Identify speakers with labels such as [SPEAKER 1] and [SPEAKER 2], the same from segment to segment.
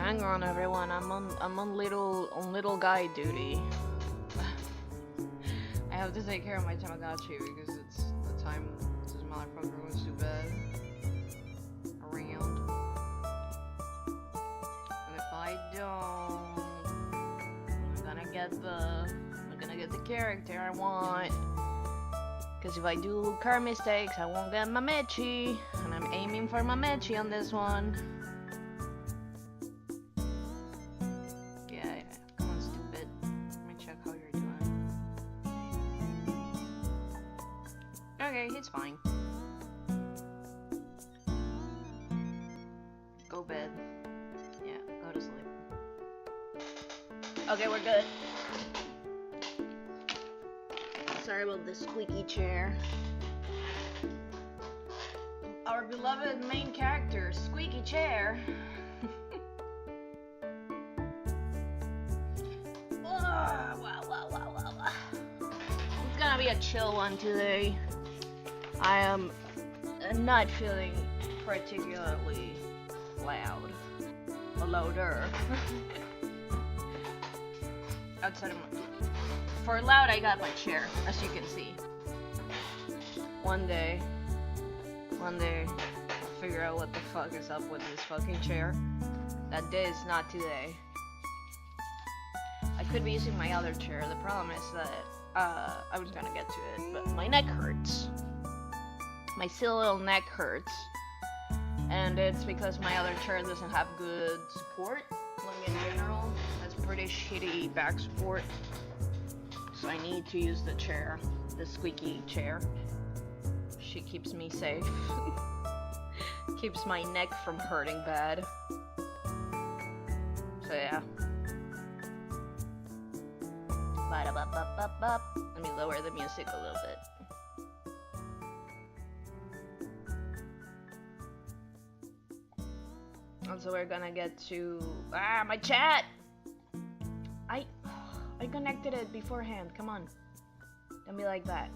[SPEAKER 1] Hang on, everyone. I'm on little guy duty. I have to take care of my Tamagotchi because it's the time this motherfucker goes to bed. Around. And if I don't, I'm gonna get the character I want. Because if I do car mistakes, I won't get my Mechi, and I'm aiming for my Mechi on this one. Yeah, come on, stupid. Let me check how you're doing. Okay, he's fine. Go bed. Yeah, go to sleep. Okay, we're good. Sorry about the squeaky chair. Our beloved main character, squeaky chair. Wow. It's gonna be a chill one today. I am not feeling particularly loud. Louder. Outside of my... For loud, I got my chair, as you can see. One day, I'll figure out what the fuck is up with this fucking chair. That day is not today. I could be using my other chair. The problem is that, I was gonna get to it, but my neck hurts. My silly little neck hurts. And it's because my other chair doesn't have good support, like in general. That's pretty shitty back support. So I need to use the chair, the squeaky chair. She keeps me safe. Keeps my neck from hurting bad. So yeah. Let me lower the music a little bit. And so we're gonna get to my chat. I connected it beforehand. Come on, don't be like that.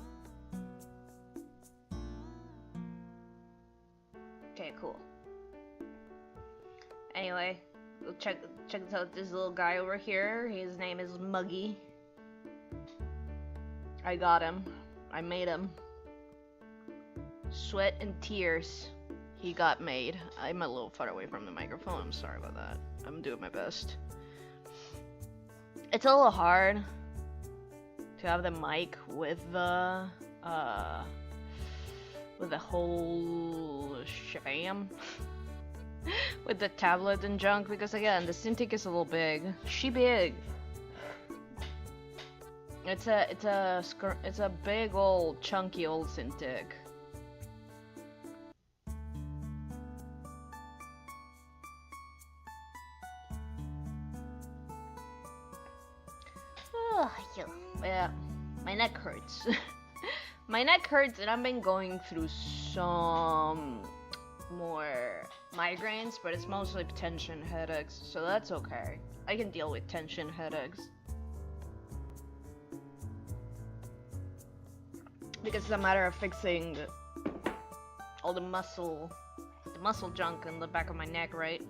[SPEAKER 1] Okay, cool. Anyway, we'll check out this little guy over here. His name is Muggy. I got him. I made him. Sweat and tears. He got made. I'm a little far away from the microphone. I'm sorry about that. I'm doing my best. It's a little hard to have the mic with the whole shebam with the tablet and junk, because again, the Cintiq is a little big. She big. It's a big old chunky old Cintiq. Yeah, my neck hurts. My neck hurts, and I've been going through some more migraines, but it's mostly tension headaches, so that's okay. I can deal with tension headaches. Because it's a matter of fixing all the muscle junk in the back of my neck, right?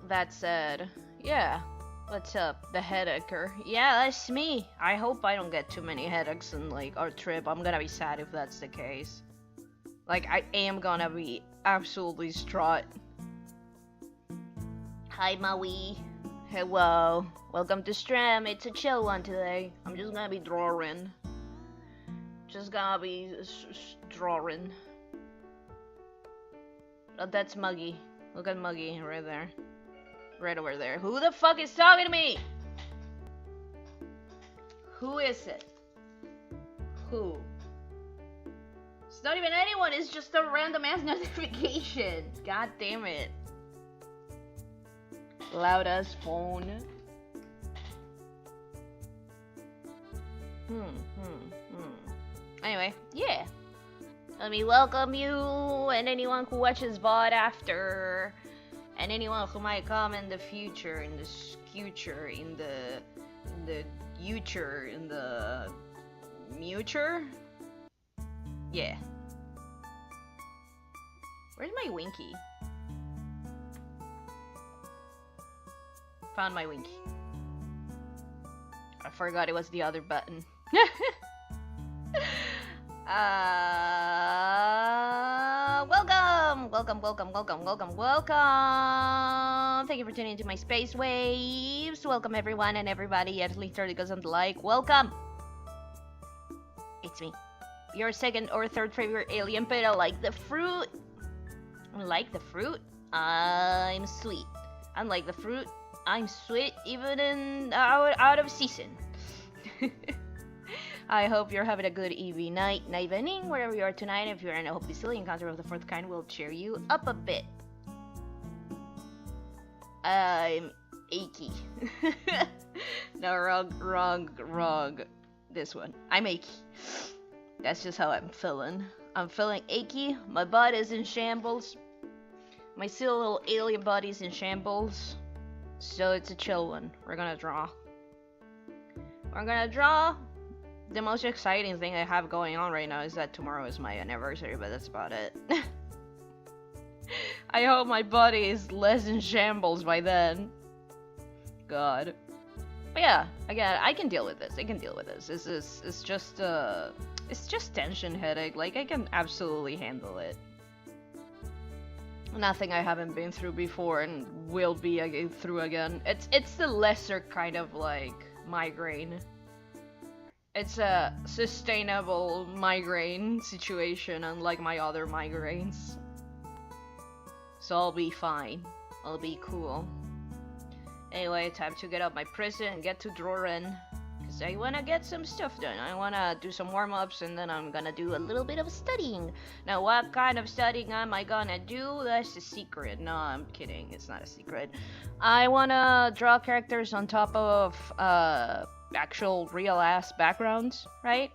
[SPEAKER 1] That said, yeah. What's up, the headacre? Yeah, that's me. I hope I don't get too many headaches in, like, our trip. I'm gonna be sad if that's the case. Like, I am gonna be absolutely distraught. Hi, Maui. Hello. Welcome to Strem. It's a chill one today. I'm just gonna be drawing. Drawing. Oh, that's Muggy. Look at Muggy right there. Right over there. Who the fuck is talking to me? Who is it? Who? It's not even anyone, it's just a random ass notification. God damn it. Loud as phone. Anyway, yeah. Let me welcome you and anyone who watches VOD after. And anyone who might come in the future, in the future, in the future, in the muture? Yeah. Where's my Winky? Found my winky. I forgot it was the other button. Welcome. Thank you for tuning into my space waves. Welcome everyone and everybody. At least 30 goes on the like. Welcome. It's me. Your second or third favorite alien Pera. Like the fruit. Like the fruit. I'm sweet. Unlike the fruit, I'm sweet even in out of season. I hope you're having a good evening, night, evening, wherever you are tonight. If you're in a hopefully silly encounter of the fourth kind, will cheer you up a bit. I'm achy. No, wrong. This one. I'm achy. That's just how I'm feeling. I'm feeling achy. My body's in shambles. My silly little alien body's in shambles. So it's a chill one. We're gonna draw. The most exciting thing I have going on right now is that tomorrow is my anniversary, but that's about it. I hope my body is less in shambles by then. God. But yeah, again, I can deal with this. It's just tension headache. Like, I can absolutely handle it. Nothing I haven't been through before and will be through again. It's the lesser kind of like migraine. It's a sustainable migraine situation, unlike my other migraines. So I'll be fine. I'll be cool. Anyway, time to get out my prison and get to drawing. Because I want to get some stuff done. I want to do some warm-ups and then I'm going to do a little bit of studying. Now, what kind of studying am I going to do? That's a secret. No, I'm kidding. It's not a secret. I want to draw characters on top of actual real-ass backgrounds, right?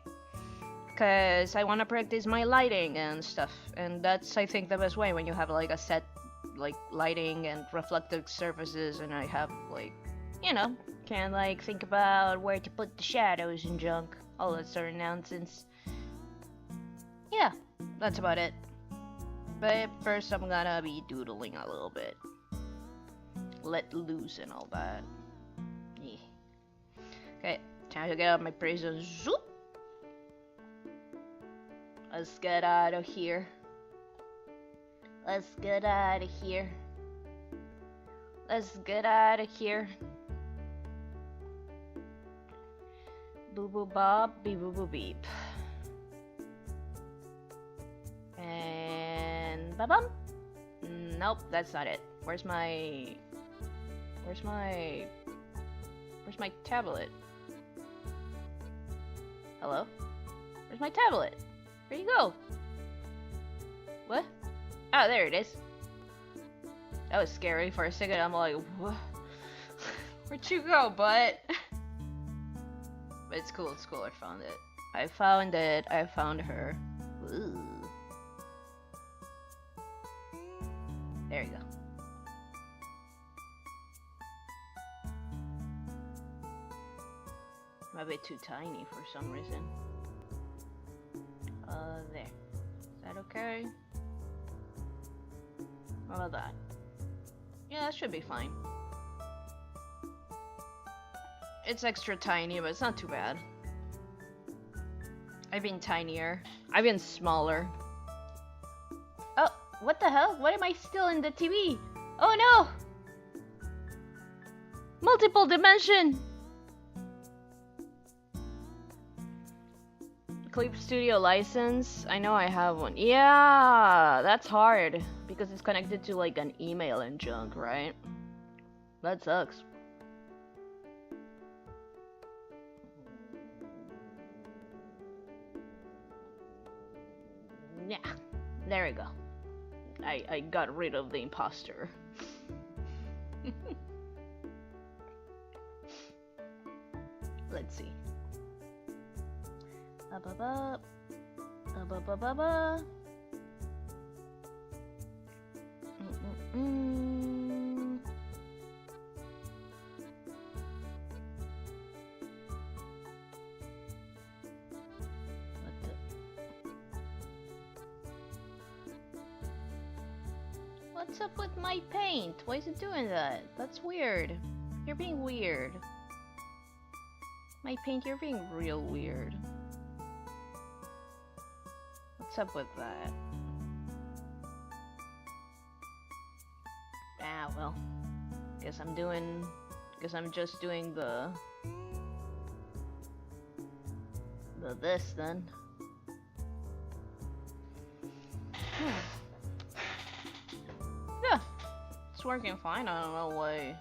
[SPEAKER 1] Because I want to practice my lighting and stuff. And that's, I think, the best way when you have, like, a set, like, lighting and reflective surfaces and I have, like, you know, can like think about where to put the shadows and junk, all that sort of nonsense. Yeah, that's about it. But first I'm gonna be doodling a little bit. Let loose and all that. Yeah. Okay, time to get out of my prison. Zoop! Let's get out of here. Let's get out of here. Boo boo bob, beep boo boo beep. And ba bum. Nope, that's not it. Where's my tablet? Hello? Where's my tablet? Where'd you go? What? Oh, there it is. That was scary for a second. I'm like, what? Where'd you go, butt? But it's cool, I found it. I found her. Ooh. There you go. I'm a bit too tiny for some reason. There. Is that okay? How about that? Yeah, that should be fine. It's extra tiny, but it's not too bad. I've been tinier. I've been smaller. Oh, what the hell? Why am I still in the TV? Oh no! Multiple dimension! Clip Studio license? I know I have one. Yeah, that's hard. Because it's connected to like an email and junk, right? That sucks. Yeah, there we go. I got rid of the imposter. Let's see. Up, up, up. Up, up, up, up, up. What's up with my paint? Why is it doing that? That's weird. You're being weird. My paint, you're being real weird. What's up with that? Ah, well. Guess I'm just doing the this then. Yeah, it's working fine. I don't know why.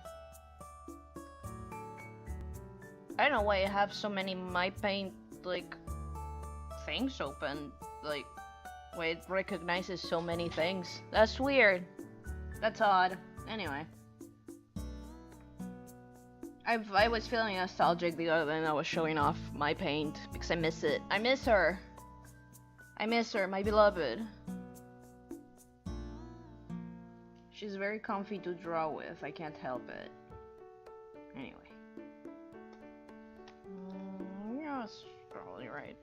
[SPEAKER 1] I don't know why I have so many my paint like things open. Like, why it recognizes so many things. That's weird. That's odd. Anyway. I was feeling nostalgic the other day and I was showing off my paint because I miss it. I miss her. I miss her, my beloved. She's very comfy to draw with. I can't help it. Anyway. Yeah, that's probably right.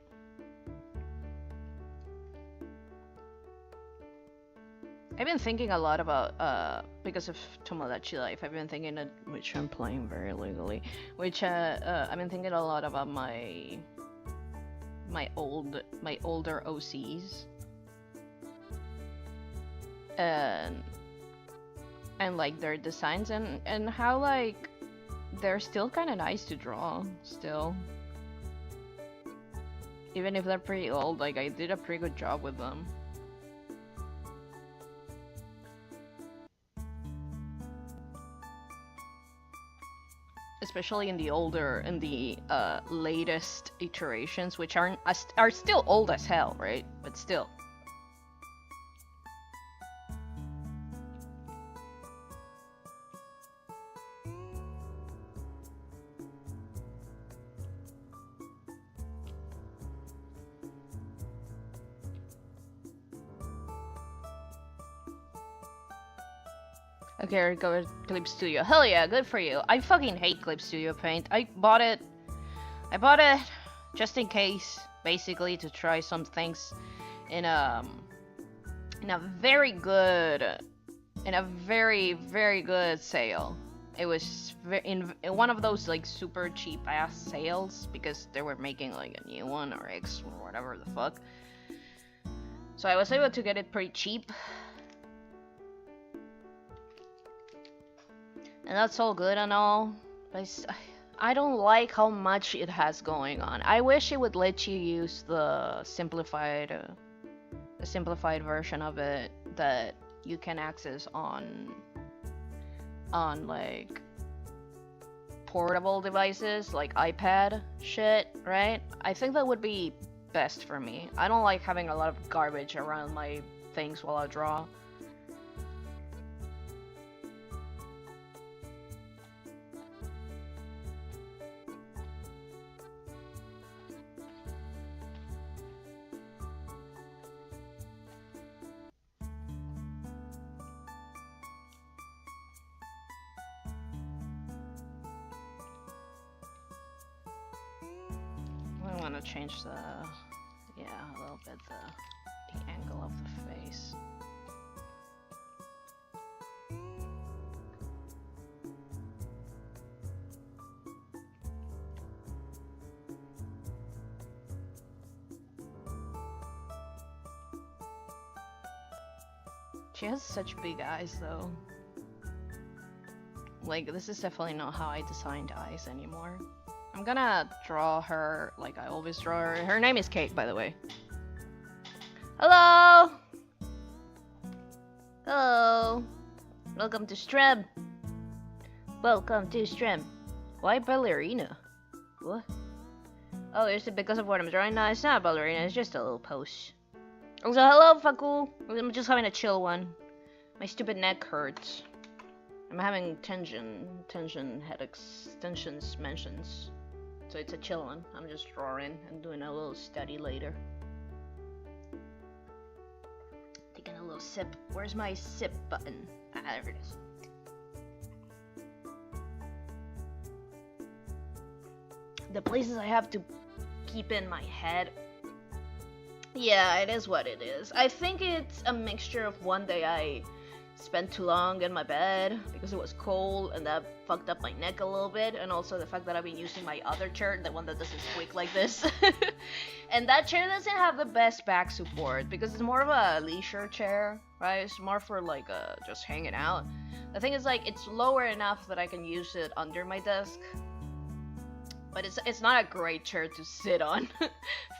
[SPEAKER 1] I've been thinking a lot about, because of Tomodachi Life, I've been thinking that, which I'm playing very legally, which, I've been thinking a lot about my older OCs. And like their designs and how like they're still kind of nice to draw still. Even if they're pretty old, like I did a pretty good job with them. Especially in the latest iterations, which are still old as hell, right? But still. Okay, go with Clip Studio. Hell yeah, good for you. I fucking hate Clip Studio Paint. I bought it just in case, basically, to try some things in a very very good sale. It was in one of those like super cheap ass sales because they were making like a new one or X or whatever the fuck. So I was able to get it pretty cheap. And that's all good and all, but I don't like how much it has going on. I wish it would let you use the simplified version of it that you can access on like portable devices like iPad shit, right? I think that would be best for me. I don't like having a lot of garbage around my things while I draw. Change a little bit the angle of the face. She has such big eyes though. Like, this is definitely not how I designed eyes anymore. I'm gonna draw her like I always draw her. Her name is Kate, by the way. Hello! Hello! Welcome to Strem. Welcome to Strem. Why ballerina? What? Oh, is it because of what I'm drawing? No, it's not a ballerina, it's just a little pose. Also, hello, Faku! I'm just having a chill one. My stupid neck hurts. I'm having tension headaches, tensions mentions. So it's a chill one. I'm just drawing and doing a little study later. Taking a little sip. Where's my sip button? Ah, there it is. The places I have to keep in my head. Yeah, it is what it is. I think it's a mixture of one day I spent too long in my bed because it was cold, and that fucked up my neck a little bit, and also the fact that I've been using my other chair, the one that doesn't squeak like this. And that chair doesn't have the best back support because it's more of a leisure chair, right? It's more for like just hanging out. The thing is, like, it's lower enough that I can use it under my desk, but it's not a great chair to sit on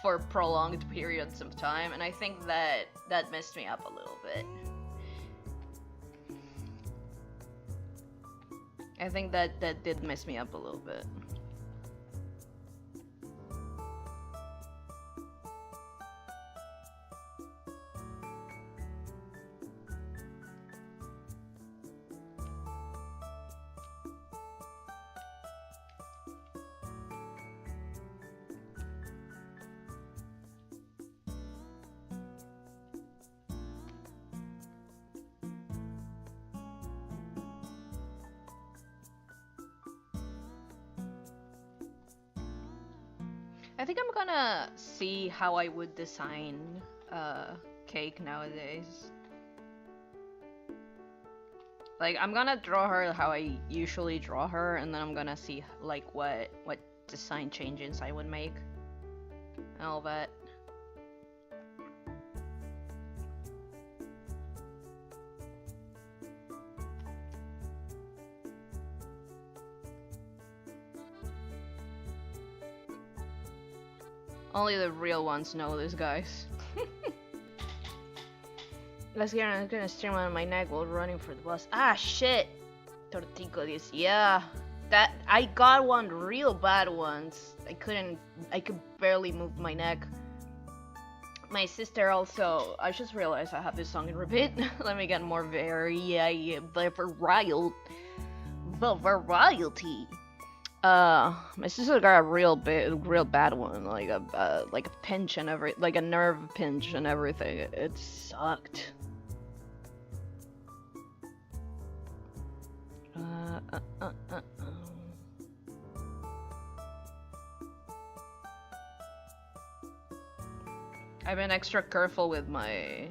[SPEAKER 1] for prolonged periods of time, and I think that messed me up a little bit. I think that did mess me up a little bit. I think I'm gonna see how I would design Cake nowadays. Like, I'm gonna draw her how I usually draw her, and then I'm gonna see like what design changes I would make and all that. Only the real ones know this, guys. Last year I was gonna stream on my neck while running for the bus. Ah, shit! Tortico this. Yeah. That, I got one real bad once. I could barely move my neck. My sister also, I just realized I have this song in repeat. Let me get more variety. My sister got a real bad one, like a pinch and like a nerve pinch and everything. It sucked. I've been extra careful with my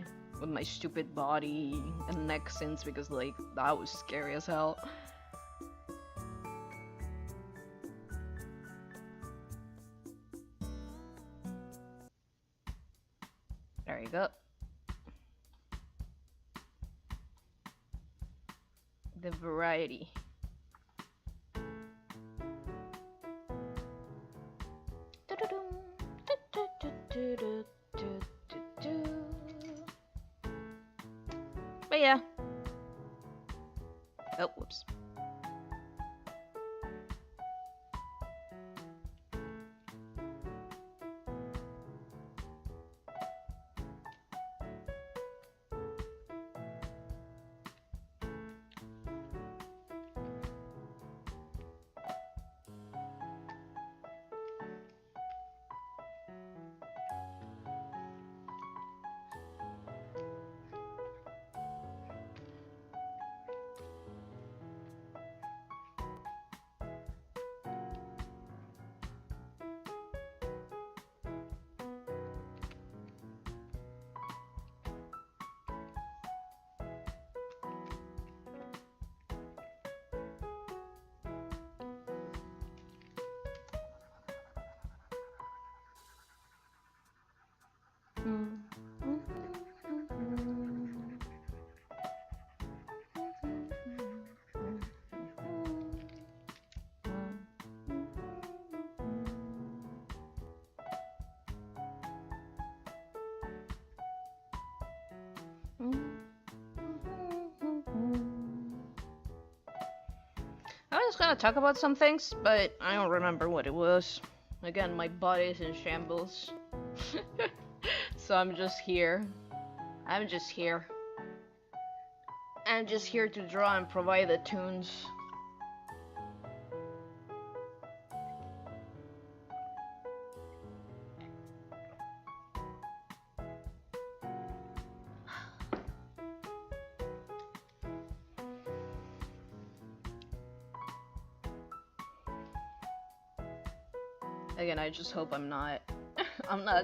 [SPEAKER 1] stupid body and neck since, because like that was scary as hell. There you go. The variety. But yeah. Oh, whoops. I was gonna talk about some things, but I don't remember what it was. Again, my body is in shambles. So I'm just here. I'm just here to draw and provide the tunes. Again, I just hope I'm not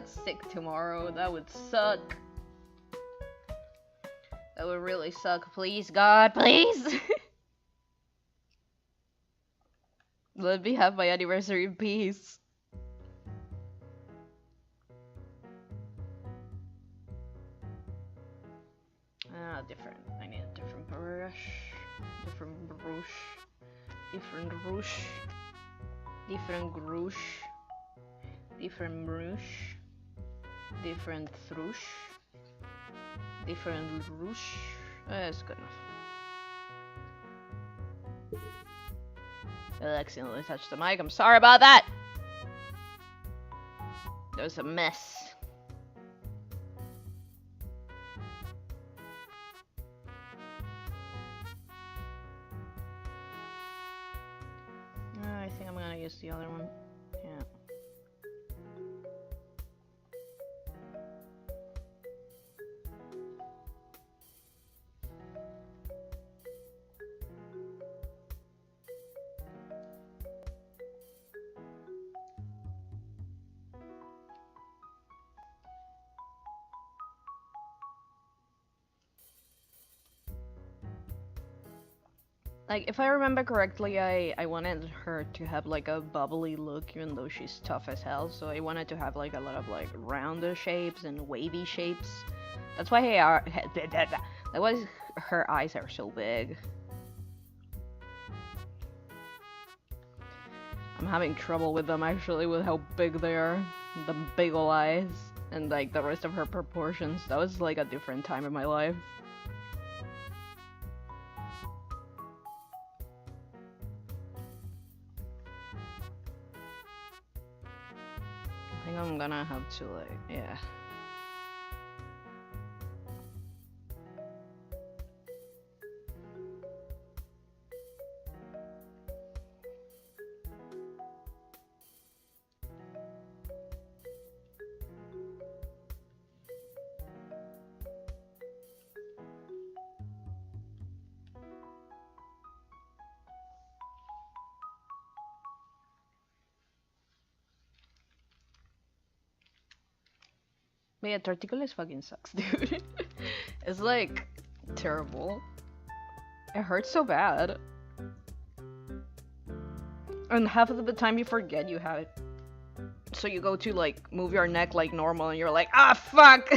[SPEAKER 1] sick tomorrow. That would suck. That That would really suck. Please, God, please! Let me have my anniversary in peace. Different. I need a different brush. Different brush. Different brush. Different brush. Different brush. Different thrush. Different rush. That's good enough. I accidentally touched the mic. I'm sorry about that. That was a mess. I think I'm gonna use the other one. Yeah. Like, if I remember correctly, I wanted her to have like a bubbly look, even though she's tough as hell. So I wanted to have like a lot of like rounder shapes and wavy shapes. That's why that was her eyes are so big. I'm having trouble with them actually, with how big they are, the big ol' eyes, and like the rest of her proportions. That was like a different time in my life. I think I'm gonna have to like, yeah. But yeah, torticolis fucking sucks, dude. It's like terrible. It hurts so bad. And half of the time you forget you have it. So you go to like move your neck like normal and you're like, ah, fuck!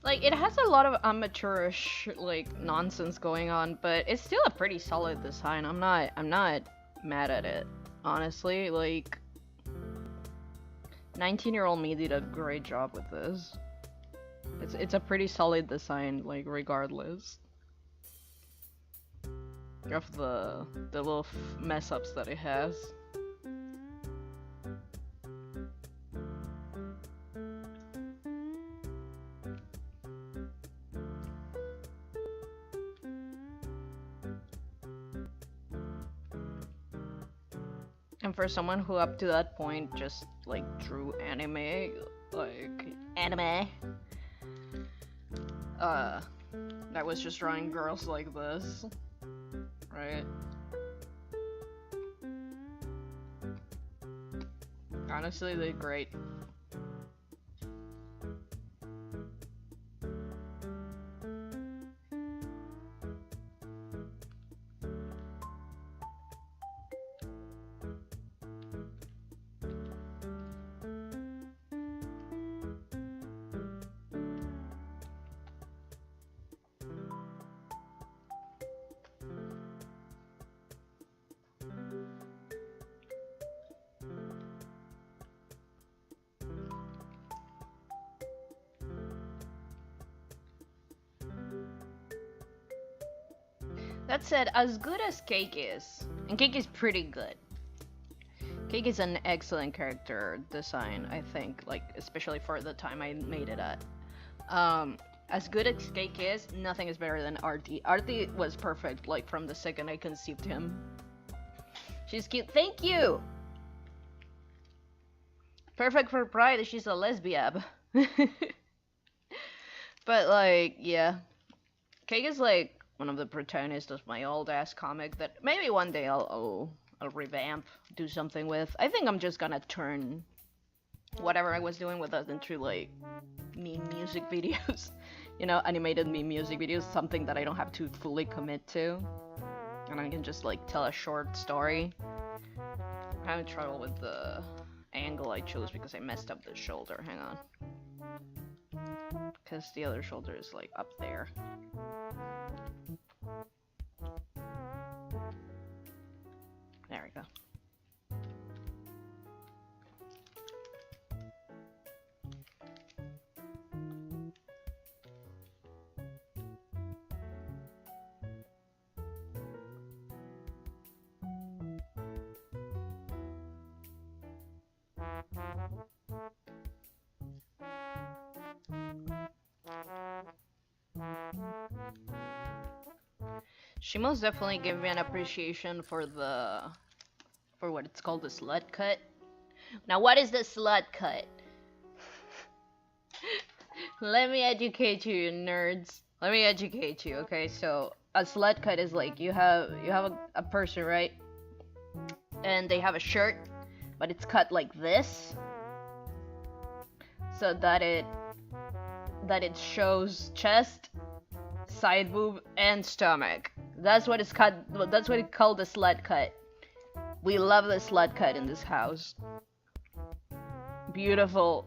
[SPEAKER 1] Like, it has a lot of amateurish, like, nonsense going on, but it's still a pretty solid design. I'm not mad at it, honestly. Like, 19-year-old me did a great job with this. It's a pretty solid design, like, regardless of the little mess ups that it has. And for someone who up to that point just like drew anime, that was just drawing girls like this, right? Honestly, they're great. That said, as good as Cake is, and Cake is pretty good. Cake is an excellent character design, I think, like, especially for the time I made it at. As good as Cake is, nothing is better than Artie. Artie was perfect, like, from the second I conceived him. She's cute. Thank you! Perfect for Pride, she's a lesbian. But, like, yeah. Cake is, like, one of the protagonists of my old-ass comic that maybe one day I'll revamp, do something with. I think I'm just gonna turn whatever I was doing with us into, like, meme music videos. You know, animated meme music videos, something that I don't have to fully commit to. And I can just, like, tell a short story. I'm having trouble with the angle I chose because I messed up the shoulder. Hang on. Because the other shoulder is, like, up there. There we go. She most definitely gave me an appreciation for what it's called, the slut cut. Now, what is the slut cut? Let me educate you, nerds. Let me educate you, okay? So, a slut cut is like, you have a person, right? And they have a shirt, but it's cut like this. So that it shows chest, side boob, and stomach. That's what it's cut. That's what it's called, the slut cut. We love the slut cut in this house. Beautiful,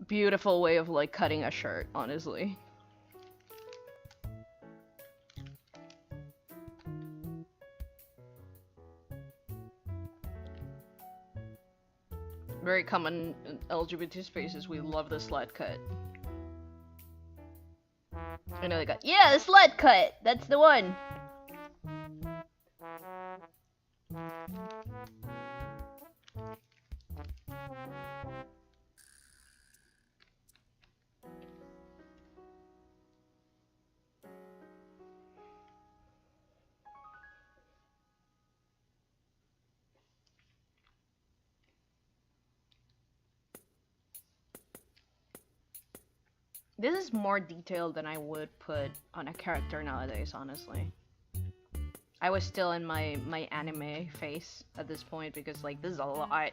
[SPEAKER 1] beautiful way of, like, cutting a shirt, honestly. Very common in LGBT spaces. We love the slut cut. I know they got, yeah, the slut cut! That's the one! This is more detailed than I would put on a character nowadays, honestly. I was still in my anime phase at this point because, like, this is a lot.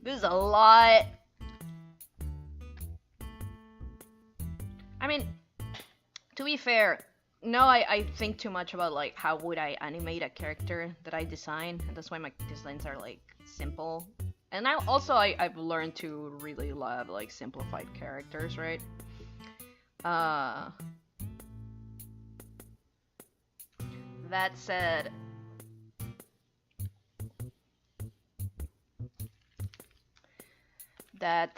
[SPEAKER 1] This is a lot. I mean, to be fair, no, I think too much about, like, how would I animate a character that I design, and that's why my designs are, like, simple. And now also I've learned to really love, like, simplified characters, right? That said, that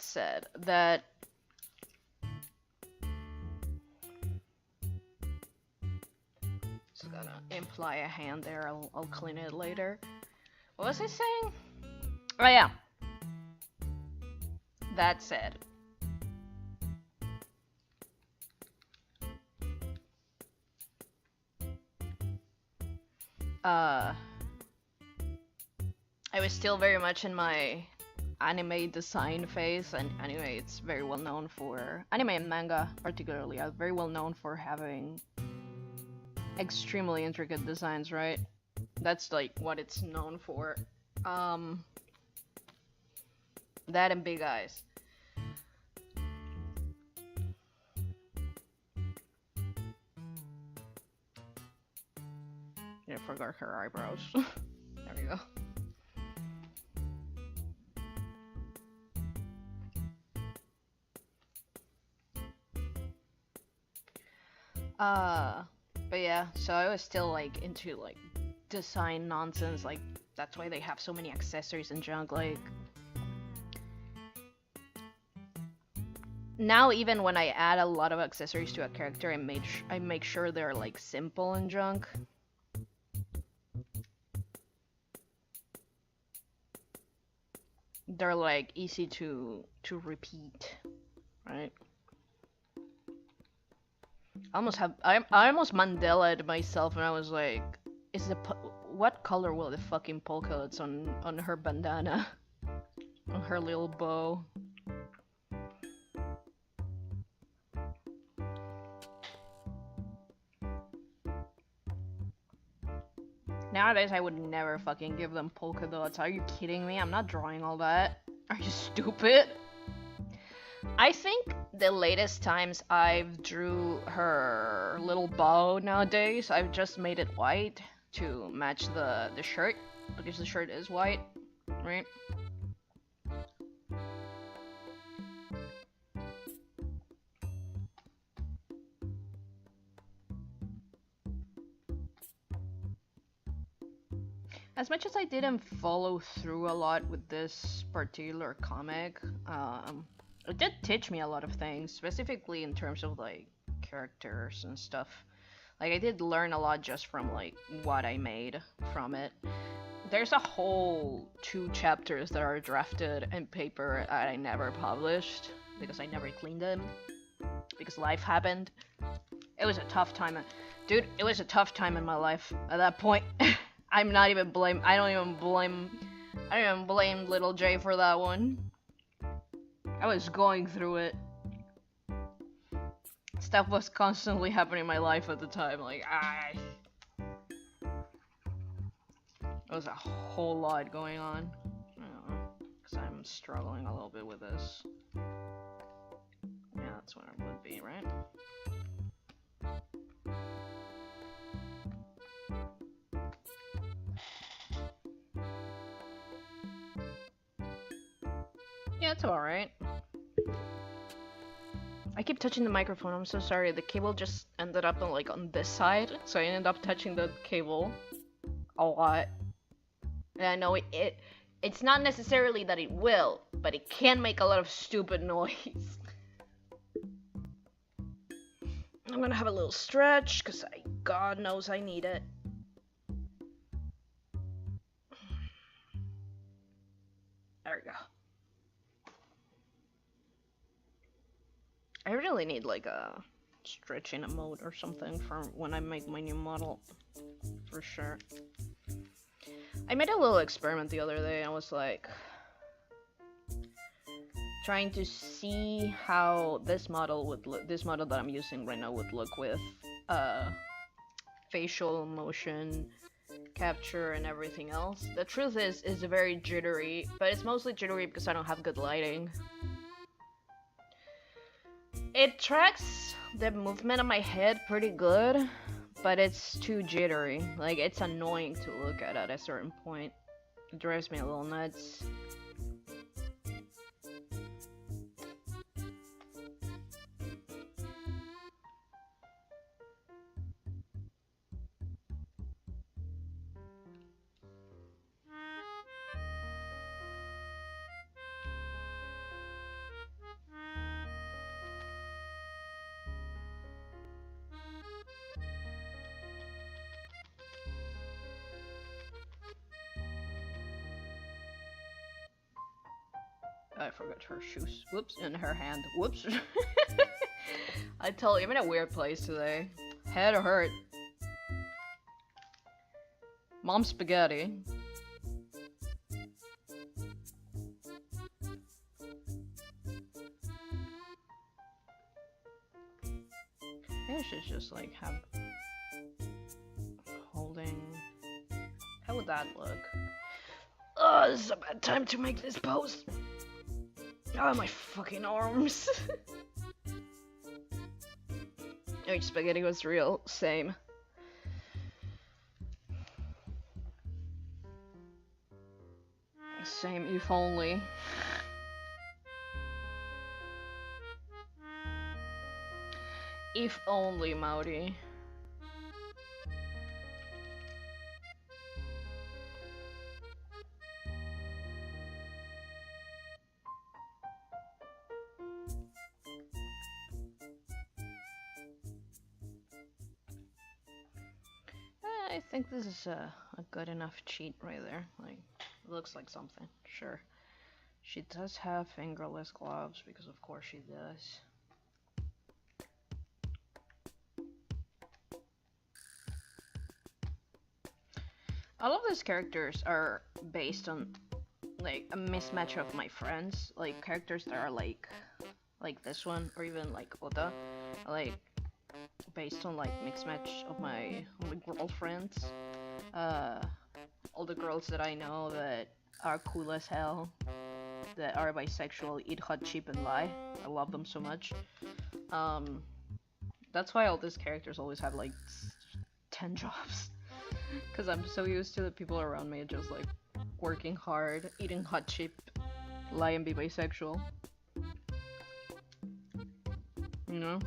[SPEAKER 1] just gonna imply a hand there. I'll clean it later. What was I saying? Oh yeah. That said, I was still very much in my anime design phase, and anime, it's very well known for, anime and manga particularly, are very well known for having extremely intricate designs, right? That's, like, what it's known for. That and big eyes. Yeah, I forgot her eyebrows. There we go. But yeah, so I was still, like, into, like, design nonsense, like, that's why they have so many accessories and junk, like, Now even when I add a lot of accessories to a character, I make sure they're like simple and junk. They're like easy to repeat, right? I almost Mandela'd myself, and I was like, what color will the fucking polka dots on her bandana, on her little bow? Nowadays, I would never fucking give them polka dots. Are you kidding me? I'm not drawing all that. Are you stupid? I think the latest times I've drew her little bow nowadays, I've just made it white to match the shirt, because the shirt is white, right? As much as I didn't follow through a lot with this particular comic, it did teach me a lot of things, specifically in terms of like characters and stuff. Like I did learn a lot just from like what I made from it. There's a whole 2 chapters that are drafted in paper that I never published because I never cleaned them because life happened. It was a tough time, dude. It was a tough time in my life at that point. I don't even blame little J for that one. I was going through it. Stuff was constantly happening in my life at the time, like, there was a whole lot going on. I don't know, because I'm struggling a little bit with this. Yeah, that's what it would be, right? Yeah, it's alright. I keep touching the microphone, I'm so sorry. The cable just ended up on this side, so I ended up touching the cable a lot. And I know it's not necessarily that it will, but it can make a lot of stupid noise. I'm gonna have a little stretch, because God knows I need it. There we go. I really need like a stretching emote or something for when I make my new model, for sure. I made a little experiment the other day. I was like trying to see how this model would look. This model that I'm using right now would look with facial motion capture and everything else. The truth is very jittery, but it's mostly jittery because I don't have good lighting. It tracks the movement of my head pretty good, but it's too jittery. Like, it's annoying to look at a certain point. It drives me a little nuts. I forgot her shoes. Whoops, in her hand. Whoops. I tell you, I'm in a weird place today. Head hurt. Mom spaghetti. Maybe I should just like have holding. How would that look? Oh, this is a bad time to make this pose. Oh, my fucking arms. Oh, spaghetti was real. Same. Same, if only. If only, Maori. I think this is a good enough cheat right there. Like, it looks like something. Sure. She does have fingerless gloves, because of course she does. All of these characters are based on, like, a mismatch of my friends. Like, characters that are like this one, or even like Oda. Like, based on, like, mixed match of my girlfriends. All the girls that I know that are cool as hell, that are bisexual, eat hot, cheap, and lie. I love them so much. That's why all these characters always have like 10 jobs. Because I'm so used to the people around me just like working hard, eating hot, cheap, lie, and be bisexual. You know?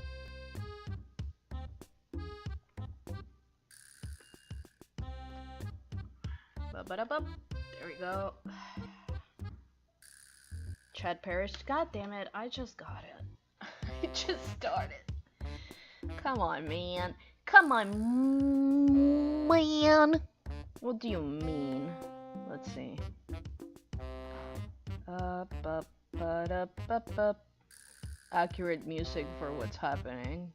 [SPEAKER 1] Ba-ba-da-bub. There we go. Chad Paris. God damn it, I just got it. I just started. Come on, man. Come on, man. What do you mean? Let's see. Accurate music for what's happening.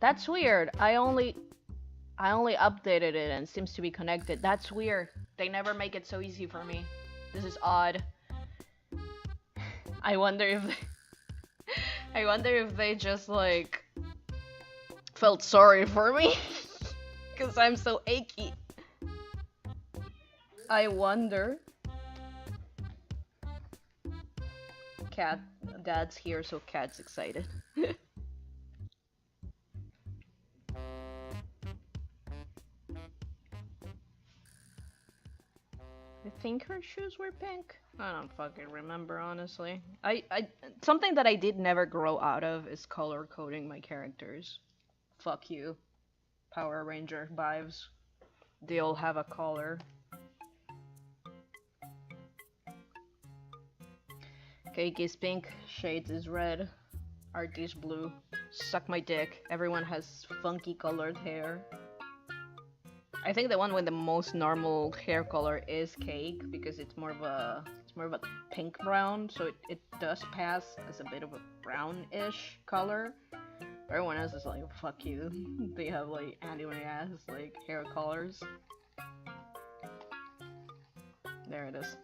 [SPEAKER 1] That's weird. I only updated it and it seems to be connected. That's weird. They never make it so easy for me. This is odd. I wonder if they just like felt sorry for me because I'm so achy. I wonder. Cat, Dad's here, so Cat's excited. I think her shoes were pink. I don't fucking remember, honestly. Something that I did never grow out of is color coding my characters. Fuck you, Power Ranger vibes. They all have a color. Cake is pink, Shades is red, Art is blue. Suck my dick. Everyone has funky colored hair. I think the one with the most normal hair color is Cake, because it's more of a pink brown, so it does pass as a bit of a brownish color. Everyone else is like, fuck you. They have like anime ass like hair colors. There it is.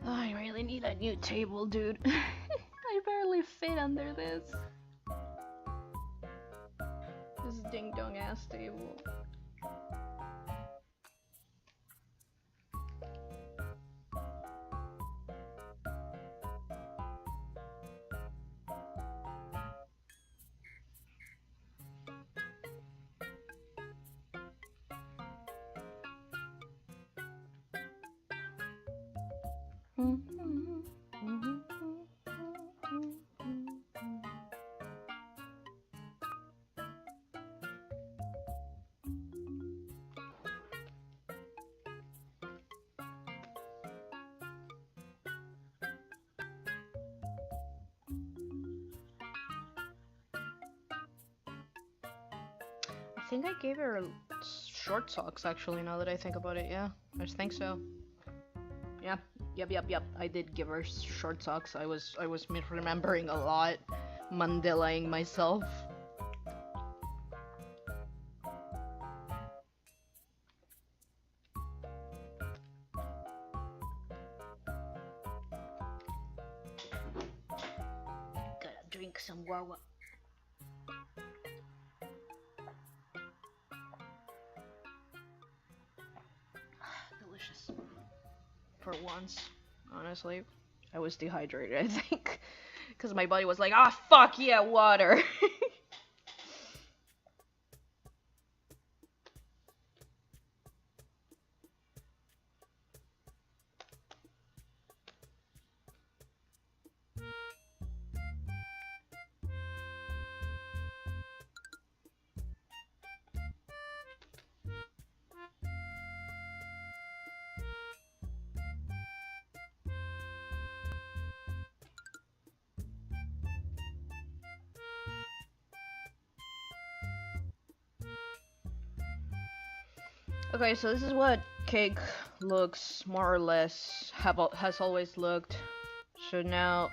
[SPEAKER 1] Oh, I really need a new table, dude. I barely fit under this. This ding dong ass table. I think I gave her short socks, actually, now that I think about it. Yeah, I just think so. Yeah, yep. I did give her short socks. I was misremembering a lot, Mandelaing myself. Gotta drink some wawa. Delicious. For once, honestly. I was dehydrated, I think. Because my body was like, ah, fuck yeah, water. Okay, so this is what cake looks more or less has always looked. So now,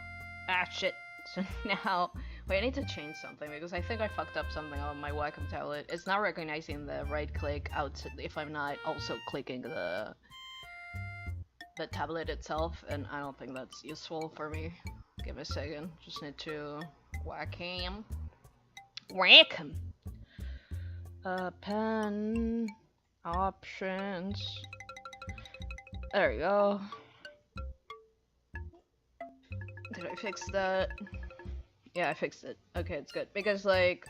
[SPEAKER 1] shit. So now, wait, I need to change something because I think I fucked up something on my Wacom tablet. It's not recognizing the right click out if I'm not also clicking the tablet itself, and I don't think that's useful for me. Give me a second. Just need to Wacom. Pen options. There you go. Did I fix that? Yeah, I fixed it. Okay, it's good. Because, like,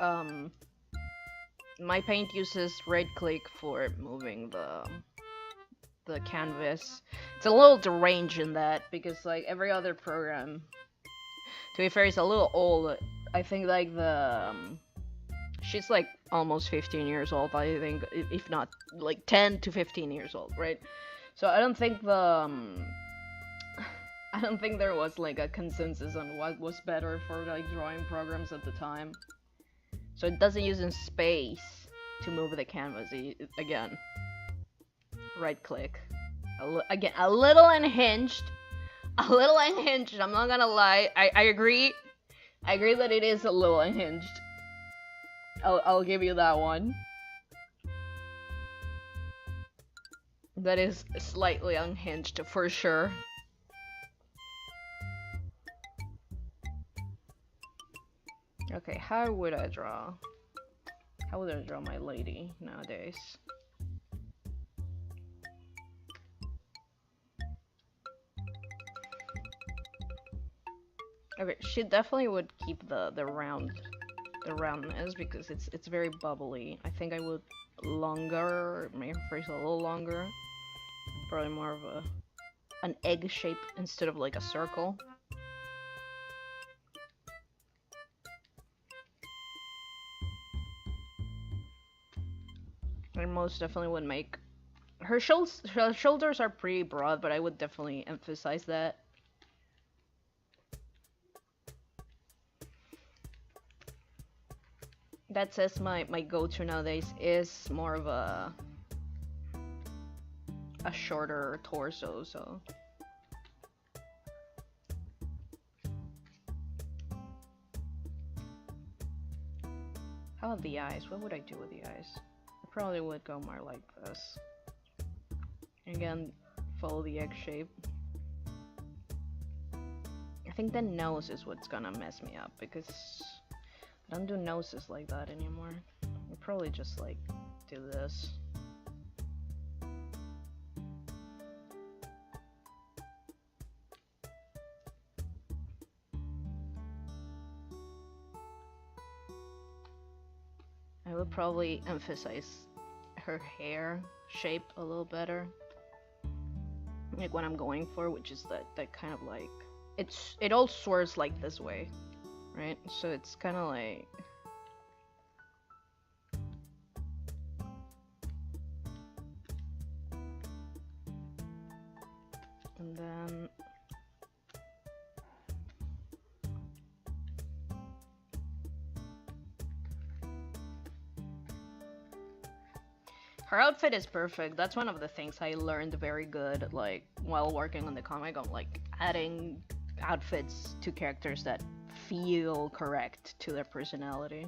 [SPEAKER 1] my paint uses right click for moving the canvas. It's a little deranged in that, because, like, every other program, to be fair, is a little old. I think, like, she's, like, almost 15 years old, I think, if not, like, 10 to 15 years old, right? So I don't think I don't think there was like a consensus on what was better for like drawing programs at the time. So it doesn't use in space to move the canvas. Again, right click. Again, a little unhinged. I'm not gonna lie. I agree. I agree that it is a little unhinged. I'll give you that one. That is slightly unhinged for sure. Okay, how would I draw? How would I draw my lady nowadays? Okay, she definitely would keep the roundness because it's very bubbly. I think I would make her face a little longer. Probably more of an egg shape instead of like a circle. I most definitely would make her shoulders are pretty broad, but I would definitely emphasize that. That says my go-to nowadays is more of a shorter torso, so. How about the eyes? What would I do with the eyes? I probably would go more like this. Again, follow the egg shape. I think the nose is what's gonna mess me up because I don't do noses like that anymore. I probably just like do this. I would probably emphasize her hair shape a little better. Like what I'm going for, which is that kind of like it all swerves like this way, right? So it's kind of like and then her outfit is perfect. That's one of the things I learned very good, like, while working on the comic, on, like, adding outfits to characters that feel correct to their personality.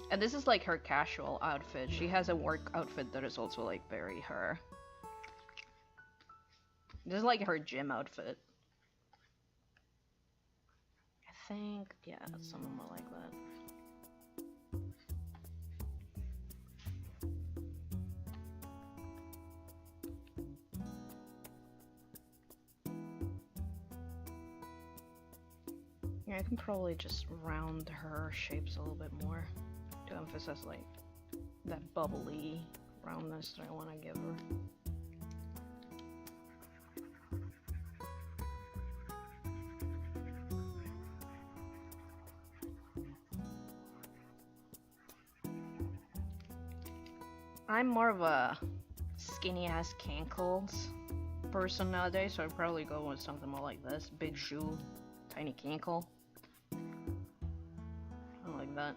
[SPEAKER 1] And this is like her casual outfit. She has a work outfit that is also like very her. This is like her gym outfit. I think, yeah, something more like that. Yeah, I can probably just round her shapes a little bit more to emphasize like that bubbly roundness that I want to give her. I'm more of a skinny ass cankles person nowadays, so I'd probably go with something more like this. Big shoe, tiny cankle. Something like that.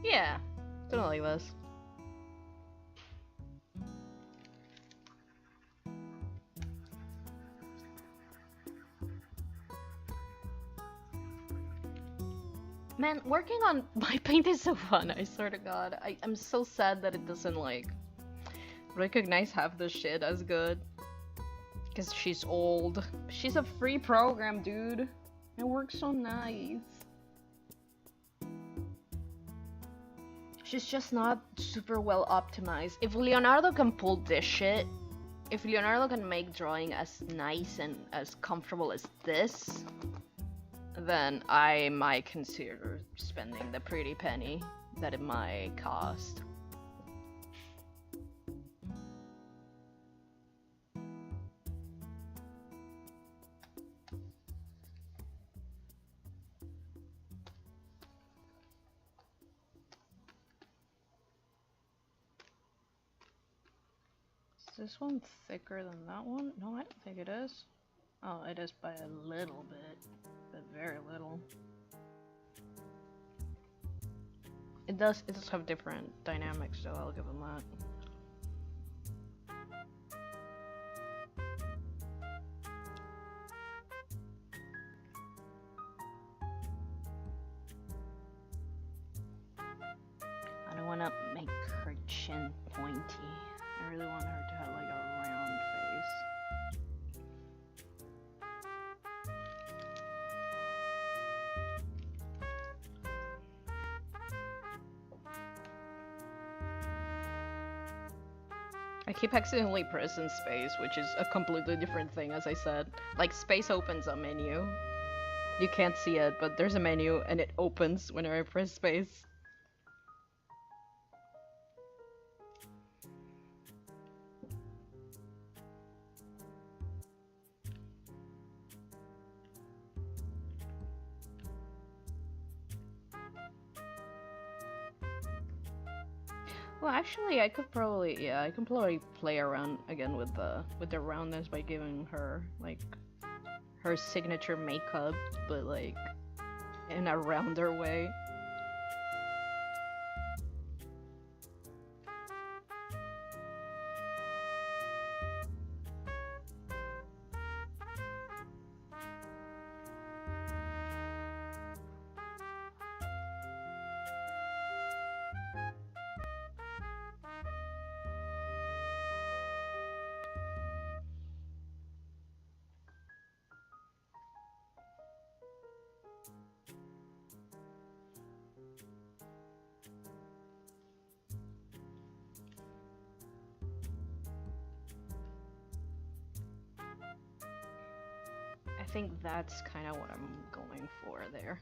[SPEAKER 1] Yeah, something like this. Man, working on my paint is so fun, I swear to god. I'm so sad that it doesn't, like, recognize half the shit as good. Because she's old. She's a free program, dude. It works so nice. She's just not super well optimized. If Leonardo can pull this shit, if Leonardo can make drawing as nice and as comfortable as this, then I might consider spending the pretty penny that it might cost. Is this one thicker than that one? No, I don't think it is. Oh, it is by a little bit, but very little. It does have different dynamics, so I'll give them that. I don't want to make her chin pointy. I really want her to have like a round face. I keep accidentally pressing space, which is a completely different thing, as I said. Like, space opens a menu. You can't see it, but there's a menu and it opens whenever I press space. Well, actually, I could probably, yeah, I can probably play around again with the roundness by giving her like her signature makeup, but like in a rounder way. I think that's kind of what I'm going for there.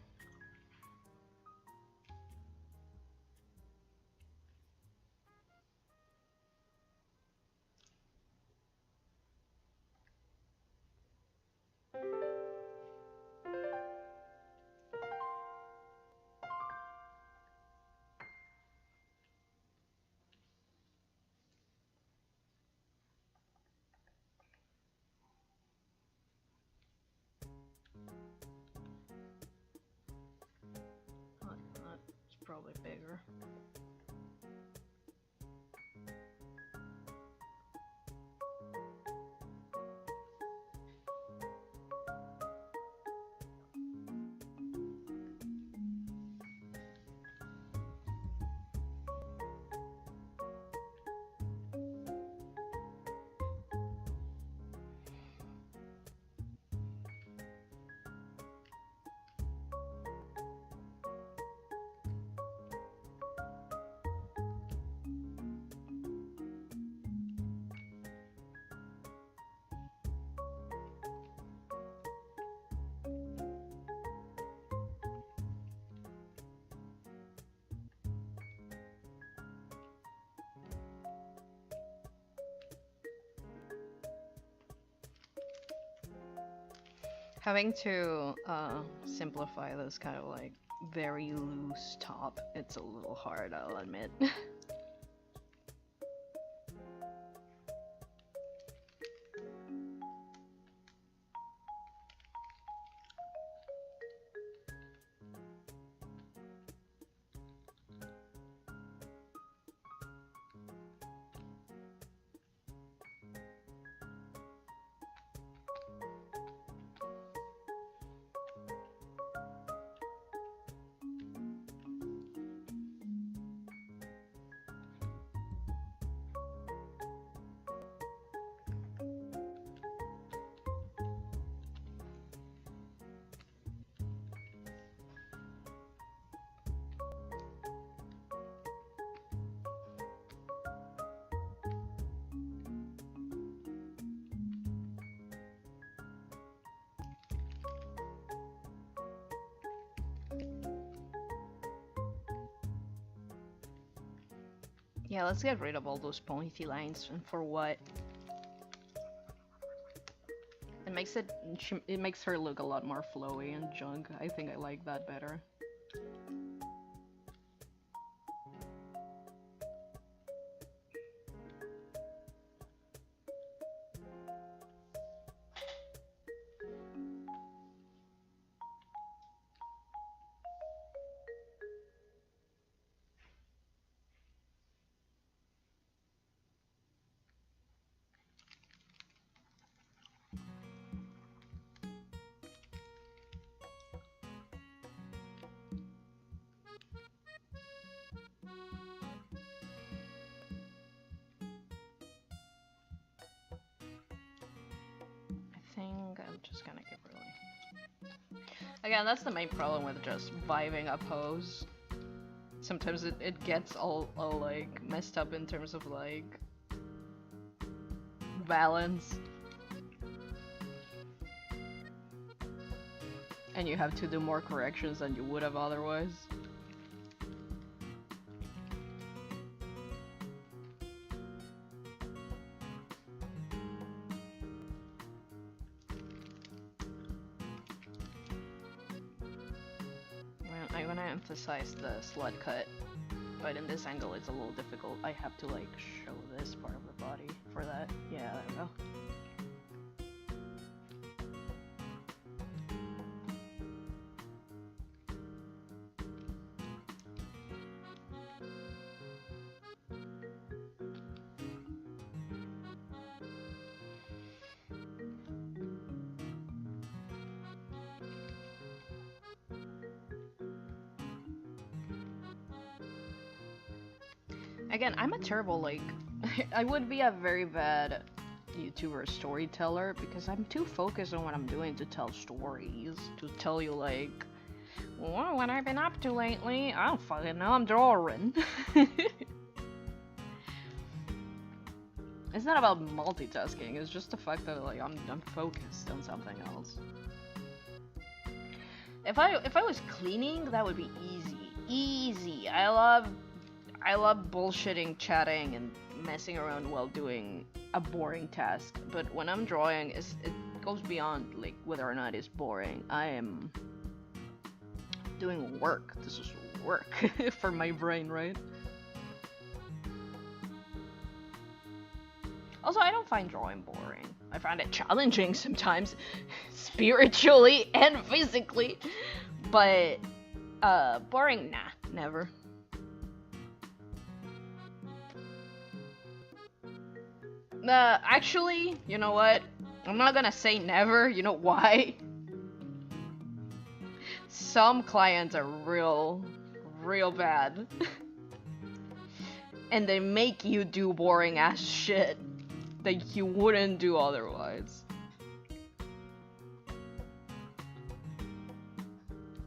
[SPEAKER 1] It's probably bigger. Having to simplify this kind of like very loose top, it's a little hard, I'll admit. Yeah, let's get rid of all those pointy lines. And for what? It makes her look a lot more flowy and junk. I think I like that better. I'm just gonna get really... Again, that's the main problem with just vibing a pose. Sometimes it gets all like messed up in terms of like balance. And you have to do more corrections than you would have otherwise. I'm gonna emphasize the slut cut, but in this angle it's a little difficult. I have to like show this part of the body for that. Yeah, there we go. Again, I'm a terrible, like, I would be a very bad YouTuber storyteller because I'm too focused on what I'm doing to tell stories, to tell you, like, well, what I've been up to lately, I don't fucking know, I'm drawing. It's not about multitasking, it's just the fact that, like, I'm focused on something else. If I was cleaning, that would be easy. Easy. I love bullshitting, chatting, and messing around while doing a boring task. But when I'm drawing, it goes beyond like whether or not it's boring. I am doing work. This is work for my brain, right? Also, I don't find drawing boring. I find it challenging sometimes, spiritually and physically. But boring, nah, never. Actually, you know what? I'm not gonna say never, you know why? Some clients are real bad. And they make you do boring ass shit that you wouldn't do otherwise.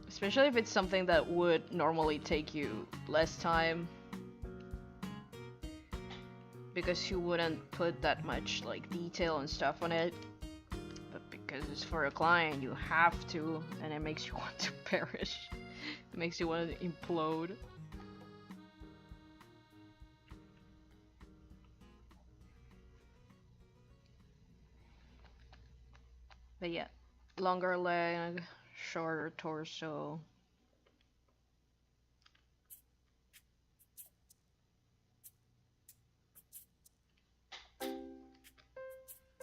[SPEAKER 1] Especially if it's something that would normally take you less time. Because you wouldn't put that much like detail and stuff on it, but because it's for a client you have to, and it makes you want to perish. It makes you want to implode. But yeah, longer leg, shorter torso.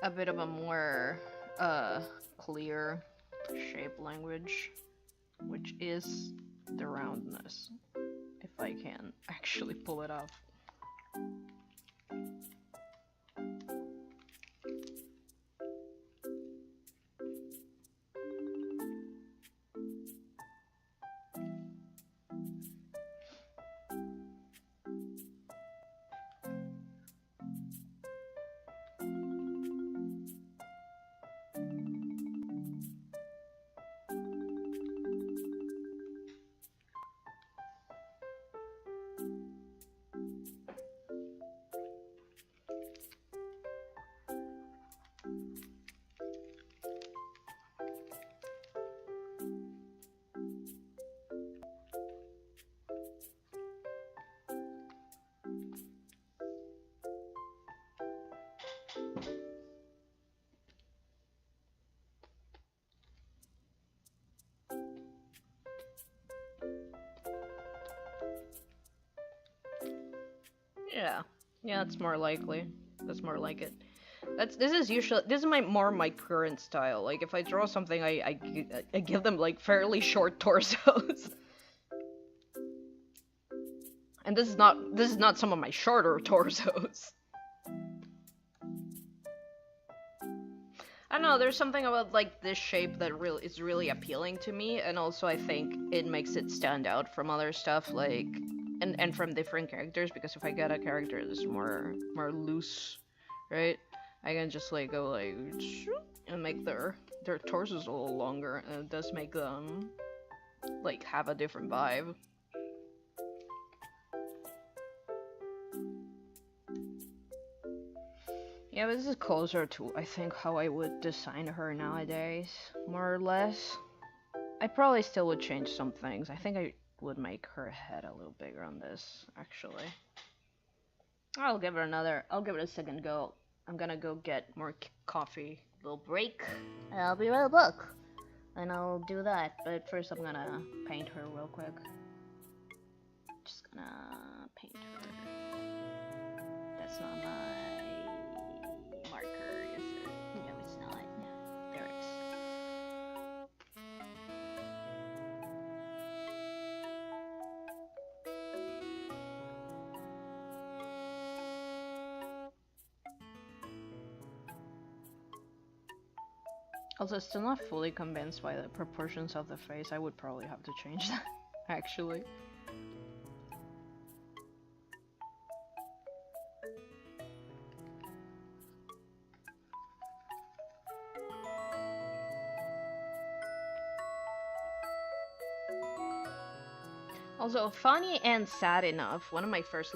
[SPEAKER 1] A bit of a more clear shape language, which is the roundness, if I can actually pull it off. Yeah, it's more likely. That's more like it. This is my current style. Like if I draw something, I give them like fairly short torsos. And this is not some of my shorter torsos. I don't know, there's something about like this shape that is really appealing to me, and also I think it makes it stand out from other stuff, like and from different characters, because if I get a character that's more loose, right, I can just like go like and make their torsos a little longer, and it does make them like have a different vibe. Yeah, but this is closer to, I think, how I would design her nowadays, more or less. I probably still would change some things. I think I would make her head a little bigger on this, actually. I'll give it a second go. I'm gonna go get more coffee. Little break. I'll be right back. And I'll do that, but first I'm gonna paint her real quick. Just gonna paint her. That's not my marker, is it? No, it's not. There it is. Also, still not fully convinced by the proportions of the face. I would probably have to change that, actually. Also, funny and sad enough, one of my first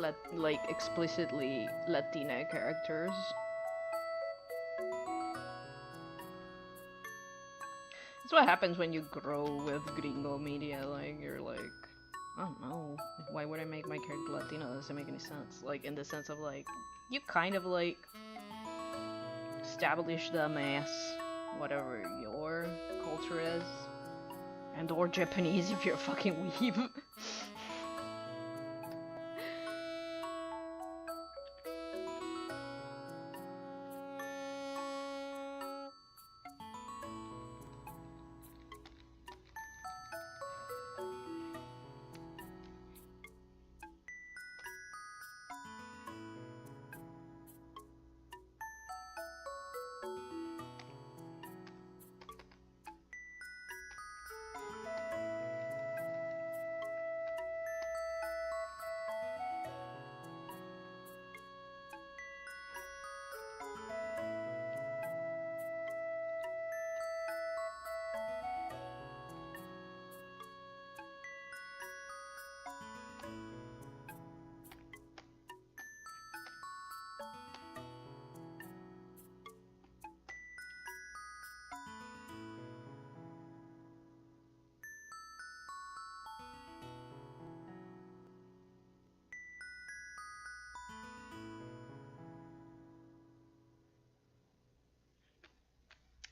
[SPEAKER 1] explicitly Latina characters. That's what happens when you grow with gringo media, like, you're like, I don't know, why would I make my character Latino? That doesn't make any sense. Like, in the sense of, like, you kind of, like, establish them as whatever your culture is. And or Japanese if you're a fucking weeb.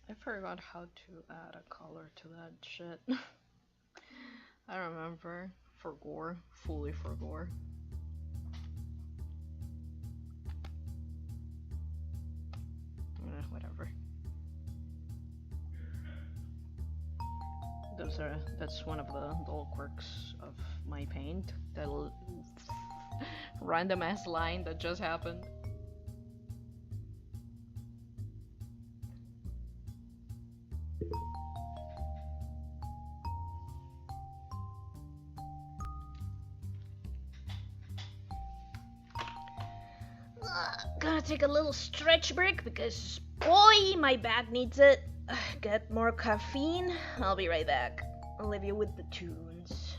[SPEAKER 1] I forgot how to add a color to that shit. I remember. Forgore. Fully forgore. Whatever. That's one of the little quirks of my paint. That random ass line that just happened. Gonna take a little stretch break because boy, my back needs it. Get more caffeine. I'll be right back. I'll leave you with the tunes.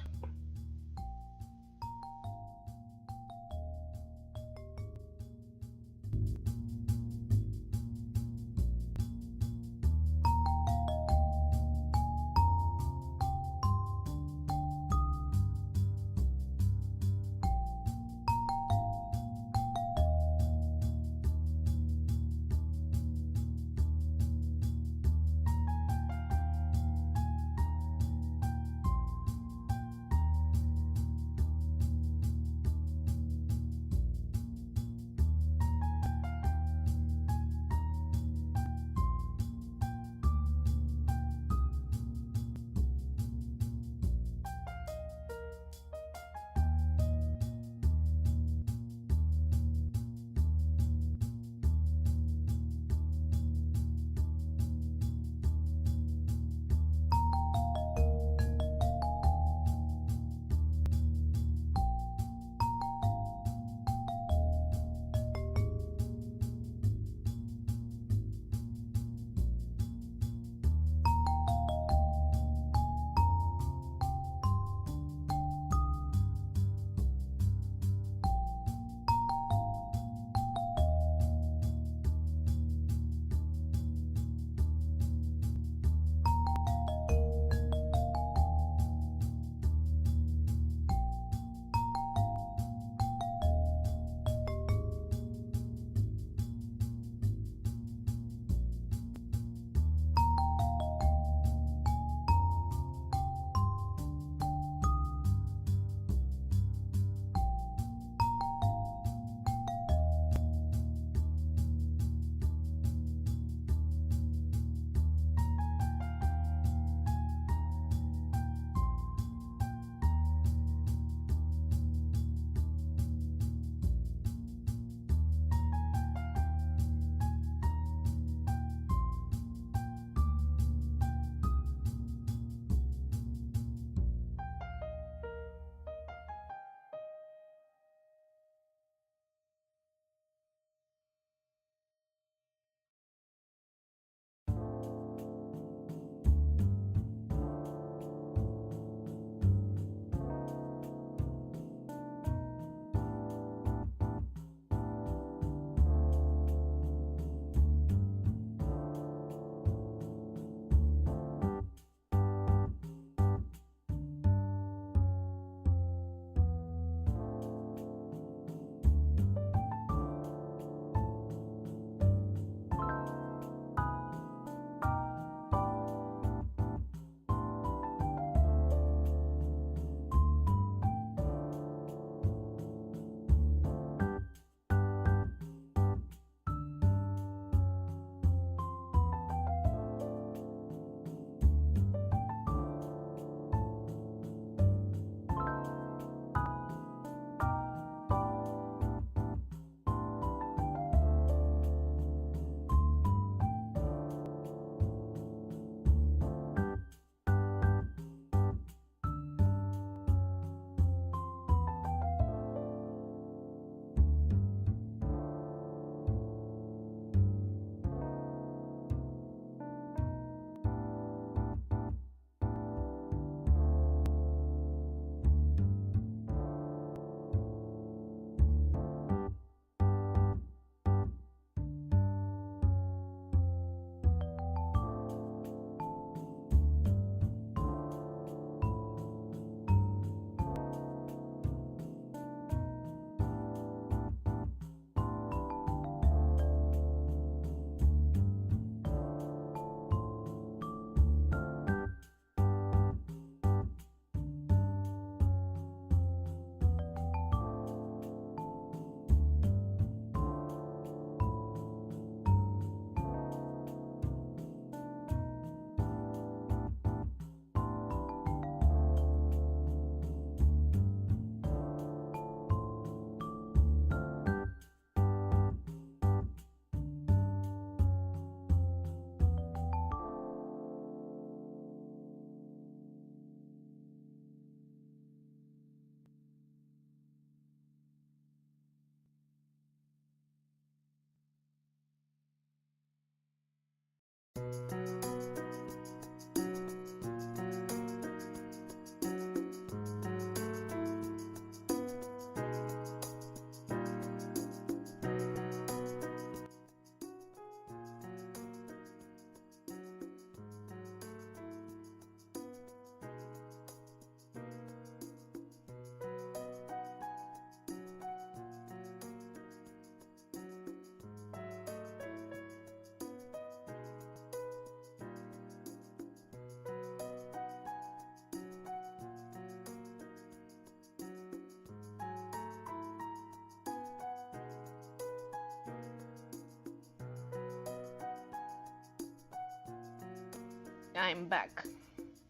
[SPEAKER 1] I'm back.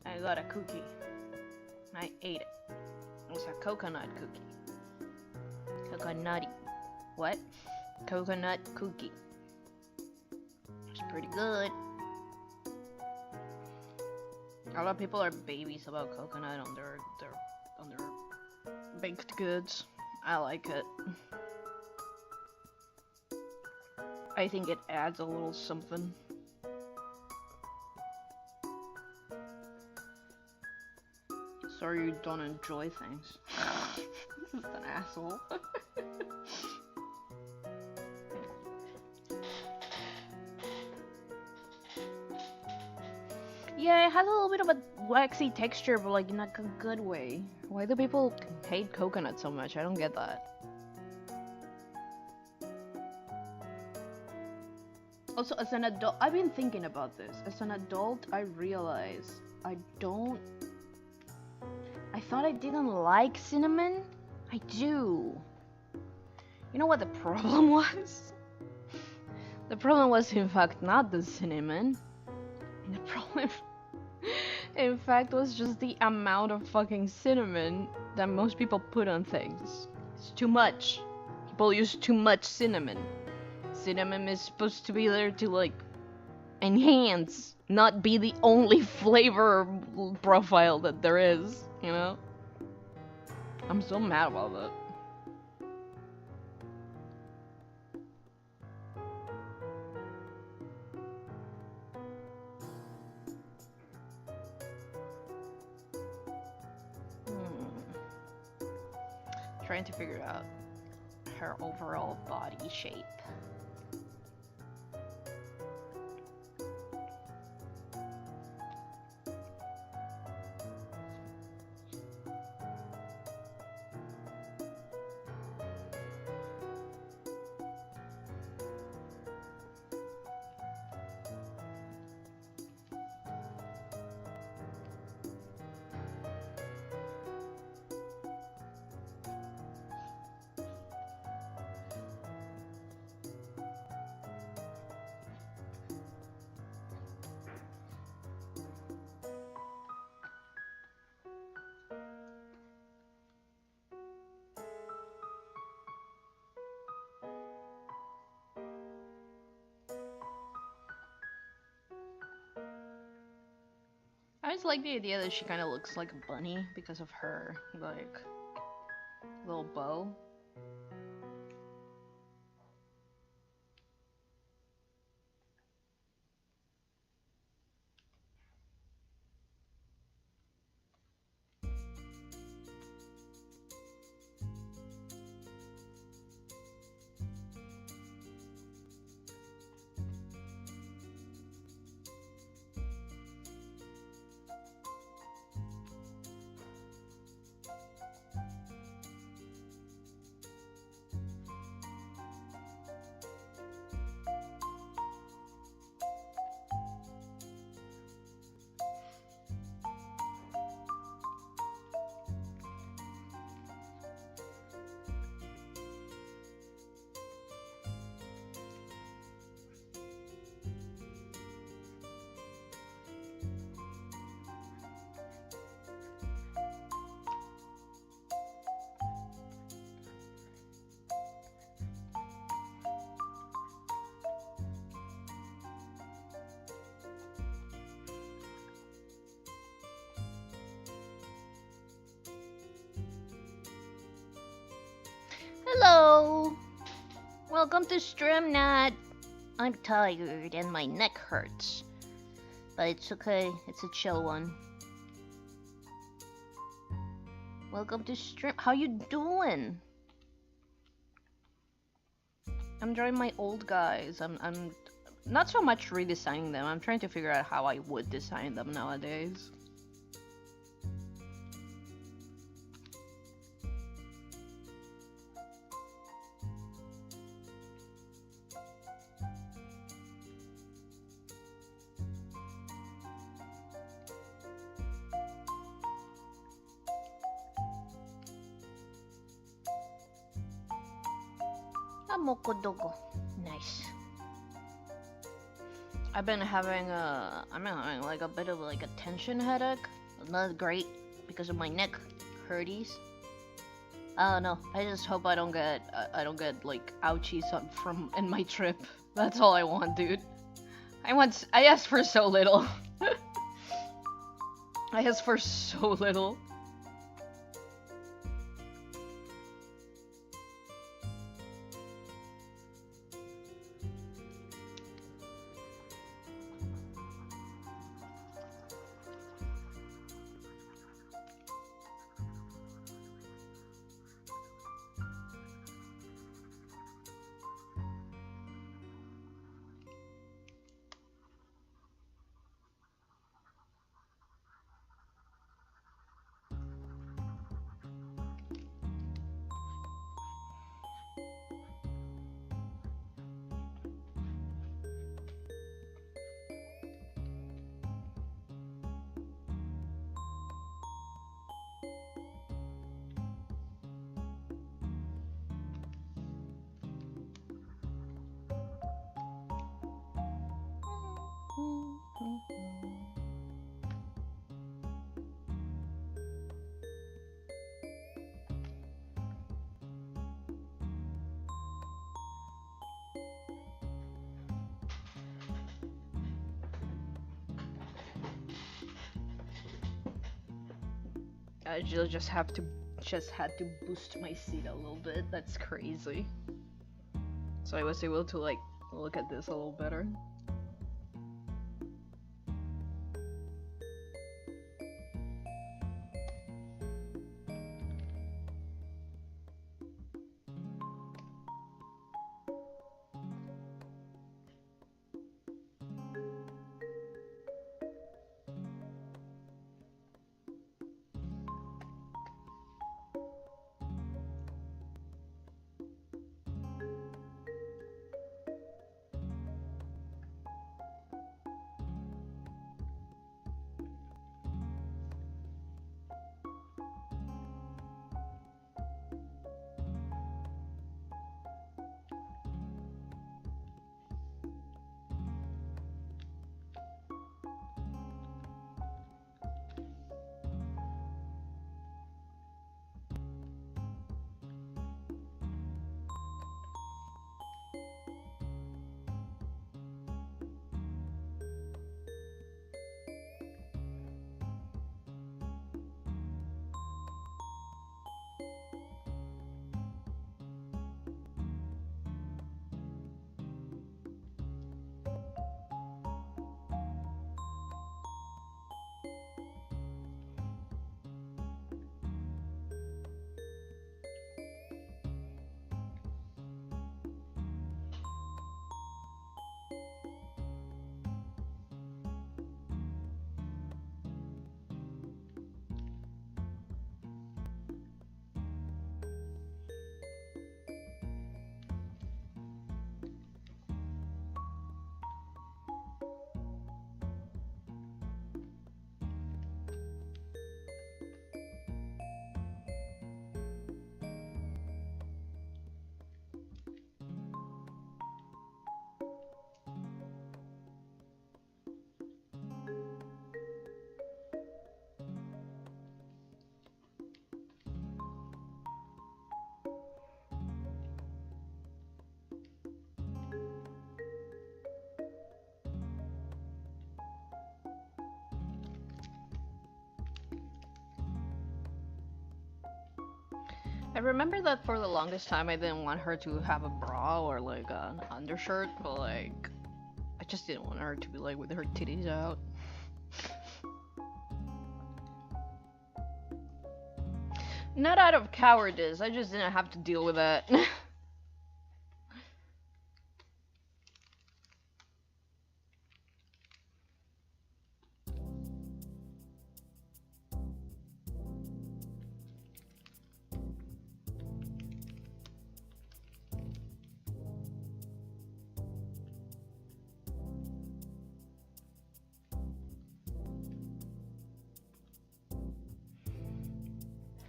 [SPEAKER 1] I got a cookie. I ate it. It was a coconut cookie. Coconutty. What? Coconut cookie. It's pretty good. A lot of people are babies about coconut on their baked goods. I like it. I think it adds a little something. Sorry you don't enjoy things. This is an asshole. Yeah, it has a little bit of a waxy texture, but like in a good way. Why do people hate coconut so much? I don't get that. Also, as an adult, I've been thinking about this. As an adult, I realize I thought I didn't like cinnamon. I do. You know what the problem was? The problem was, in fact, not the cinnamon. The problem, in fact, was just the amount of fucking cinnamon that most people put on things. It's too much. People use too much cinnamon. Cinnamon is supposed to be there to, like, enhance, not be the only flavor profile that there is, you know? I'm so mad about that. Trying to figure out her overall body shape. I just like the idea that she kind of looks like a bunny because of her, like, little bow. Hello! Welcome to Stream Nat. I'm tired and my neck hurts. But it's okay, it's a chill one. Welcome to Stream. How you doing? I'm drawing my old guys. I'm not so much redesigning them. I'm trying to figure out how I would design them nowadays. Mokodogo. Nice. I've been having like a bit of like a tension headache. Not great because of my neck hurties. I don't know. I just hope I don't get like ouchies from in my trip. That's all I want, dude. I asked for so little. I asked for so little. I just had to boost my seat a little bit. That's crazy. So I was able to like look at this a little better. I remember that for the longest time I didn't want her to have a bra or like an undershirt, but like I just didn't want her to be like with her titties out. Not out of cowardice, I just didn't have to deal with that.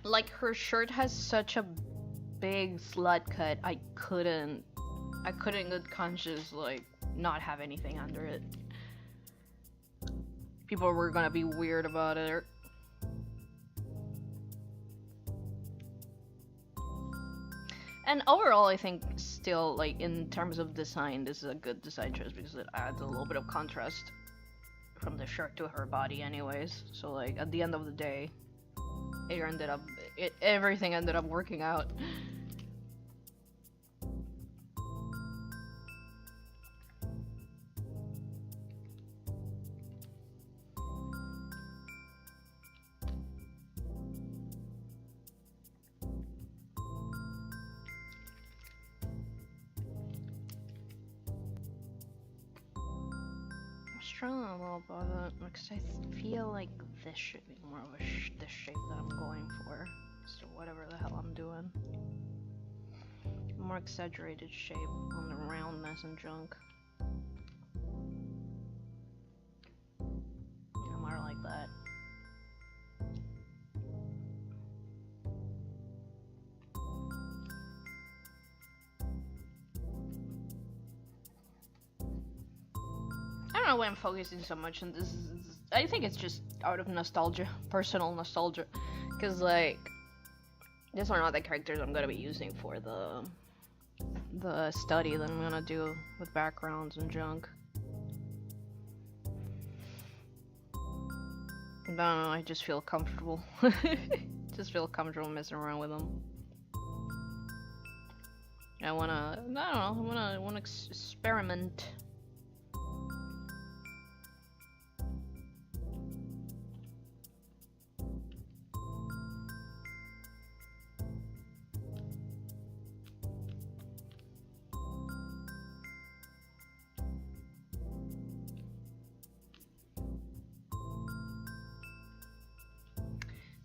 [SPEAKER 1] Like her shirt has such a big slut cut, I couldn't in good conscience like not have anything under it. people were gonna be weird about it. And overall, I think still, like, in terms of design, this is a good design choice because it adds a little bit of contrast from the shirt to her body anyways. So, like, at the end of the day, everything ended up working out. I'm all about that because I feel like this should be more of the shape that I'm going for. So whatever the hell I'm doing, more exaggerated shape on the roundness and junk. Yeah, more like that. I don't know why I'm focusing so much on this. I think it's just out of nostalgia, personal nostalgia, because like these are not the characters I'm gonna be using for the study that I'm gonna do with backgrounds and junk. I don't know, I just feel comfortable. Just feel comfortable messing around with them. I wanna experiment.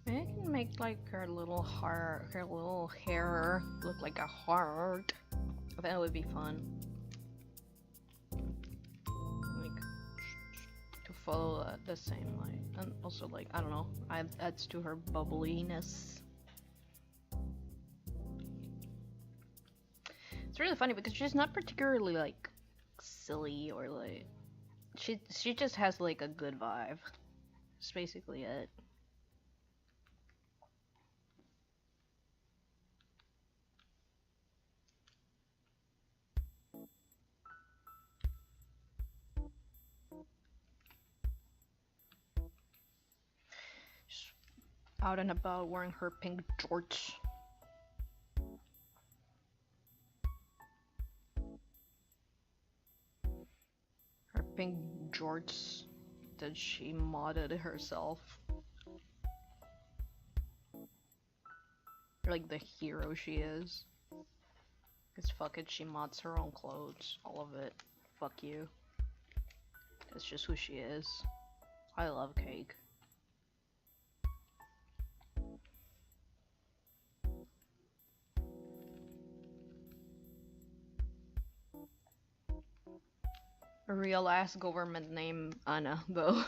[SPEAKER 1] I can make like her little hair look like a heart. I think that would be fun. Like to follow the same line, and also like I don't know, adds to her bubbliness. It's really funny because she's not particularly like silly or like she just has like a good vibe. That's basically it. Out and about wearing her pink jorts. Her pink jorts that she modded herself. Like the hero she is. Cause fuck it, she mods her own clothes. All of it. Fuck you. That's just who she is. I love cake. A real ass government name Anna, though.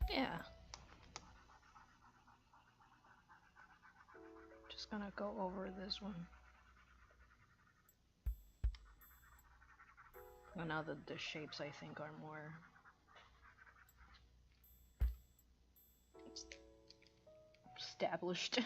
[SPEAKER 1] Yeah. Just gonna go over this one. Well, now that the shapes I think are more established.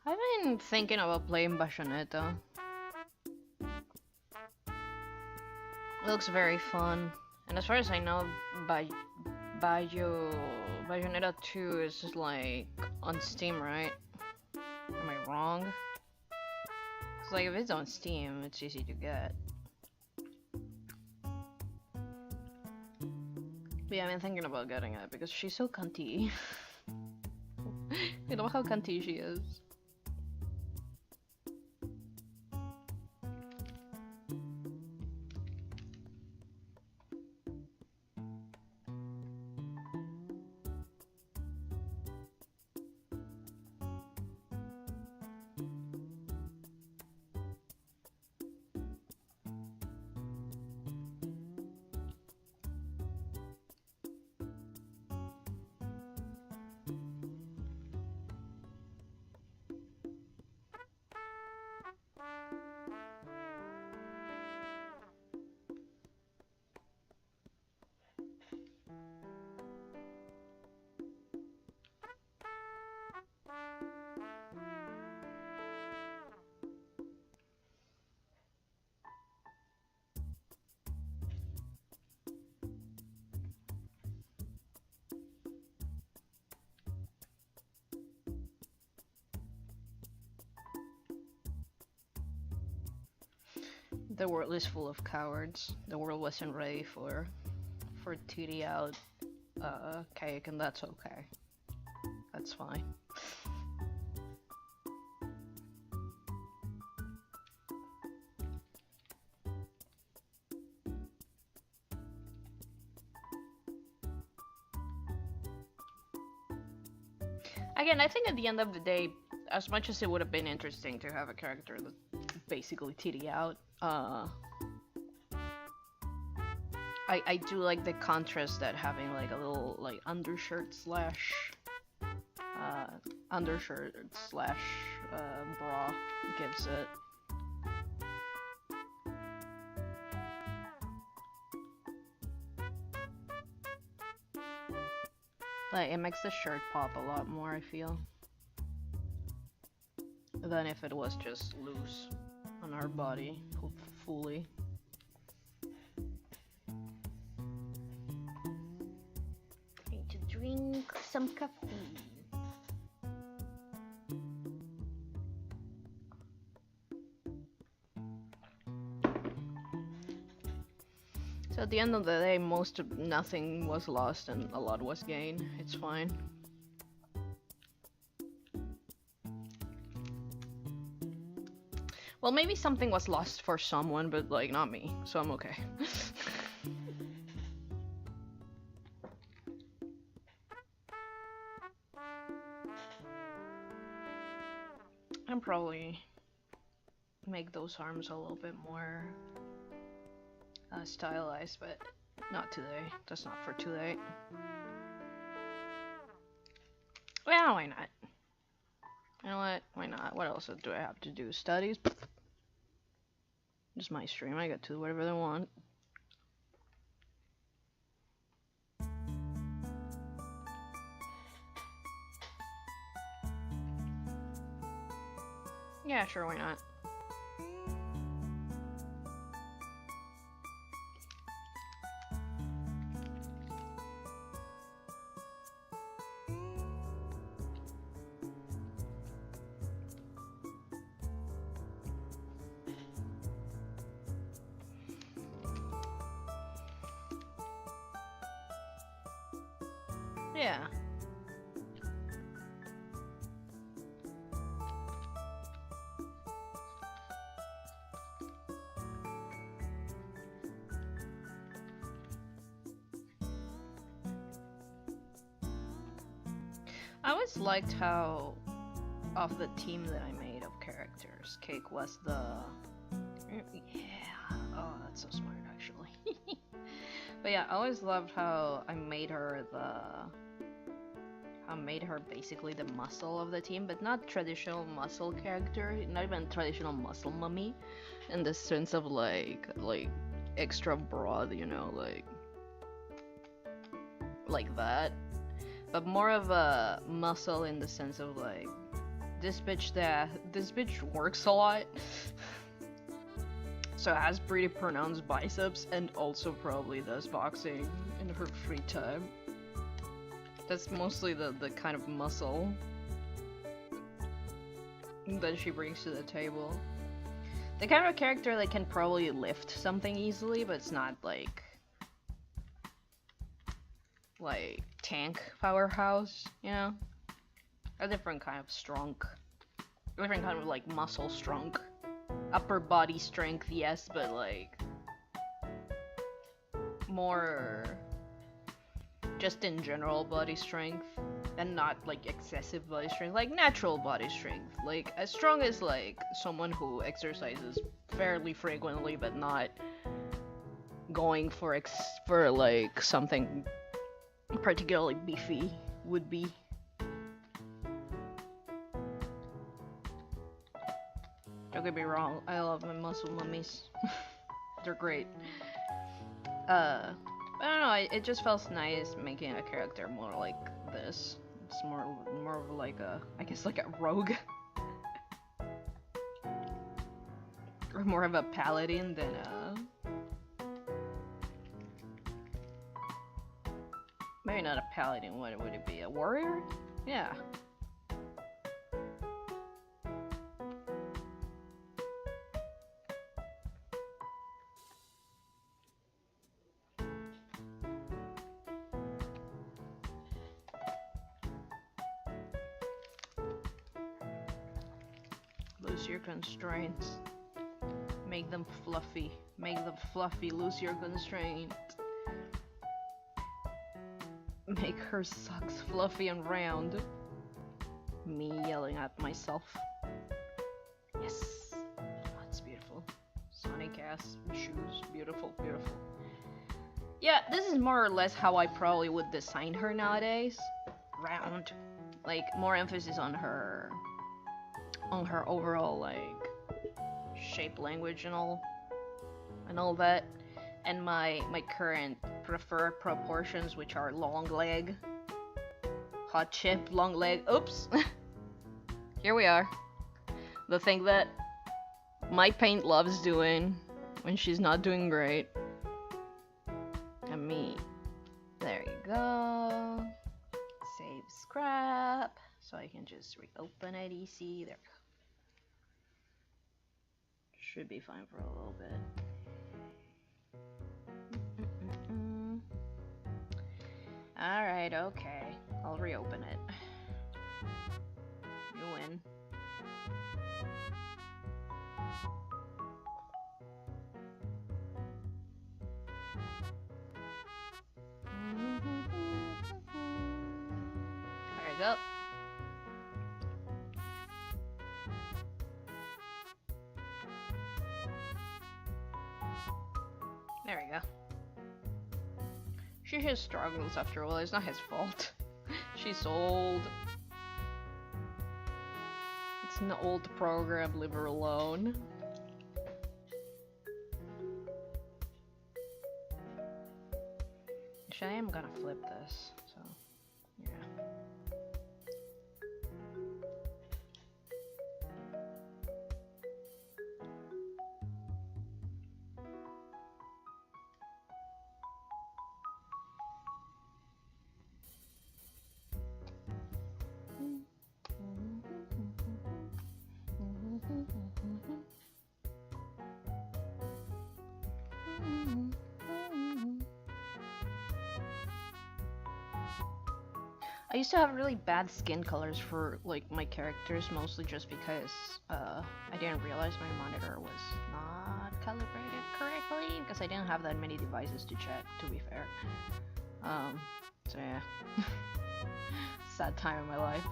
[SPEAKER 1] I've been thinking about playing Bayonetta. It looks very fun, and as far as I know, Bayonetta 2 is just like on Steam, right? Am I wrong? 'Cause like if it's on Steam, it's easy to get. But yeah, I've been thinking about getting it because she's so cunty. You know how cunty she is. The world is full of cowards. The world wasn't ready for TD out cake, and that's okay. That's fine. Again, I think at the end of the day, as much as it would have been interesting to have a character that basically TD out, I do like the contrast that having like a little like undershirt slash bra gives it. Like, it makes the shirt pop a lot more, I feel, than if it was just loose on our body fully. Need to drink some coffee. So at the end of the day, nothing was lost and a lot was gained. It's fine. Well, maybe something was lost for someone, but like not me, so I'm okay. And probably make those arms a little bit more stylized, but not today. That's not for today. Well, why not? You know what? Why not? What else do I have to do? Studies? This is my stream. I get to do whatever they want. Yeah, sure, why not? Yeah. I always liked how, of the team that I made of characters, Cake was the... Yeah, oh, that's so smart, actually. But yeah, I always loved how I made her basically the muscle of the team, but not traditional muscle character, not even traditional muscle mummy, in the sense of like extra broad, you know, like that. But more of a muscle in the sense of like, this bitch works a lot. So has pretty pronounced biceps and also probably does boxing in her free time. That's mostly the kind of muscle that she brings to the table. The kind of character that can probably lift something easily, but it's not like tank powerhouse, you know? A different kind of strong. A different kind of like muscle strong. Upper body strength, yes, but like more just in general body strength and not like excessive body strength, like natural body strength. Like as strong as like someone who exercises fairly frequently but not going for like something particularly beefy would be. Don't get me wrong, I love my muscle mummies. They're great. I don't know, it just felt nice making a character more like this. It's more of like a, I guess like a rogue. Or more of a paladin than a... Maybe not a paladin, what would it be? A warrior? Yeah. Lose your constraints. Make them fluffy. Make them fluffy. Lose your constraint. Make her socks fluffy and round. Me yelling at myself. Yes. Oh, it's beautiful. Sonic ass shoes. Beautiful, beautiful. Yeah, this is more or less how I probably would design her nowadays. Round. Like, more emphasis on her overall, like, shape language and all that. And my current preferred proportions, which are long leg, hot chip, long leg. Oops. Here we are. The thing that my paint loves doing when she's not doing great. And me. There you go. Save scrap. So I can just reopen it easy. There we go. Should be fine for a little bit. Alright, okay. I'll reopen it. You win. There we go. There we go. She has struggles after all, it's not his fault. She's old. It's an old program, leave her alone. Actually, I am gonna flip this, so yeah. I used to have really bad skin colors for like my characters, mostly just because I didn't realize my monitor was not calibrated correctly because I didn't have that many devices to check, to be fair. So yeah. Sad time in my life.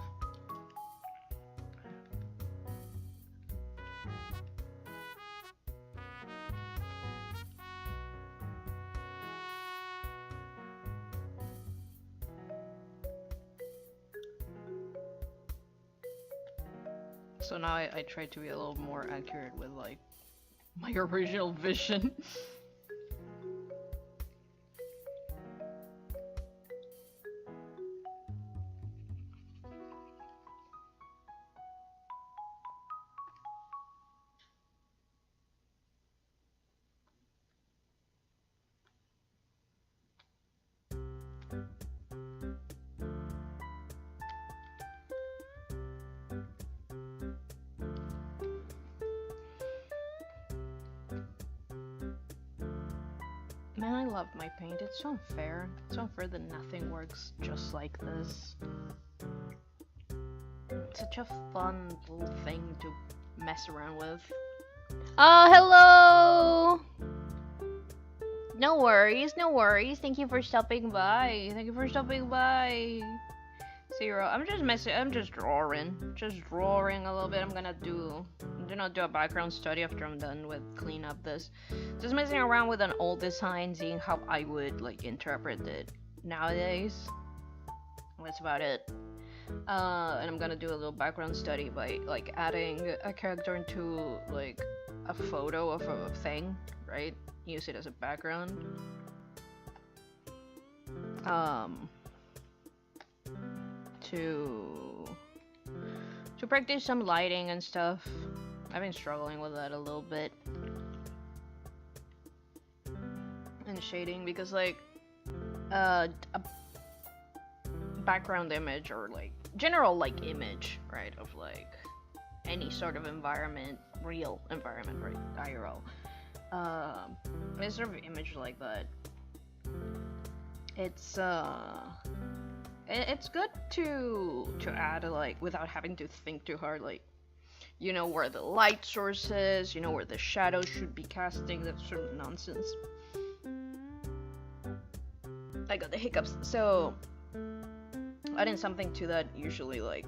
[SPEAKER 1] So now I try to be a little more accurate with like my original vision. Man, I love my paint. It's so unfair. It's so unfair that nothing works just like this. It's such a fun little thing to mess around with. Oh, hello! No worries, no worries. Thank you for stopping by. Thank you for stopping by. Zero. I'm just drawing a little bit. I'm gonna do a background study after I'm done with clean up this. Just messing around with an old design, seeing how I would like interpret it nowadays. That's about it. And I'm gonna do a little background study by like adding a character into like a photo of a thing, right? Use it as a background. To practice some lighting and stuff. I've been struggling with that a little bit. And shading, because like a background image or like general like image, right, of like any sort of environment, real environment, right, IRL. Any sort of image like that. It's good to add like without having to think too hard, like you know where the light source is, you know where the shadows should be casting, that sort of nonsense. I got the hiccups, so adding something to that usually like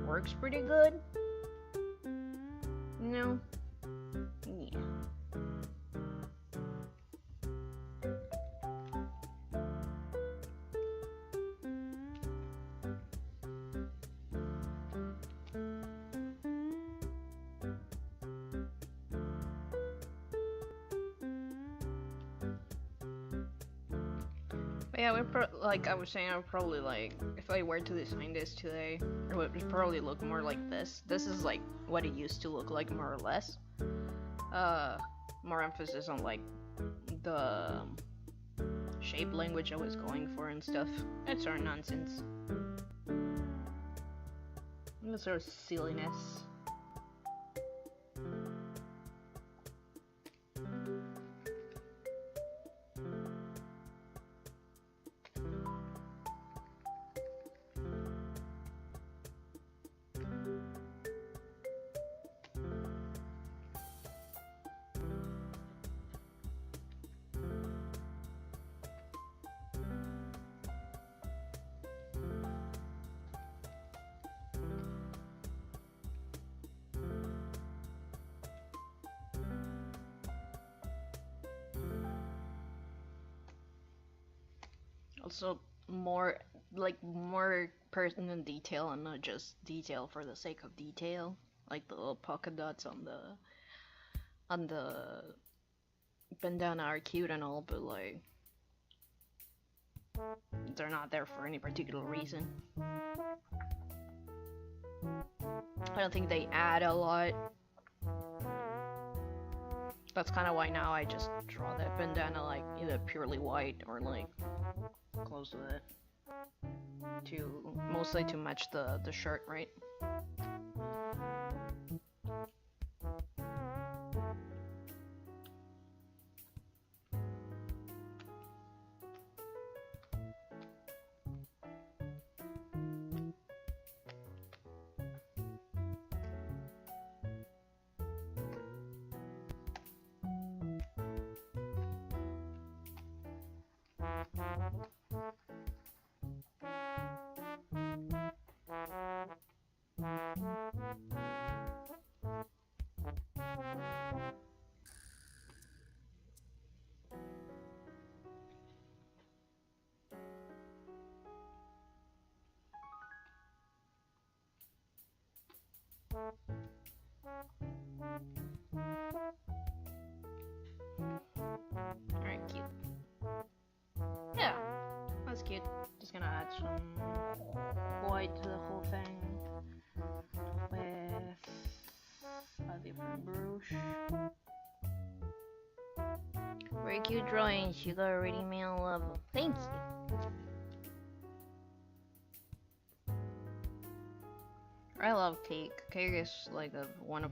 [SPEAKER 1] works pretty good, you know? Yeah. Yeah, like I was saying, I would probably like, if I were to design this today, it would probably look more like this. This is like what it used to look like, more or less. More emphasis on like the shape language I was going for and stuff. That sort of nonsense. That sort of silliness. also more pertinent detail and not just detail for the sake of detail. Like the little polka dots on the bandana are cute and all, but like they're not there for any particular reason. I don't think they add a lot. That's kind of why now I just draw that bandana like either purely white or like close to it, mostly to match the shirt, right? Alright, cute. Yeah, that's cute. Just gonna add some white to the whole thing with a different brush. Very cute drawings. You got a reading mail level. Thank you. I love Cake. Cake is like one of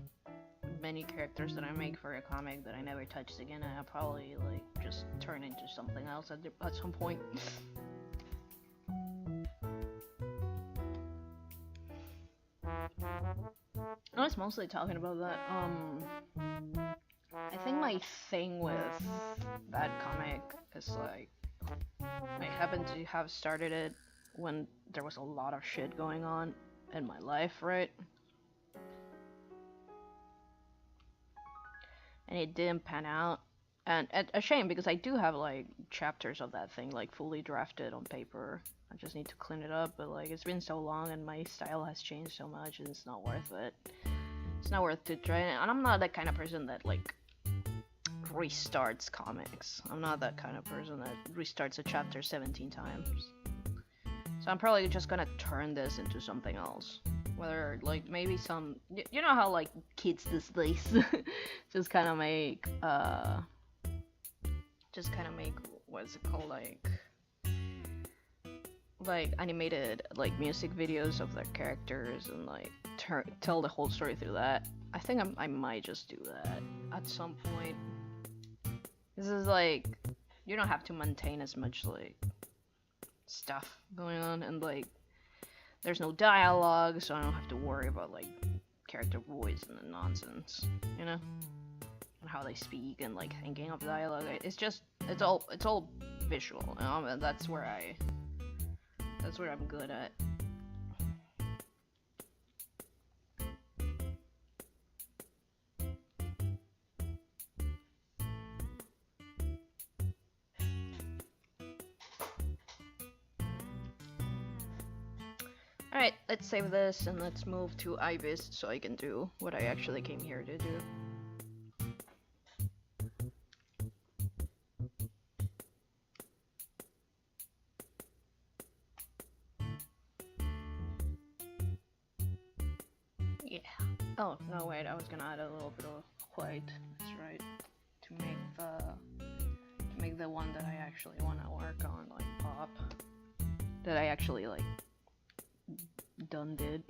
[SPEAKER 1] many characters that I make for a comic that I never touched again, and I'll probably like just turn into something else at some point. I was mostly talking about that. I think my thing with that comic is like I happened to have started it when there was a lot of shit going on in my life, right? And it didn't pan out, and a shame because I do have like chapters of that thing like fully drafted on paper. I just need to clean it up, but like it's been so long and my style has changed so much and it's not worth it. It's not worth to try, and I'm not that kind of person that like restarts comics. I'm not that kind of person that restarts a chapter 17 times. So I'm probably just gonna turn this into something else. Whether like maybe some, you know how like kids these days just kind of make what's it called, like animated like music videos of their characters and like tell the whole story through that. I think I might just do that at some point. This is like you don't have to maintain as much like stuff going on, and like there's no dialogue, so I don't have to worry about like character voice and the nonsense, you know, and how they speak and like thinking of dialogue. It's all visual, you know? And that's where I'm good at. Alright, let's save this and let's move to Ibis so I can do what I actually came here to do. Yeah. Oh, no wait, I was gonna add a little bit of white, that's right, to make the one that I actually want to work on like pop. That I actually like did.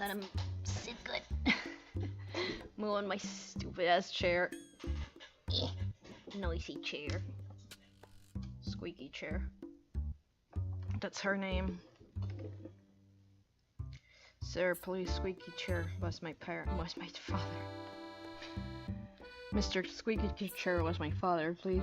[SPEAKER 1] let him sit good. Move on my stupid ass chair. Noisy chair. Squeaky chair. That's her name. Sir, please, squeaky chair was my father. Mr. Squeaky chair was my father, please.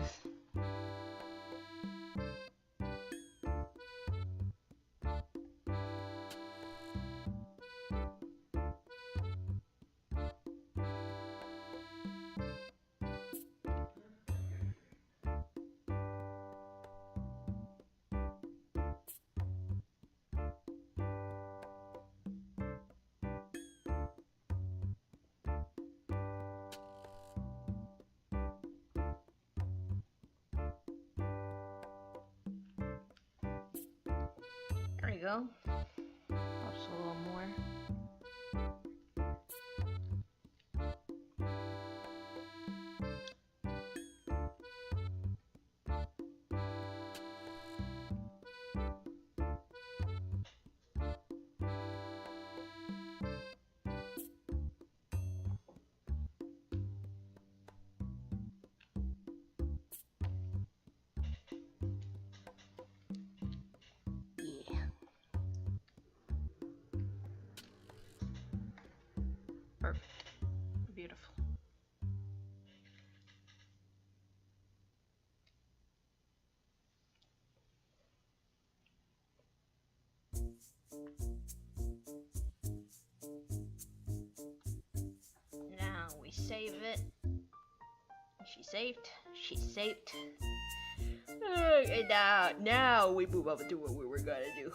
[SPEAKER 1] There you go. Pops a little more. Perfect. Beautiful. Now we save it. She saved. She saved. And now we move on to what we were gonna do.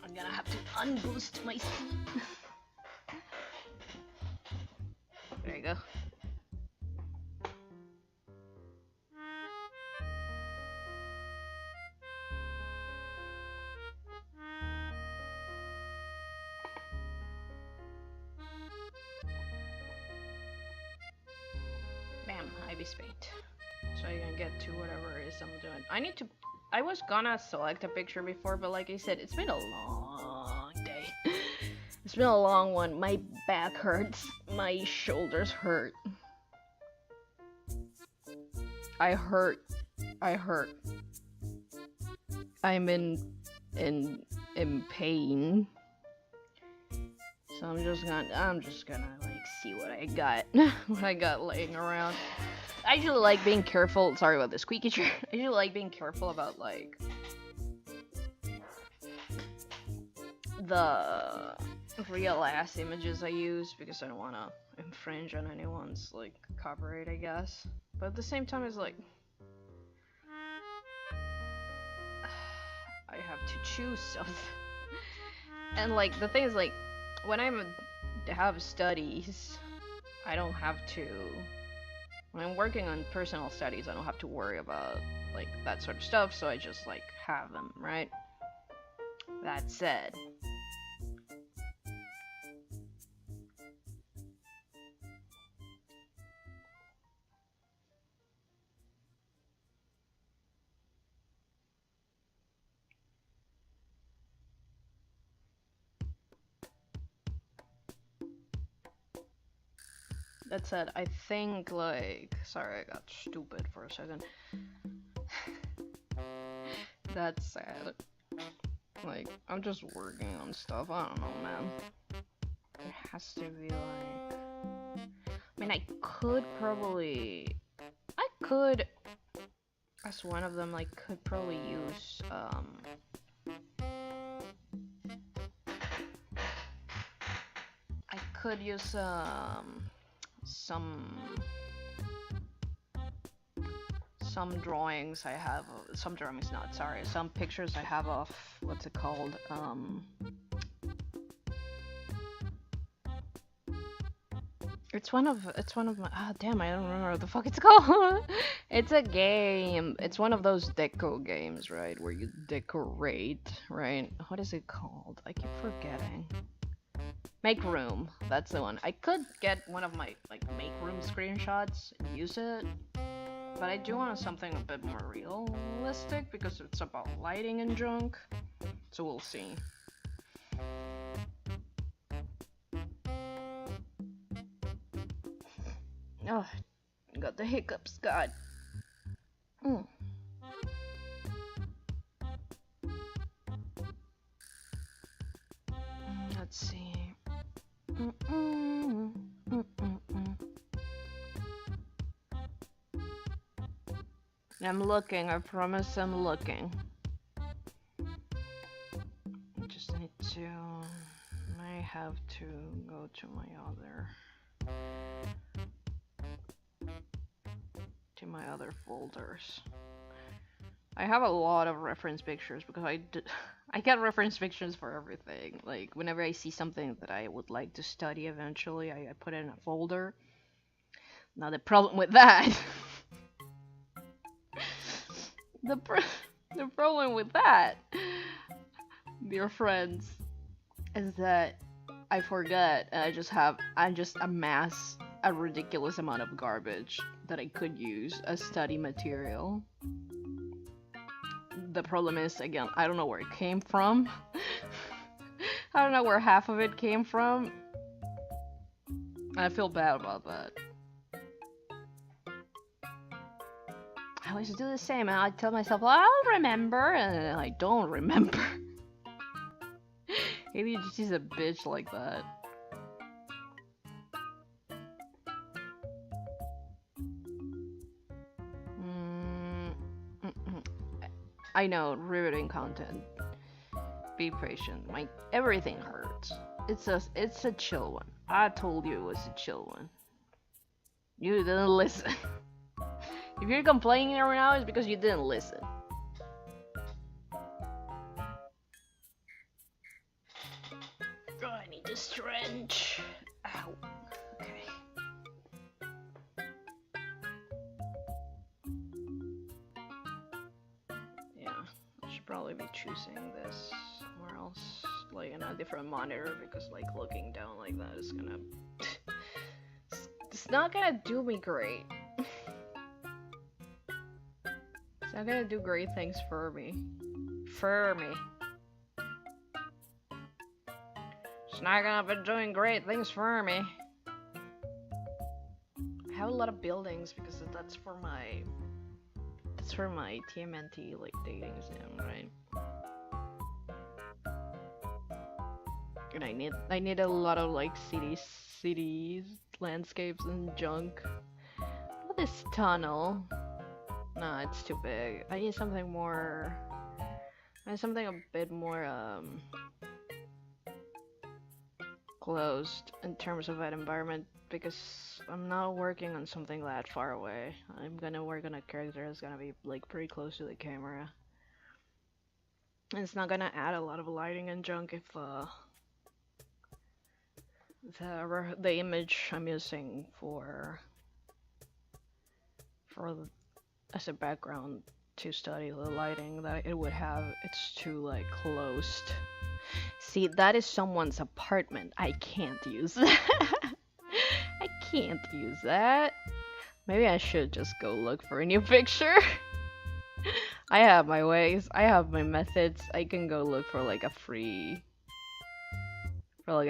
[SPEAKER 1] I'm gonna have to unboost my seat. There you go. Bam, Ivy Spade. So you can get to whatever it is I'm doing. I was gonna select a picture before, but like I said, it's been a long day. It's been a long one. My back hurts. My shoulders hurt. I hurt. I'm in pain. So I'm just gonna like see what I got. What I got laying around. I usually like being careful. Sorry about the squeaky chair. I usually like being careful about like the real ass images I use because I don't want to infringe on anyone's like copyright, I guess. But at the same time, it's like I have to choose something. And like the thing is, like when I have studies, I don't have to. When I'm working on personal studies, I don't have to worry about like that sort of stuff, so I just like have them, right? That said, I think, like, sorry, I got stupid for a second. That's sad. Like, I'm just working on stuff. I don't know, man. It has to be like, I mean, I could as one of them, like, could probably use, I could use, some drawings I have, some drawings not, sorry, some pictures I have of, what's it called, It's one of my, ah, damn, I don't remember what the fuck it's called. It's a game. It's one of those deco games, right? Where you decorate, right? What is it called? I keep forgetting. Make room. That's the one. I could get one of my like make room screenshots and use it, but I do want something a bit more realistic because it's about lighting and junk. So we'll see. Oh, got the hiccups, God. Let's see. I'm looking, I promise I'm looking. I just need to... I have to go to my other folders. I have a lot of reference pictures because I get reference pictures for everything. Like whenever I see something that I would like to study eventually, I put it in a folder. Now the problem with that the problem with that, dear friends, is that I forget and I just amass a ridiculous amount of garbage that I could use as study material. The problem is, again, I don't know where it came from. I don't know where half of it came from. I feel bad about that. I always do the same, and I tell myself, well, I'll remember, and then I don't remember. ADHD is a bitch like that. I know, riveting content. Be patient. Everything hurts. It's a chill one. I told you it was a chill one. You didn't listen. If you're complaining right now, it's because you didn't listen. Oh, I need to stretch. Ow. Okay. Yeah, I should probably be choosing this somewhere else, like in a different monitor, because like looking down like that is gonna... It's not gonna do me great. It's not gonna do great things for me. It's not gonna be doing great things for me. I have a lot of buildings because that's for my TMNT like dating sim, right? And I need a lot of like cities, landscapes and junk. What is this tunnel? No, it's too big. I need something more... I need something a bit more, closed in terms of that environment, because I'm not working on something that far away. I'm gonna work on a character that's gonna be, like, pretty close to the camera. And it's not gonna add a lot of lighting and junk if, the image I'm using as a background to study the lighting that it would have, it's too like closed. See, that is someone's apartment. I can't use that. I can't use that. Maybe I should just go look for a new picture. I have my ways. I have my methods. I can go look for like a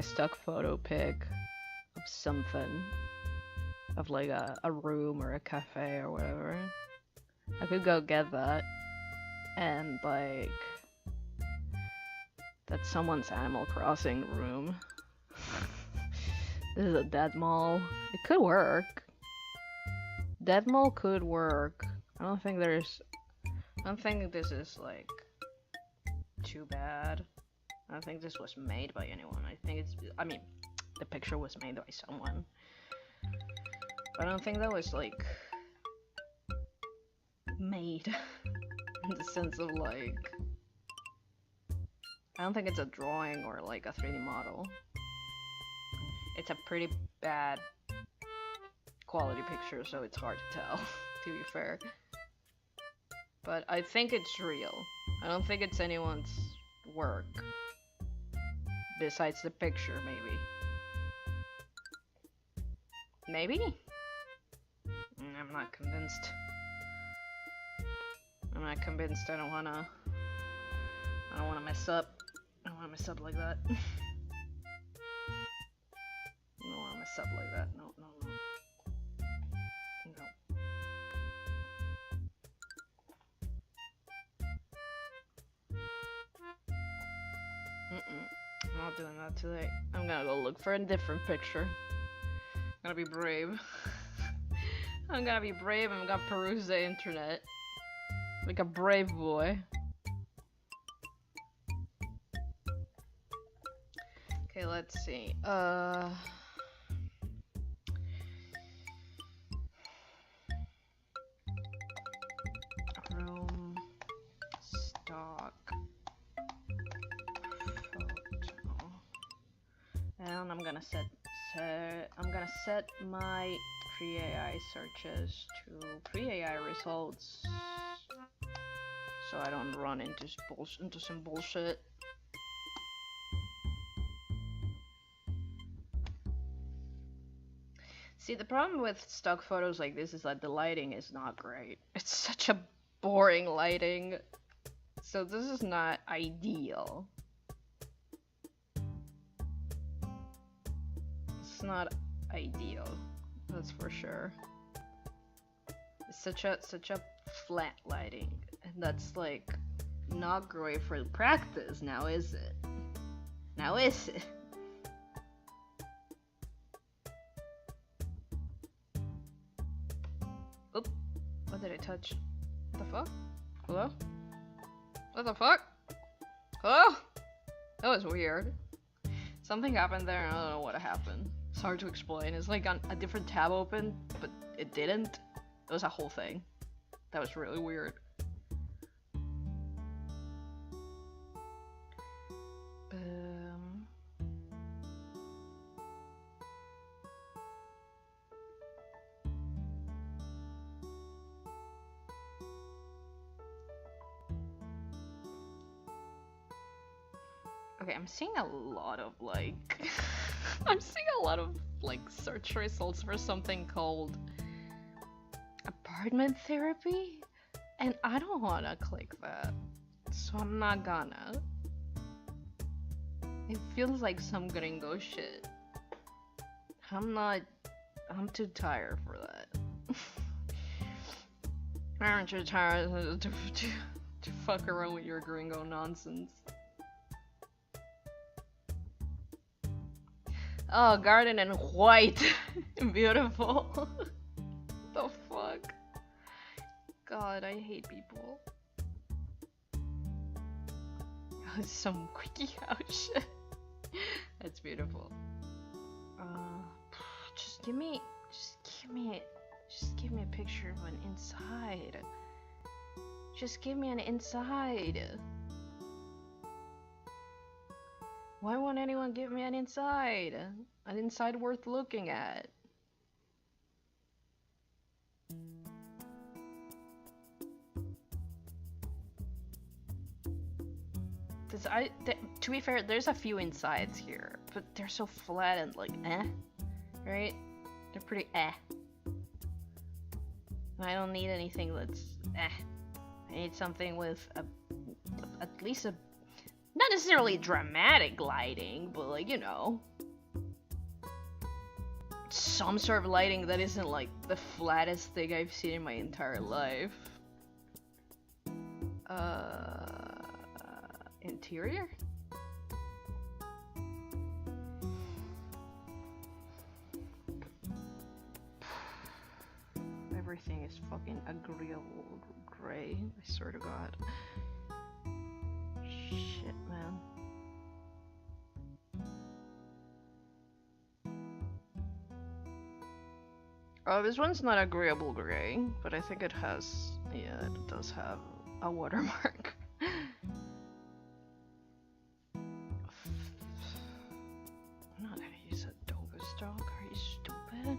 [SPEAKER 1] stock photo pic of something. Of like a room or a cafe or whatever. I could go get that. And like... That's someone's Animal Crossing room. This is a dead mall. It could work. Dead mall could work. I don't think this is like too bad. I don't think this was made by anyone. I mean, the picture was made by someone. But I don't think that was like made in the sense of like, I don't think it's a drawing or like a 3D model. It's a pretty bad quality picture, so it's hard to tell, to be fair. But I think it's real. I don't think it's anyone's work. Besides the picture, maybe. Maybe? I'm not convinced. I'm not convinced. I don't wanna mess up. I don't wanna mess up like that. I don't wanna mess up like that. No. I'm not doing that today. I'm gonna go look for a different picture. I'm gonna be brave. I'm gonna be brave. I'm gonna peruse the internet like a brave boy. Okay, let's see. Room stock photo, and I'm gonna set my pre-AI searches to pre-AI results, so I don't run into some bullshit. See, the problem with stock photos like this is that the lighting is not great. It's such a boring lighting, so this is not ideal. It's not ideal, that's for sure. It's such a flat lighting, and that's like not great for practice, now is it? Now is it? Oop, what did I touch? What the fuck? Hello? What the fuck? Hello? That was weird. Something happened there, and I don't know what happened. It's hard to explain. It's like a different tab opened, but it didn't. It was a whole thing. That was really weird. Okay, I'm seeing a lot of like I'm seeing a lot of like search results for something called apartment therapy, and I don't want to click that, so I'm not gonna. It feels like some gringo shit. I'm too tired for that. I'm too tired to fuck around with your gringo nonsense. Oh, garden in white. Beautiful. The fuck? God, I hate people. Oh, some quickie house shit. That's beautiful. Just give me a picture of an inside. Just give me an inside. Why won't anyone give me an inside? An inside worth looking at. To be fair, there's a few insides here, but they're so flat and like right? They're pretty And I don't need anything that's I need something with at least a not necessarily dramatic lighting, but like, you know, some sort of lighting that isn't like the flattest thing I've seen in my entire life. Interior? Everything is fucking agreeable gray, I swear to God. Shit, man. Oh, this one's not agreeable gray, but I think it has, yeah, it does have a watermark. I'm not gonna use Adobe stock, are you stupid?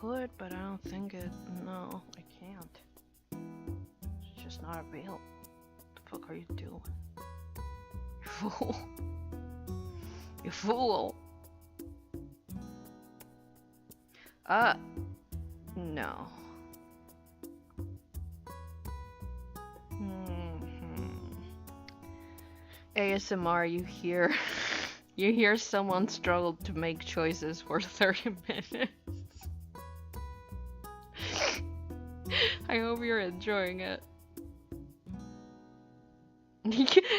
[SPEAKER 1] could, but I don't think it. No, I can't. It's just not available. What the fuck are you doing? You fool. You fool. No. ASMR, you hear you hear someone struggle to make choices for 30 minutes. I hope you're enjoying it.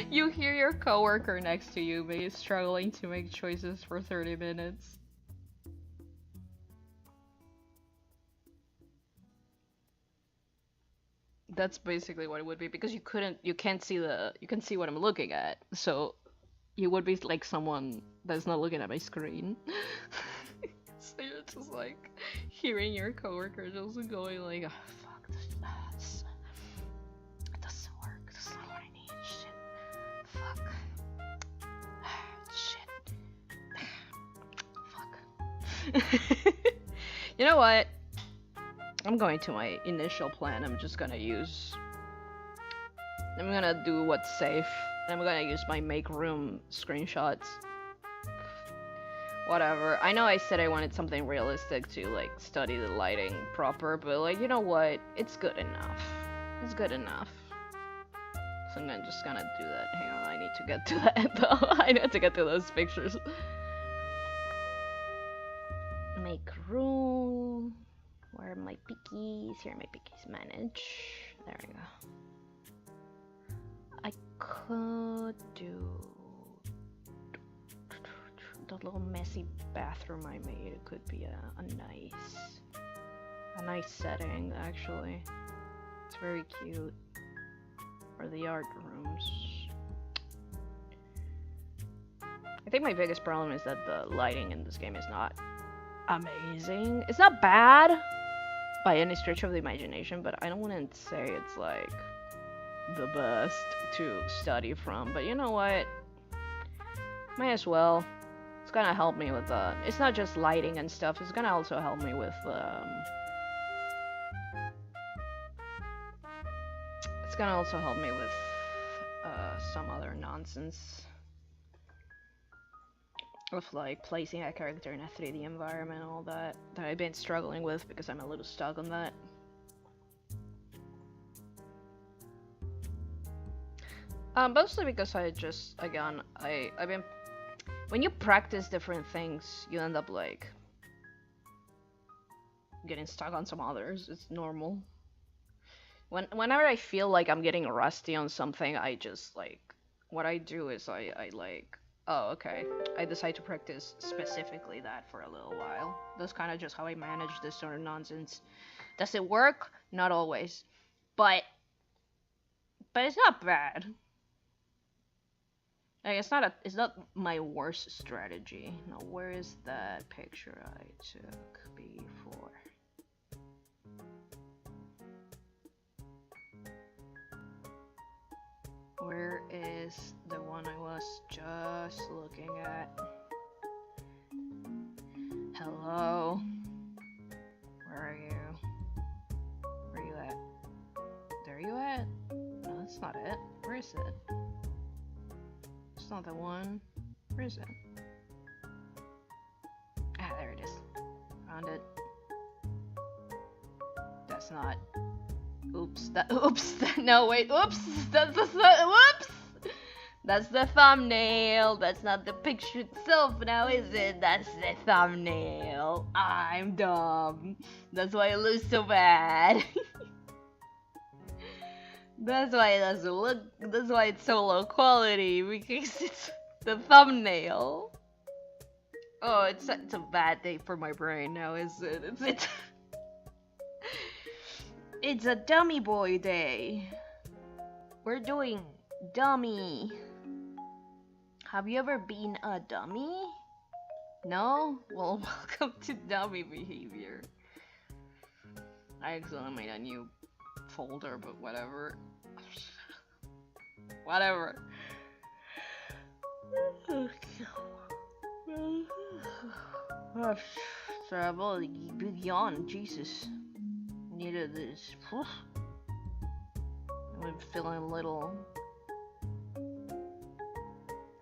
[SPEAKER 1] You hear your coworker next to you, but he's struggling to make choices for 30 minutes. That's basically what it would be, because you can't see what I'm looking at, so you would be like someone that's not looking at my screen. So you're just like hearing your coworker just going like, oh, fuck, this it doesn't work, this is not what I need, shit, fuck, shit, fuck. You know what? I'm going to my initial plan. I'm gonna do what's safe, and I'm gonna use my make room screenshots. Whatever. I know I said I wanted something realistic to like study the lighting proper, but like, you know what? It's good enough. It's good enough. So I'm just gonna do that. Hang on, I need to get to that though. I need to get to those pictures. Make room. Where are my pickies? Here are my pickies. Manage. There we go. I could do the little messy bathroom I made. It could be a nice setting, actually. It's very cute. Or the art rooms. I think my biggest problem is that the lighting in this game is not amazing. It's not bad by any stretch of the imagination, but I don't want to say it's like the best to study from. But you know what? Might as well. It's gonna help me with it's not just lighting and stuff. It's gonna also help me with it's gonna also help me with some other nonsense of like placing a character in a 3D environment and all that I've been struggling with because I'm a little stuck on that. Mostly because I just, again, I've been, when you practice different things, you end up like getting stuck on some others. It's normal. Whenever I feel like I'm getting rusty on something, I just like, what I do is I like, oh, okay, I decide to practice specifically that for a little while. That's kind of just how I manage this sort of nonsense. Does it work? Not always, but it's not bad. Like, it's not my worst strategy. Now, where is that picture I took before? Where is the one I was just looking at? Hello? Where are you? Where are you at? There you at? No, that's not it. Where is it? It's not the one. Where is it? Ah, there it is. Found it. That's not. Oops. No, wait. Oops. That's the whoops. That's the thumbnail. That's not the picture itself now, is it? That's the thumbnail. I'm dumb. That's why it looks so bad. That's why it doesn't look. That's why it's so low quality, because it's the thumbnail. Oh, it's a bad day for my brain now, is it? It's a dummy boy day. We're doing dummy. Have you ever been a dummy? No? Well, welcome to dummy behavior. I accidentally made a new folder, but whatever. Whatever. Sorry, big yawn. Jesus. Needed this. I'm feeling a little.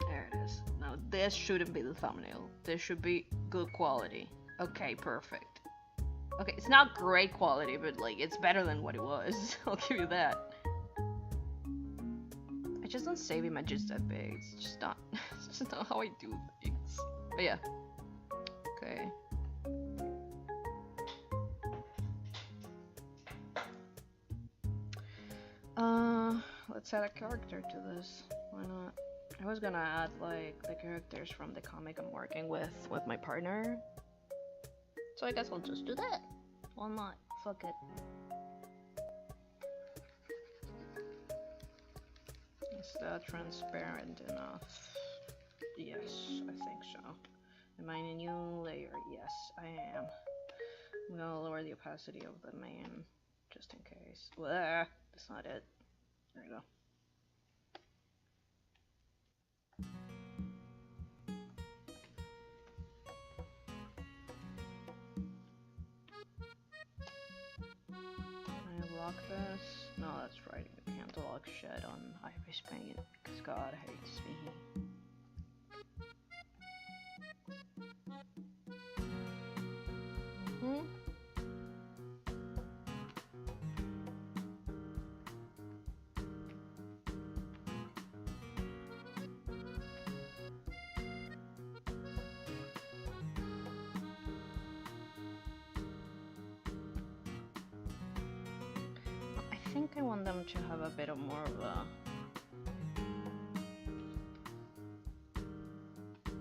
[SPEAKER 1] There it is. Now this shouldn't be the thumbnail. This should be good quality. Okay, perfect. Okay, it's not great quality, but like it's better than what it was. I'll give you that. I just don't save images that big. It's just not. It's just not how I do things. But yeah. Okay. Let's add a character to this. Why not? I was gonna add like the characters from the comic I'm working with my partner. So I guess I'll just do that. Why not? Fuck it. Is that transparent enough? Yes, I think so. Am I in a new layer? Yes, I am. I'm gonna lower the opacity of the main, just in case. Blah, that's not it. There you go. Can I lock this? No, that's right. You can't lock shit on Hyperspace because God hates me. I think I want them to have a bit of more of a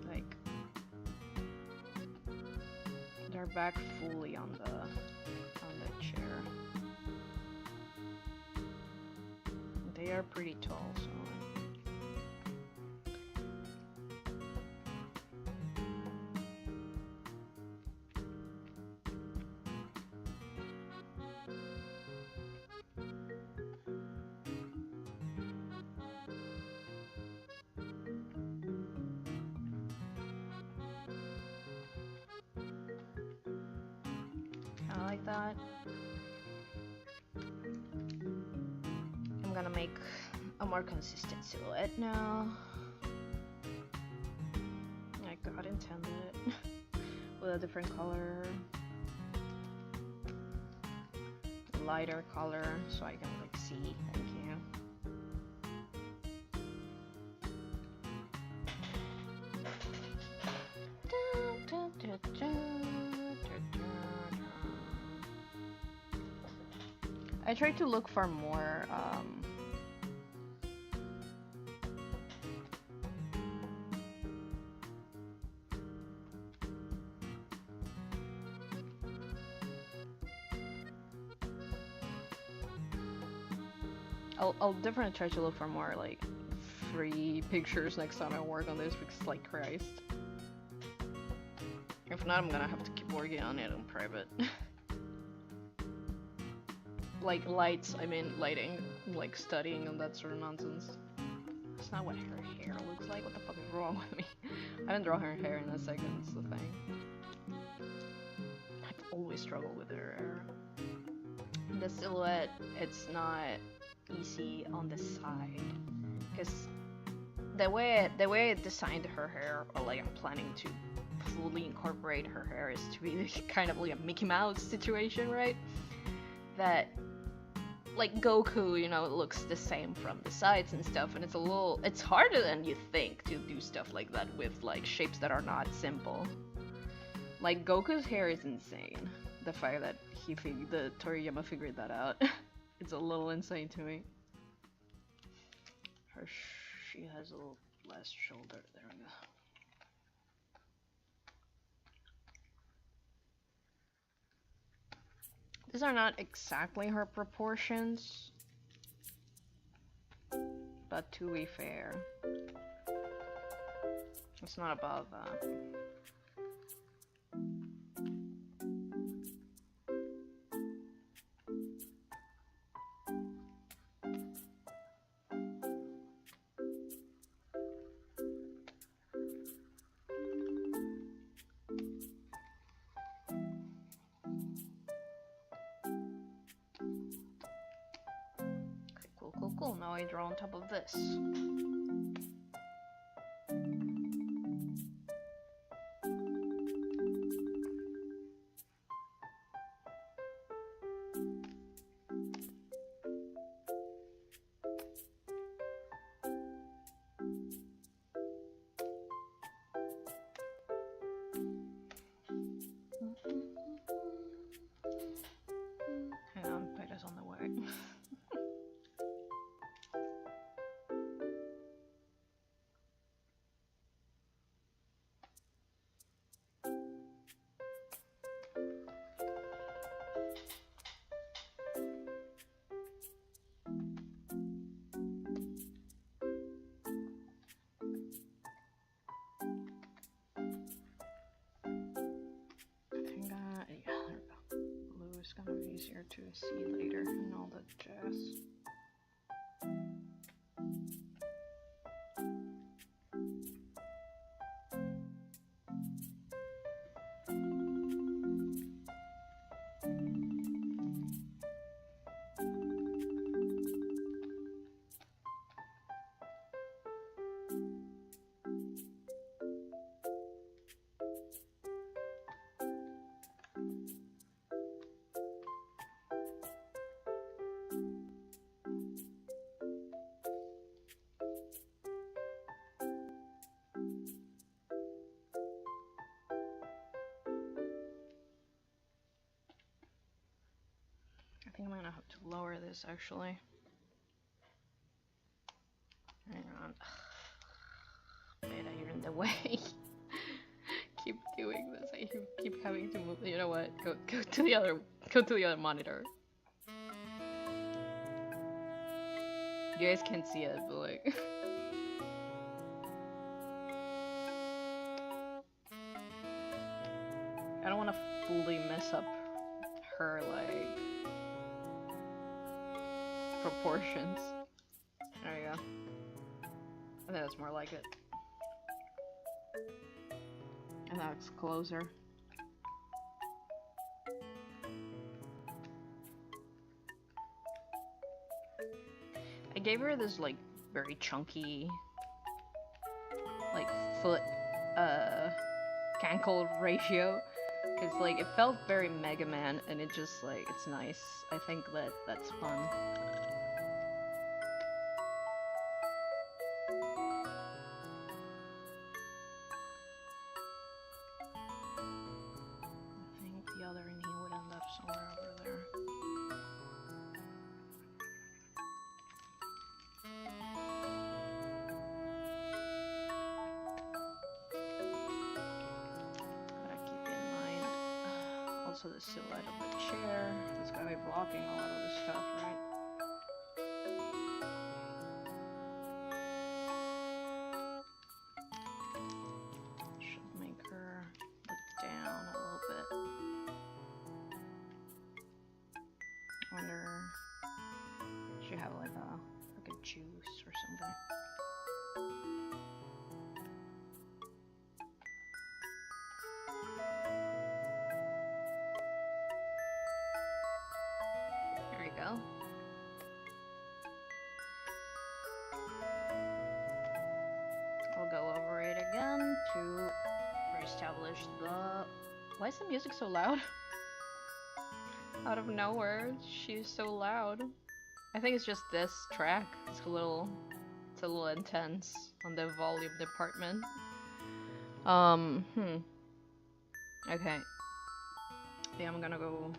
[SPEAKER 1] like they're back fully on the chair. They are pretty tall, so like that. I'm gonna make a more consistent silhouette now. Like God intended it. With a different color. Lighter color so I can like see. Thank you. I tried to look for more I'll definitely try to look for more like free pictures next time I work on this because like Christ. If not, I'm gonna have to keep working on it in private. Like lights, I mean lighting, like studying and that sort of nonsense. That's not what her hair looks like. What the fuck is wrong with me? I didn't draw her hair in a second, it's the thing. I've always struggled with her hair. The silhouette, it's not easy on the side. Because the way I designed her hair, or like I'm planning to fully incorporate her hair, is to be kind of like a Mickey Mouse situation, right? That like Goku, you know, it looks the same from the sides and stuff, and it's harder than you think to do stuff like that with like shapes that are not simple. Like Goku's hair is insane. The fact that the Toriyama figured that out, it's a little insane to me. She has a little less shoulder. There we go. These are not exactly her proportions, but to be fair, it's not above that. Cool, now I draw on top of this. Hang on, Pera's on the way. It's gonna be easier to see later and all that jazz. I think I'm gonna have to lower this actually. Hang on. Pera, you're in the way. Keep doing this. I keep having to move. You know what? Go to the other monitor. You guys can't see it, but like I don't want to fully mess up her like proportions. There you go. I think that's more like it. And now it's closer. I gave her this like very chunky like foot cankle ratio because like it felt very Mega Man and it just like it's nice. I think that's fun. Also the silhouette of the chair. It's gotta be blocking a lot of this stuff, right? Should make her look down a little bit. Wonder she have like a juice or something. Go. I'll go over it again to reestablish the... Why is the music so loud? Out of nowhere, she's so loud. I think it's just this track. It's a little intense on the volume department. Okay. Yeah, I'm gonna go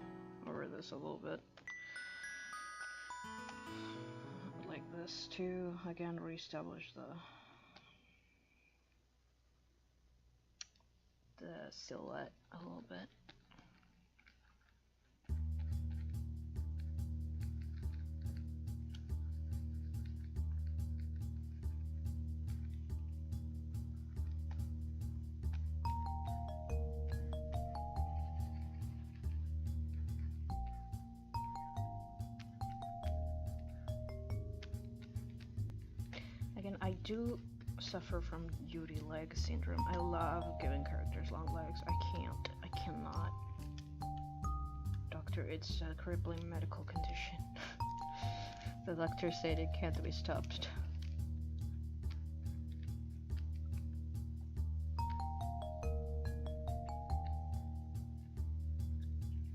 [SPEAKER 1] over this a little bit. Like this to again reestablish the silhouette a little bit. Again, I do suffer from Yuri leg syndrome. I love giving characters long legs. I cannot. Doctor, it's a crippling medical condition. The doctor said it can't be stopped.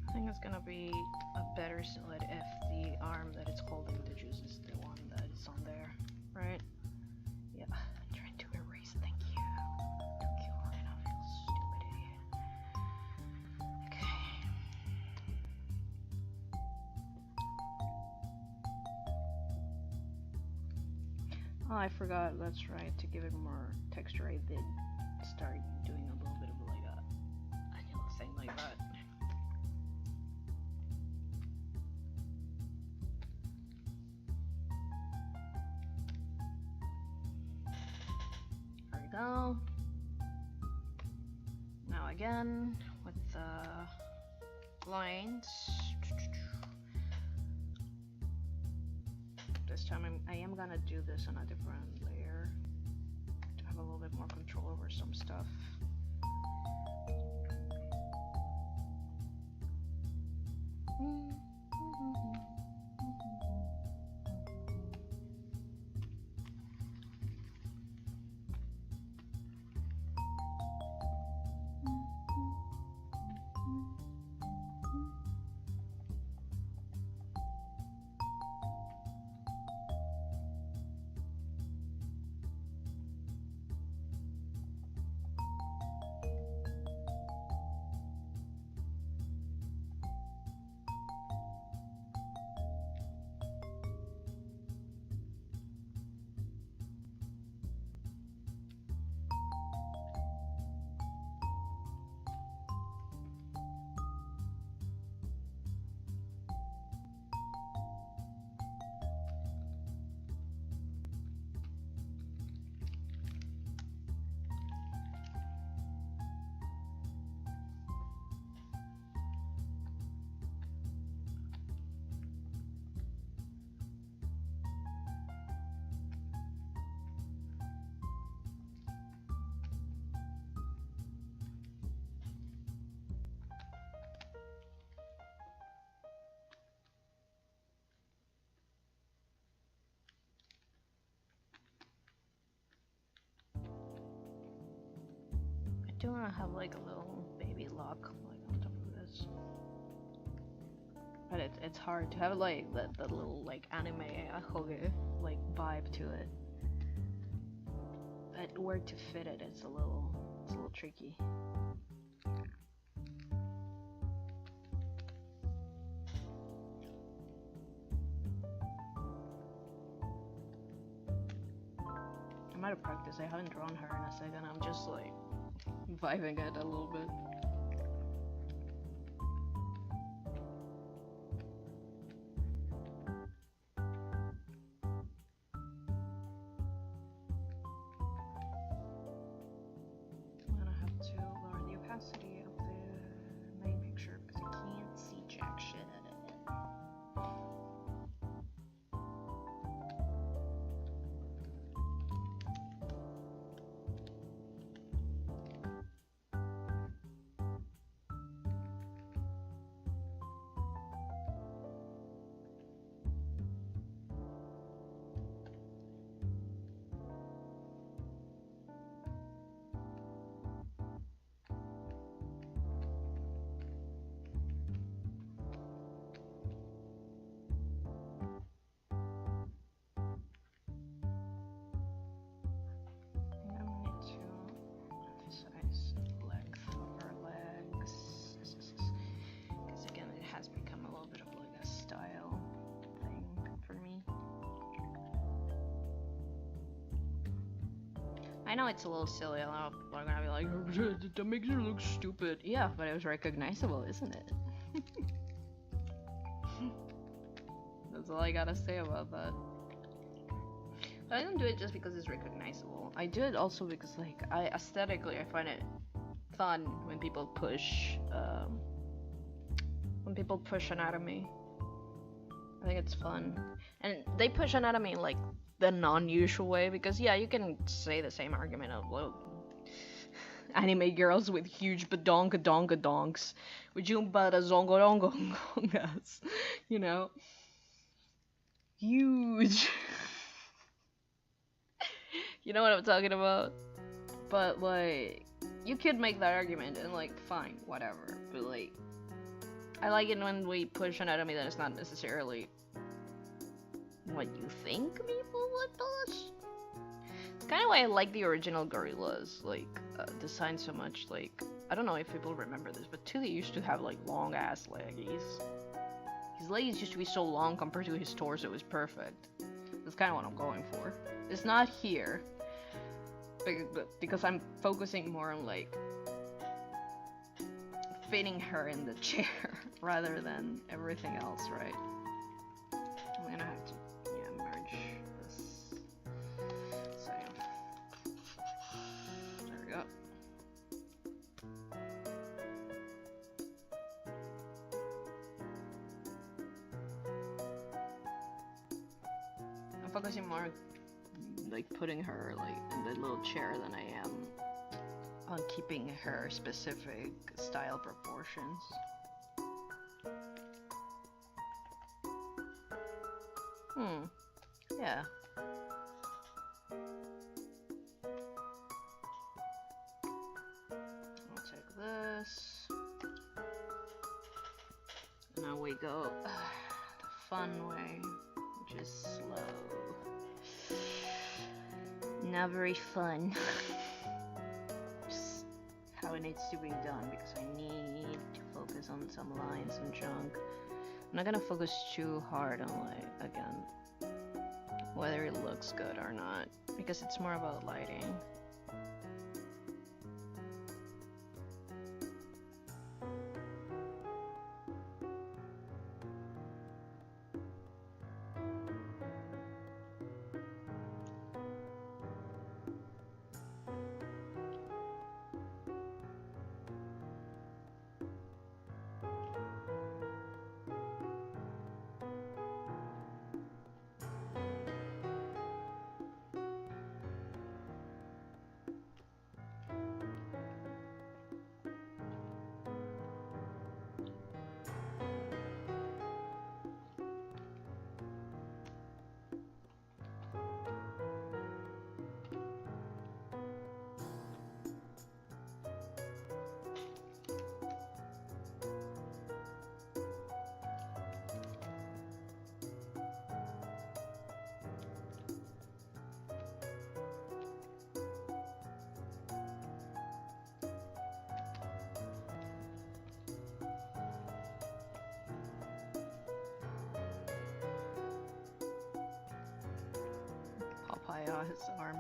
[SPEAKER 1] I think it's gonna be a better silhouette if the arm that it's holding the juice is the one that is on there, right? Yeah, I'm trying to erase, thank you. Thank you, I know, I feel stupid idiot. Okay. Oh, I forgot, that's right, to give it more texture, I did start doing a little bit of like a little thing like that. There we go. Now again, with the lines. This time I am gonna do this on a different layer to have a little bit more control over some stuff. I do want to have like a little baby lock like on top of this, but it's hard to have like that little like anime ahoge like vibe to it. But where to fit it, it's a little tricky. I'm out of practice. I haven't drawn her in a second. I'm just like vibing it a little bit. I'm gonna have to lower the opacity of the main picture because I can't see jack shit in it. I know it's a little silly, a lot of people are gonna be like, that makes her look stupid. Yeah, but it was recognizable, isn't it? That's all I gotta say about that. But I don't do it just because it's recognizable. I do it also because, like, aesthetically, I find it fun when people push anatomy. I think it's fun. And they push anatomy in, like, the non-usual way, because yeah, you can say the same argument of, well, anime girls with huge badonka-donka-donks with jumbada zongo-dongo-dongas, you know? huge. You know what I'm talking about? But like, you could make that argument and like, fine, whatever. But like, I like it when we push anatomy that is not necessarily what you think people would push. It's kind of why I like the original Gorillas, like, design so much. Like, I don't know if people remember this, but Tootie used to have like long ass leggies. His legs used to be so long compared to his torso, it was perfect. That's kind of what I'm going for. It's not here, because I'm focusing more on like fitting her in the chair rather than everything else, right? I'm gonna have to, yeah, merge this. So, there we go. I'm focusing more like putting her like in the little chair than I am on keeping her specific style proportions. Yeah. I'll take this. And now we go the fun way, which is slow. Not very fun. Just how it needs to be done, because I need to focus on some lines and junk. I'm not gonna focus too hard on, like, again, whether it looks good or not, because it's more about lighting. His arm.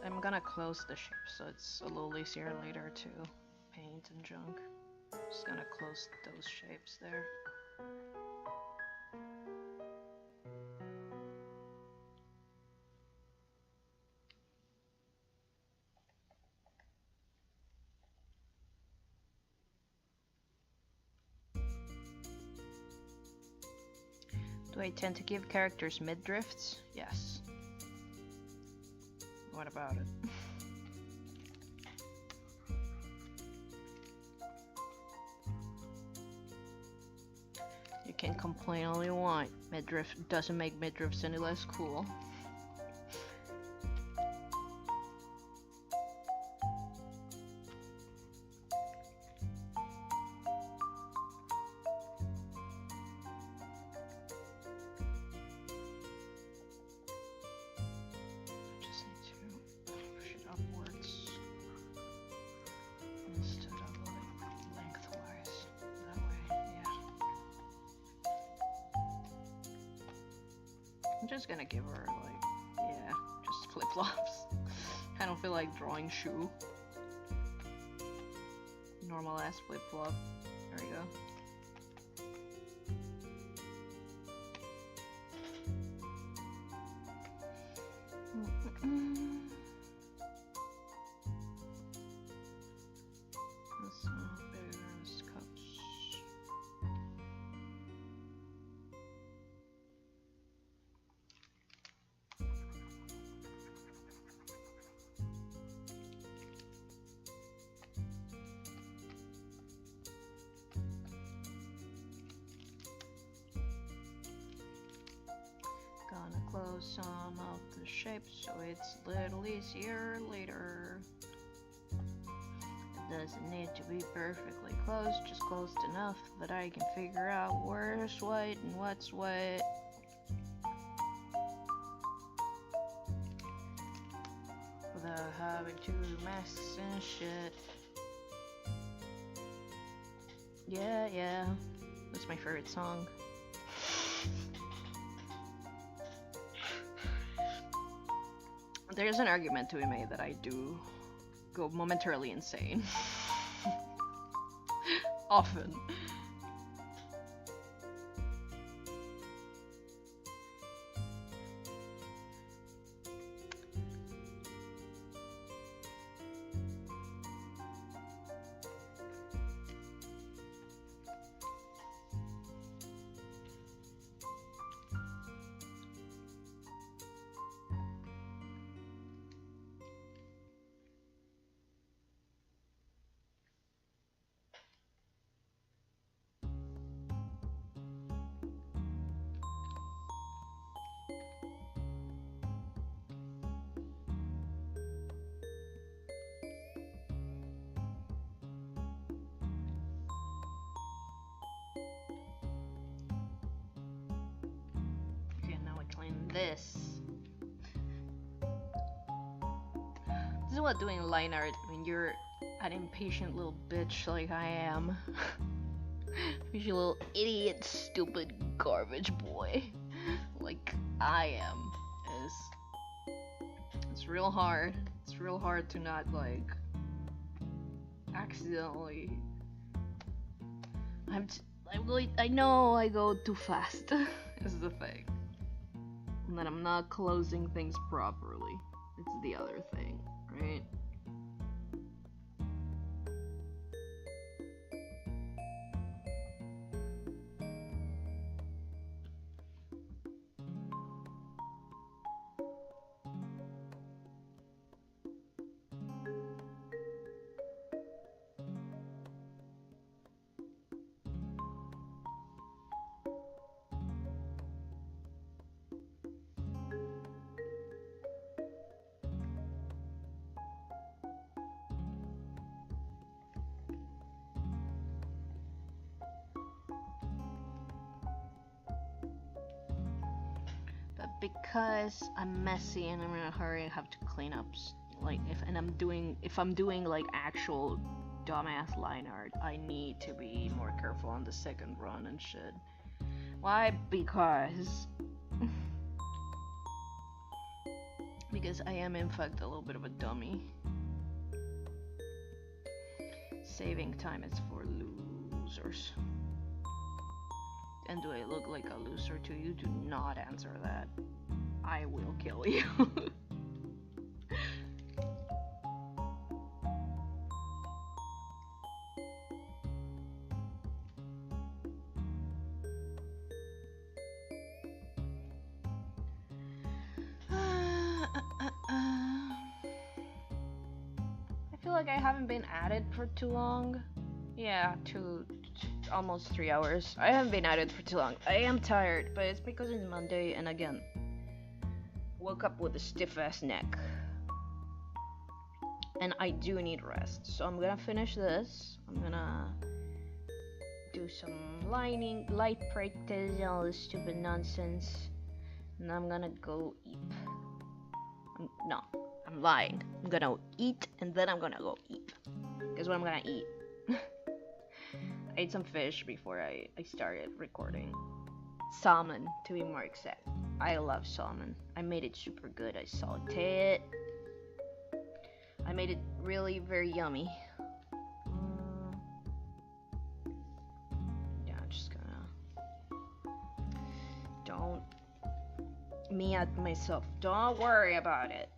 [SPEAKER 1] I'm gonna close the shape so it's a little easier later to paint and junk. Just gonna close those shapes there. Do I tend to give characters mid-drifts? Yes. What about it? You can complain all you want. Midriff doesn't make midriffs any less cool. Gonna give her, like, yeah, just flip-flops. I don't feel like drawing shoe. Normal ass flip-flop. There we go. some of the shapes so it's a little easier later. It doesn't need to be perfectly close, just close enough that I can figure out where's what and what's what. Without having to masks and shit. Yeah, that's my favorite song. There's an argument to be made that I do go momentarily insane. Often. This is what doing line art when you're an impatient little bitch like I am. You little idiot, stupid garbage boy like I am. It's real hard. It's real hard to not like accidentally. I know I go too fast. Is the thing. And that I'm not closing things properly. It's the other thing, right? Because I'm messy and I'm in a hurry, I have to clean up. Like if I'm doing like actual dumbass line art, I need to be more careful on the second run and shit. Why? Because I am in fact a little bit of a dummy. Saving time is for losers. And do I look like a loser to you? Do not answer that. I will kill you. I feel like I haven't been at it for too long. Yeah, almost 3 hours. I haven't been at it for too long. I am tired, but it's because it's Monday, and again, woke up with a stiff ass neck. And I do need rest. So I'm gonna finish this. I'm gonna do some light practice and all this stupid nonsense. And I'm gonna go eat. No, I'm lying. I'm gonna eat and then I'm gonna go eat. Guess what I'm gonna eat? I ate some fish before I started recording. Salmon, to be more exact. I love salmon. I made it super good. I sauteed it. I made it really very yummy. Yeah, I'm just gonna... Don't me at myself. Don't worry about it.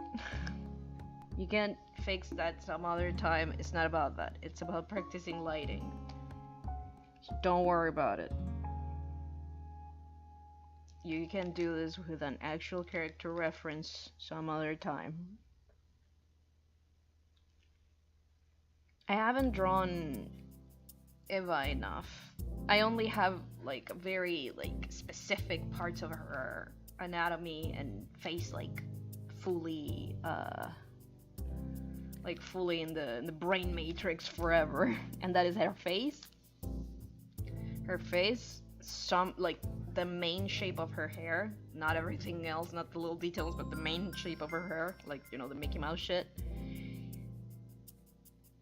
[SPEAKER 1] You can fix that some other time. It's not about that. It's about practicing lighting. So don't worry about it. You can do this with an actual character reference some other time. I haven't drawn Eva enough. I only have like very like specific parts of her anatomy and face like fully in the brain matrix forever. And that is her face. Her face, some like the main shape of her hair, not everything else, not the little details, but the main shape of her hair, like, you know, the Mickey Mouse shit.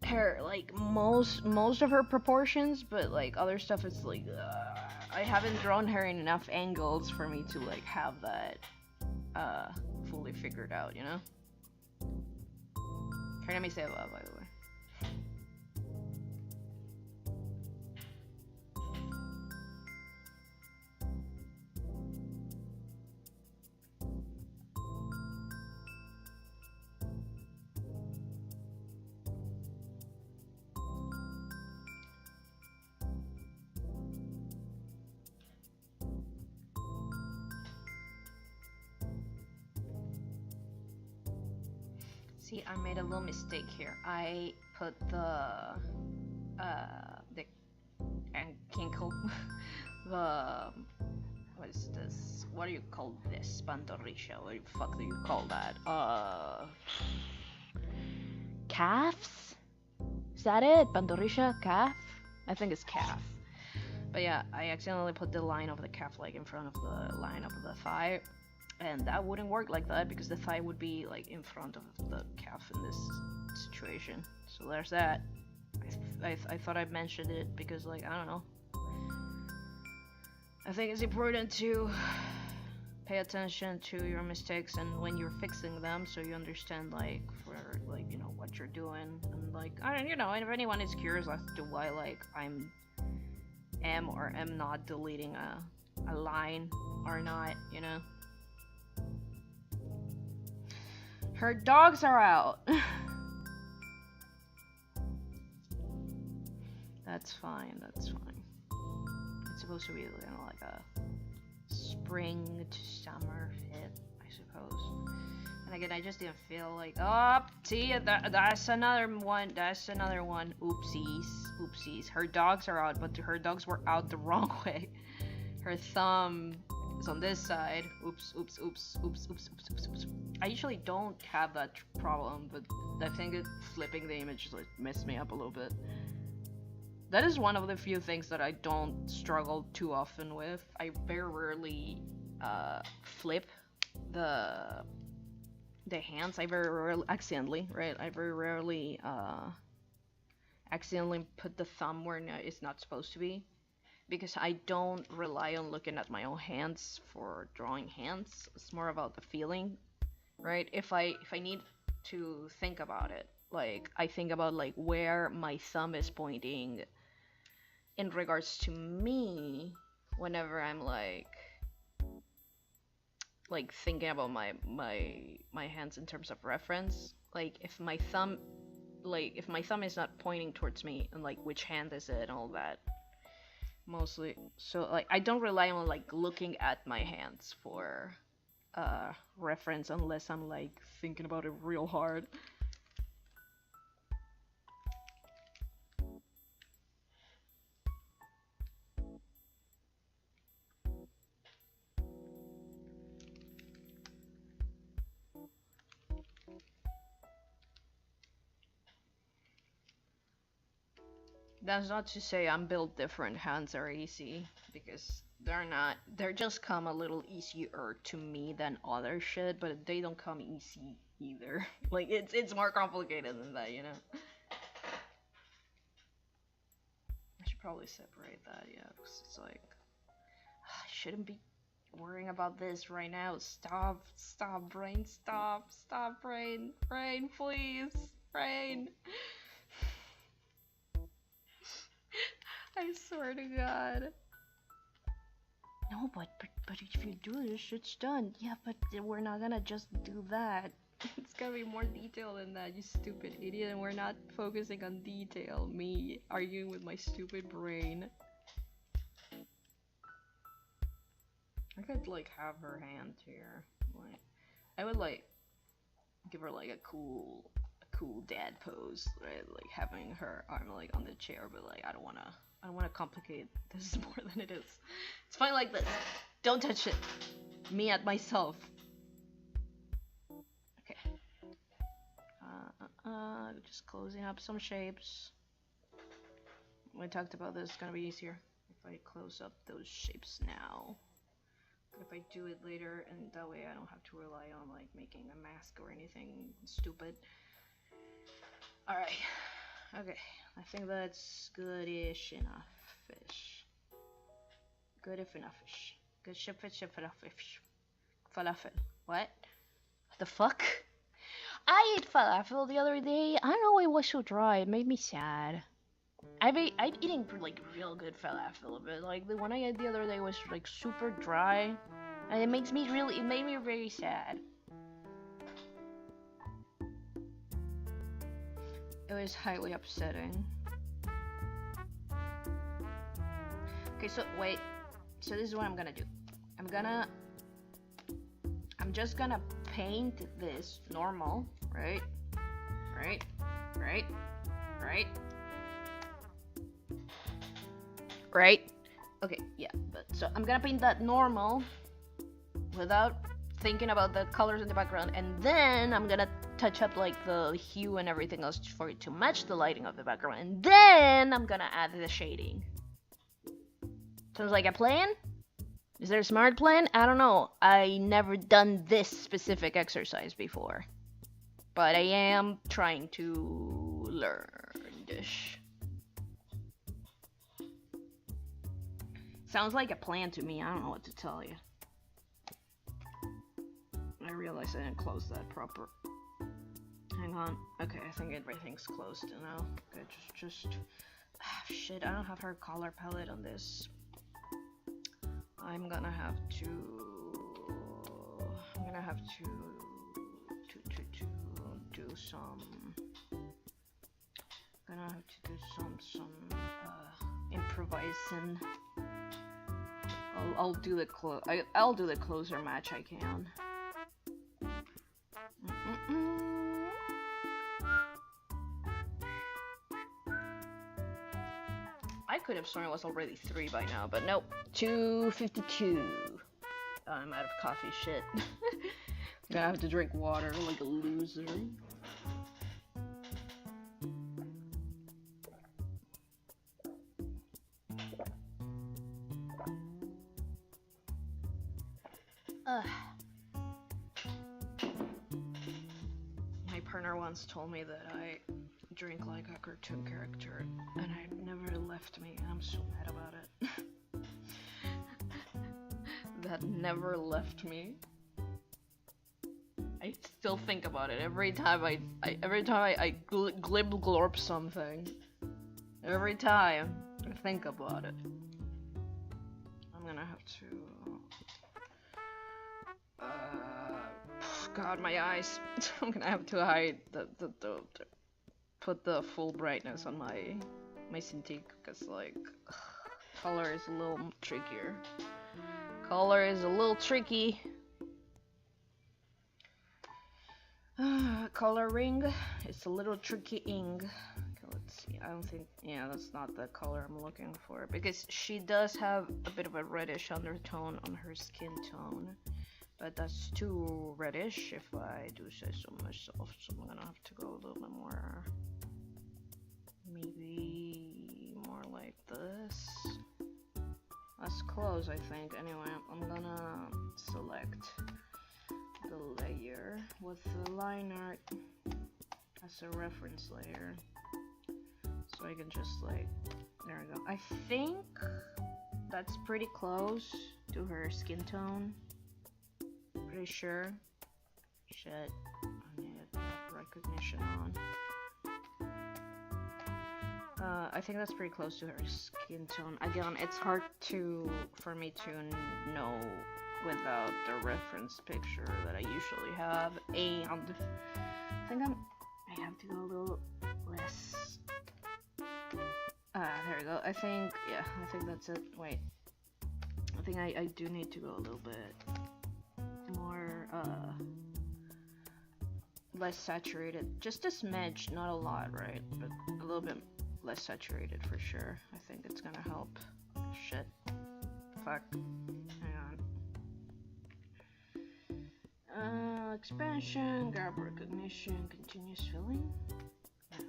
[SPEAKER 1] Her, like, most of her proportions, but like other stuff is like, I haven't drawn her in enough angles for me to like have that fully figured out, you know? Her name is Eva, by the way. See, I made a little mistake here. I put the kinkle, the, what is this? What do you call this? Pantorrilla? What the fuck do you call that? Calves? Is that it? Pantorrilla? Calf? I think it's calf. But yeah, I accidentally put the line of the calf like in front of the line of the thigh. And that wouldn't work like that because the thigh would be like in front of the calf in this situation. So there's that. I thought I mentioned it because, like, I don't know. I think it's important to pay attention to your mistakes and when you're fixing them, so you understand, like, for like, you know, what you're doing. And like, I don't, you know, and if anyone is curious as to why like I'm am or am not deleting a line or not, you know. Her dogs are out. That's fine, that's fine. It's supposed to be, you know, like a spring to summer fit, I suppose. And again, I just didn't feel like, oh, see, that's another one, that's another one. Oopsies, oopsies. Her dogs are out, but her dogs were out the wrong way. Her thumb is on this side. Oops, oops, oops, oops, oops, oops, oops, oops. I usually don't have that problem, but I think flipping the image like messed me up a little bit. That is one of the few things that I don't struggle too often with. I very rarely flip the hands. I very rarely accidentally, right? I very rarely accidentally put the thumb where it's not supposed to be, because I don't rely on looking at my own hands for drawing hands. It's more about the feeling, right? If I need to think about it, like I think about like where my thumb is pointing in regards to me whenever I'm like thinking about my hands in terms of reference. Like if my thumb is not pointing towards me, and like which hand is it and all that, mostly. So like I don't rely on like looking at my hands for reference unless I'm like thinking about it real hard. That's not to say I'm built different. Hands are easy, because they're not. They're just come a little easier to me than other shit, but they don't come easy either. Like it's more complicated than that, you know. I should probably separate that, yeah, because it's like I shouldn't be worrying about this right now. Stop, brain, stop, brain, please, brain. I swear to God. No, but if you do this, it's done. Yeah, but we're not gonna just do that. It's gonna be more detail than that, you stupid idiot, and we're not focusing on detail. Me arguing with my stupid brain. I could like have her hand here. Like, I would like give her like a cool dad pose, right? Like having her arm like on the chair, but like I don't wanna complicate this more than it is. It's fine like this. Don't touch it. Me at myself. Okay. Just closing up some shapes. We talked about this, it's gonna be easier if I close up those shapes now. But if I do it later, and that way I don't have to rely on like making a mask or anything stupid. Alright. Okay. I think that's good-ish enough-ish. Good if enough-ish. Good ship-ish if enough-ish. Falafel. What? The fuck? I ate falafel the other day. I don't know, it was so dry. It made me sad. I'm eating like real good falafel, but like the one I ate the other day was like super dry, and it made me very sad. It was highly upsetting. Okay, so wait. So this is what I'm gonna do. I'm just gonna paint this normal, right? Right? Right? Right? Right? Okay, yeah, but so I'm gonna paint that normal without thinking about the colors in the background, and then I'm gonna touch up like the hue and everything else for it to match the lighting of the background, and then I'm gonna add the shading. Sounds like a plan? Is there a smart plan? I don't know. I never done this specific exercise before, but I am trying to learn this. Sounds like a plan to me. I don't know what to tell you. I realized I didn't close that proper. Hang on. Okay, I think everything's closed now. Good. Just shit. I don't have her color palette on this. I'm gonna have to do some. Gonna have to do some improvising. I'll do the closer match I can. I could have sworn it was already 3 by now, but nope. 2:52. I'm out of coffee. Shit. I'm gonna have to drink water like a loser. My partner once told me that I drink like a cartoon character, and it never left me. I'm so mad about it. That never left me. I still think about it every time I glorp something. Every time I think about it. I'm gonna have to. God, my eyes. I'm gonna have to hide put the full brightness on my Cintiq, because like color is a little trickier. Color is a little tricky. Coloring is a little tricky-ing. Okay, let's see. I don't think, yeah, that's not the color I'm looking for, because she does have a bit of a reddish undertone on her skin tone, but that's too reddish if I do say so myself, so I'm gonna have to go a little bit more, maybe more like this. That's close, I think. Anyway, I'm gonna select the layer with the line art as a reference layer, so I can just like, there we go. I think that's pretty close to her skin tone. Pretty sure. Shit, I need recognition on. I think that's pretty close to her skin tone. Again, it's hard for me to know without the reference picture that I usually have, and I think I have to go a little less. There we go. I think that's it. Wait, I think I do need to go a little bit more less saturated, just a smidge, not a lot, right? But a little bit less saturated for sure. I think it's gonna help. Shit. Fuck. Hang on. Expansion, grab recognition, continuous filling. No.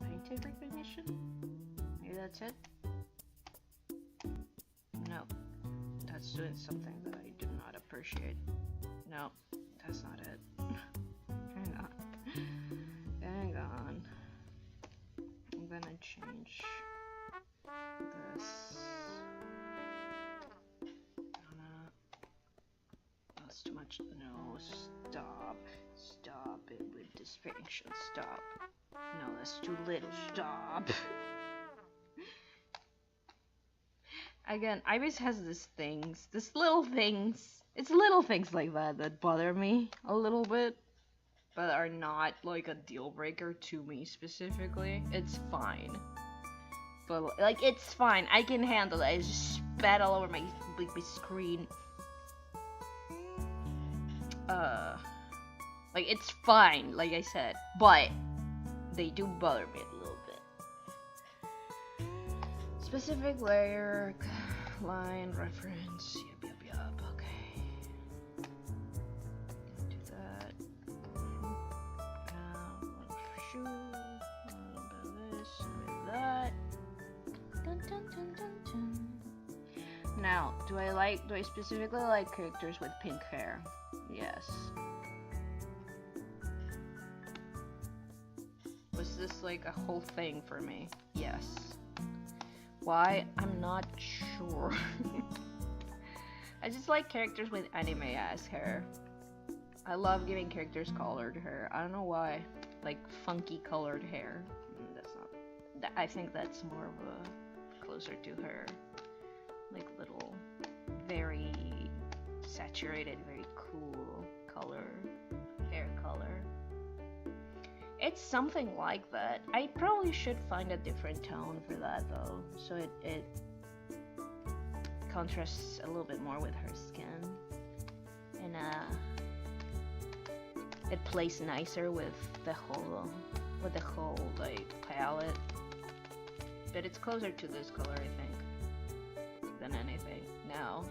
[SPEAKER 1] Unpainted recognition? Maybe that's it? No. That's doing something that I do not appreciate. No, that's not it. Hang on. Hang on. I'm gonna change this. That's too much. No, stop. Stop it with this fiction. Stop. No, that's too little. Stop. Again, Iris has these little things. It's little things like that bother me a little bit, but are not like a deal breaker to me specifically. It's fine. But like, it's fine. I can handle it. I just spat all over my screen. Like, it's fine, like I said, but they do bother me a little bit. Specific layer, line, reference, yup, okay. Do that. Shoe, a little bit of this, a bit of that. Dun, dun, dun, dun, dun. Now, do I specifically like characters with pink hair? Yes. Was this like a whole thing for me? Yes. Why? I'm not sure. I just like characters with anime-ass hair. I love giving characters colored hair. I don't know why. Like funky colored hair. That's not. I think that's more of a closer to her. Like little, very saturated, very cool color, hair color. It's something like that. I probably should find a different tone for that though, so it contrasts a little bit more with her skin, and it plays nicer with the whole like palette. But it's closer to this color, I think, than anything. Now,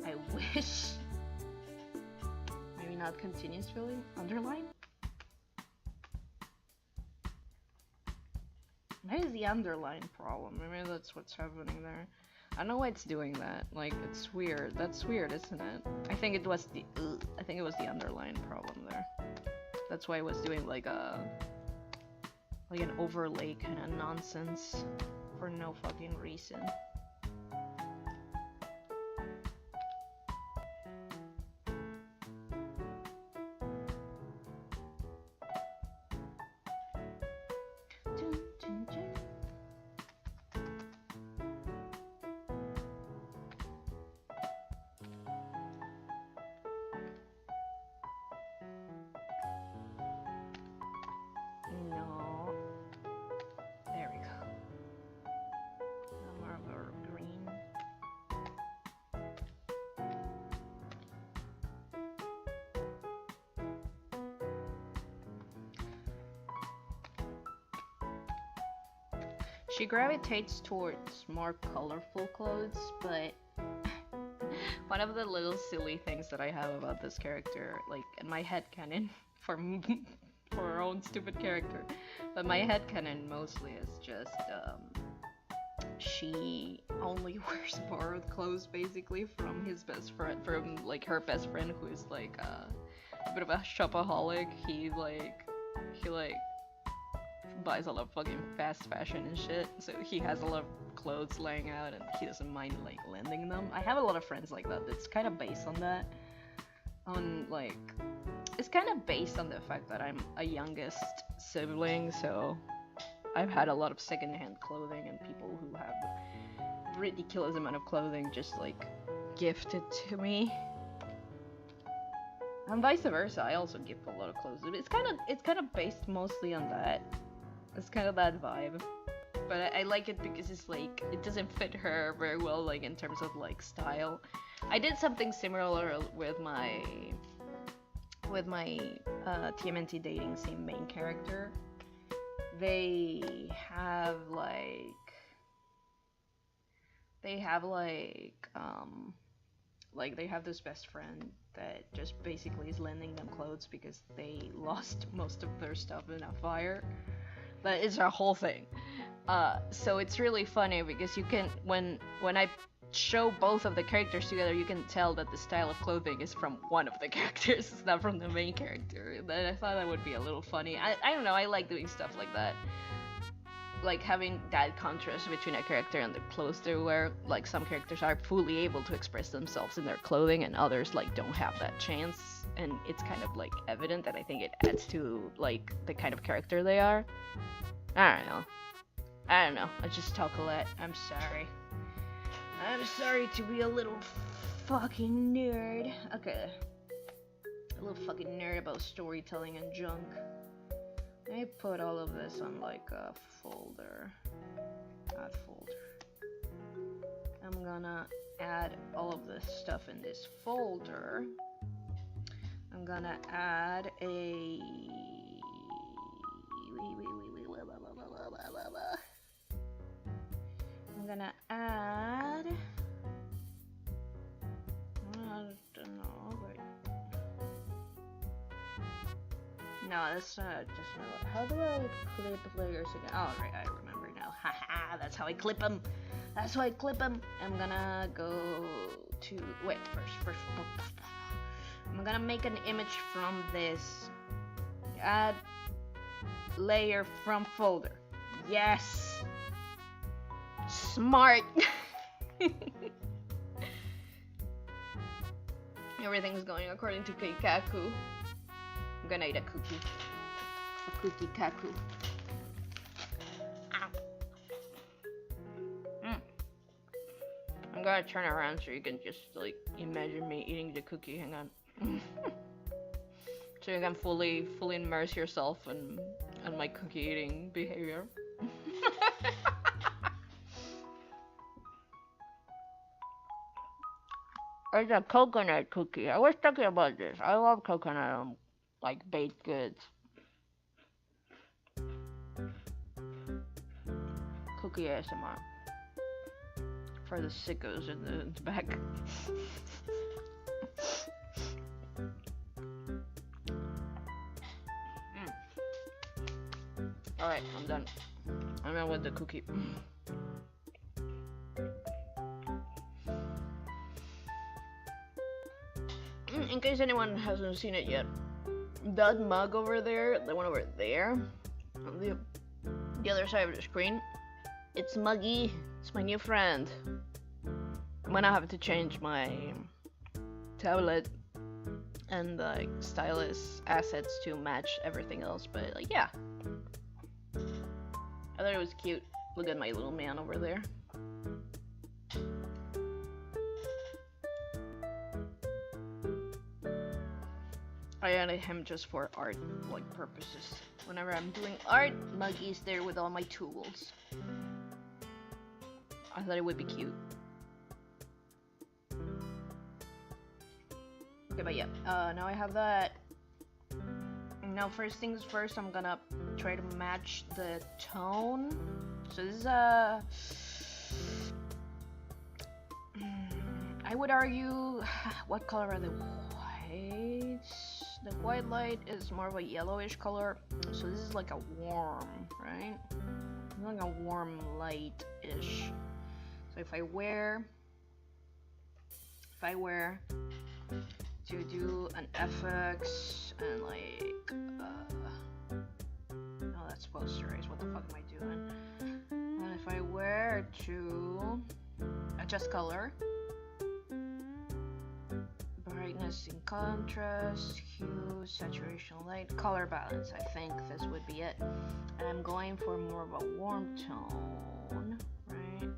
[SPEAKER 1] I wish. Maybe not continuous filling, underline? Maybe the underline problem. Maybe that's what's happening there. I don't know why it's doing that. Like, it's weird. That's weird, isn't it? I think it was the underline problem there. That's why it was doing like an overlay kind of nonsense for no fucking reason. She gravitates towards more colorful clothes, but one of the little silly things that I have about this character, like in my headcanon, for her own stupid character, but my headcanon mostly is just, she only wears borrowed clothes basically from his best friend, from like her best friend who is like a bit of a shopaholic. He buys a lot of fucking fast fashion and shit, so he has a lot of clothes laying out and he doesn't mind like lending them. I have a lot of friends like that. That's kind of based on that. It's kind of based on the fact that I'm a youngest sibling, so I've had a lot of secondhand clothing and people who have ridiculous amount of clothing just like gifted to me. And vice versa, I also gift a lot of clothes. It's kind of based mostly on that. It's kind of that vibe. But I like it because it's like, it doesn't fit her very well, like in terms of like style. I did something similar with my TMNT dating sim main character. They have like Like, they have this best friend that just basically is lending them clothes because they lost most of their stuff in a fire. But it's a whole thing. So it's really funny because you can, when I show both of the characters together, you can tell that the style of clothing is from one of the characters, it's not from the main character. And I thought that would be a little funny. I don't know, I like doing stuff like that. Like having that contrast between a character and the clothes they wear. Like some characters are fully able to express themselves in their clothing and others like don't have that chance. And it's kind of like evident, and I think it adds to like the kind of character they are. I don't know. I just talk a lot. I'm sorry. I'm sorry to be a little fucking nerd. Okay. A little fucking nerd about storytelling and junk. Let me put all of this on like a folder. Add folder. I'm gonna add all of this stuff in this folder. I'm gonna add a... I'm gonna add... I don't know, but... No, that's not just not... How do I clip layers again? Oh, right, I remember now. Haha, that's how I clip them. That's how I clip them. I'm gonna go to... Wait, first... I'm gonna make an image from this. Add layer from folder. Yes! Smart! Everything's going according to Keikaku. I'm gonna eat a cookie. A cookie kaku. Ow. I'm gonna turn around so you can just like imagine me eating the cookie. Hang on. So you can fully immerse yourself in my cookie eating behavior. It's a coconut cookie. I was talking about this. I love coconut like baked goods. Cookie ASMR for the sickos in the back. Alright, I'm done. I'm done with the cookie. In case anyone hasn't seen it yet, that mug over there, the one over there, on the other side of the screen, it's Muggy. It's my new friend. I'm gonna have to change my tablet and like stylus assets to match everything else, but like yeah. I thought it was cute. Look at my little man over there. I added him just for art like purposes. Whenever I'm doing art, Muggy's there with all my tools. I thought it would be cute. Okay, but yeah, now I have that. Now first things first, I'm gonna try to match the tone. So this is I would argue, what color are the whites? The white light is more of a yellowish color, so this is like a warm, right? Like a warm light-ish. So if I were to do an FX and like, no, that's posterize. What the fuck am I doing? And if I were to adjust color, brightness and contrast, hue, saturation, light, color balance, I think this would be it. And I'm going for more of a warm tone, right?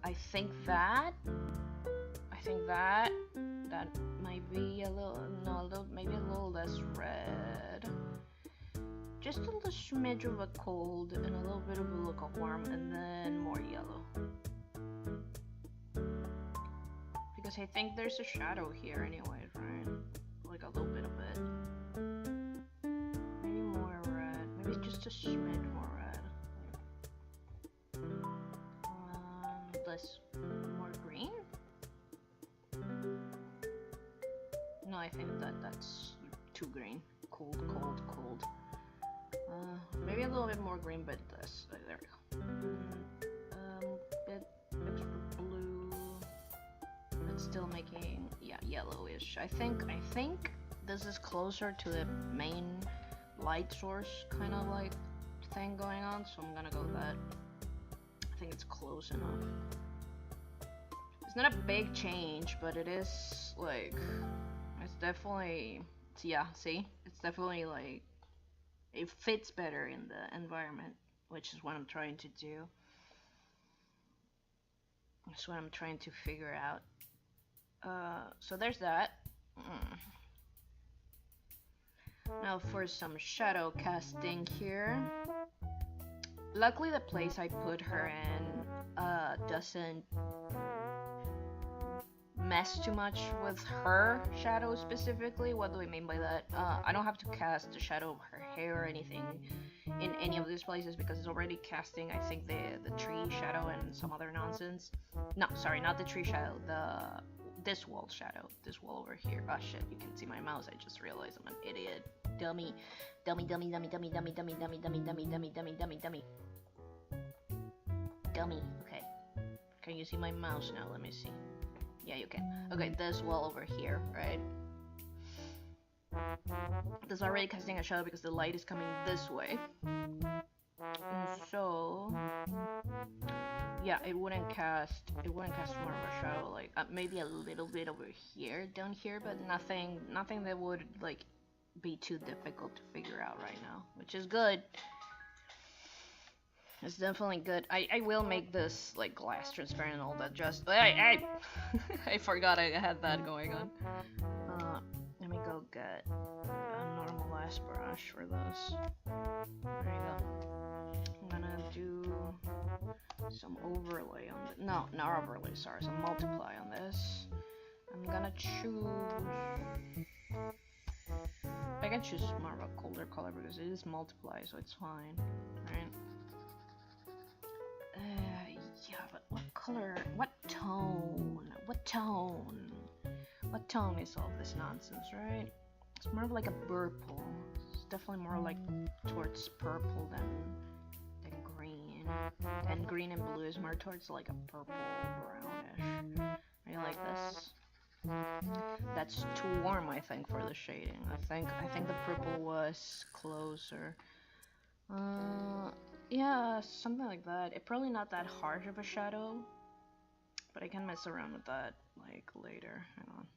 [SPEAKER 1] I think that might be a little, maybe a little less red. Just a little smidge of a cold and a little bit of a look of warm, and then more yellow. Because I think there's a shadow here anyways, right? Like a little bit of it. Maybe more red, maybe just a smidge more red. this more green? No, I think that's too green. Cold, cold, cold. Maybe a little bit more green, but this. There we go. Bit extra blue. But still making, yeah, yellowish. I think this is closer to the main light source kind of like thing going on, so I'm gonna go with that. I think it's close enough. It's not a big change, but it is like, it's definitely, yeah, see? It's definitely like, it fits better in the environment, which is what I'm trying to do. That's what I'm trying to figure out. So there's that. Now for some shadow casting here. Luckily the place I put her in doesn't mess too much with her shadow specifically. What do I mean by that? I don't have to cast the shadow of her hair or anything in any of these places because it's already casting, I think, the tree shadow and some other nonsense. No, sorry, not the tree shadow, this wall shadow, this wall over here. Oh shit, you can see my mouse, I just realized I'm an idiot. Dummy. Dummy, dummy, dummy, dummy, dummy, dummy, dummy, dummy, dummy, dummy, dummy, dummy, dummy. Dummy, okay. Can you see my mouse now? Let me see. Yeah, you can. Okay, this wall over here, right? This is already casting a shadow because the light is coming this way. And so, yeah, it wouldn't cast more of a shadow, like maybe a little bit over here, down here, but nothing that would like be too difficult to figure out right now, which is good. It's definitely good. I will make this like glass transparent and all that. Just I forgot I had that going on. Let me go get a normal lash brush for this. There you go. I'm gonna do some overlay on the not overlay. Sorry, some multiply on this. I'm gonna choose. I can choose more of a colder color because it is multiply, so it's fine, right? Yeah, but what color? What tone? What tone? What tone is all this nonsense, right? It's more of like a purple. It's definitely more like towards purple than green. And green and blue is more towards like a purple brownish. I like this. That's too warm, I think, for the shading. I think the purple was closer. Yeah, something like that. It's probably not that harsh of a shadow, but I can mess around with that like later. Hang on.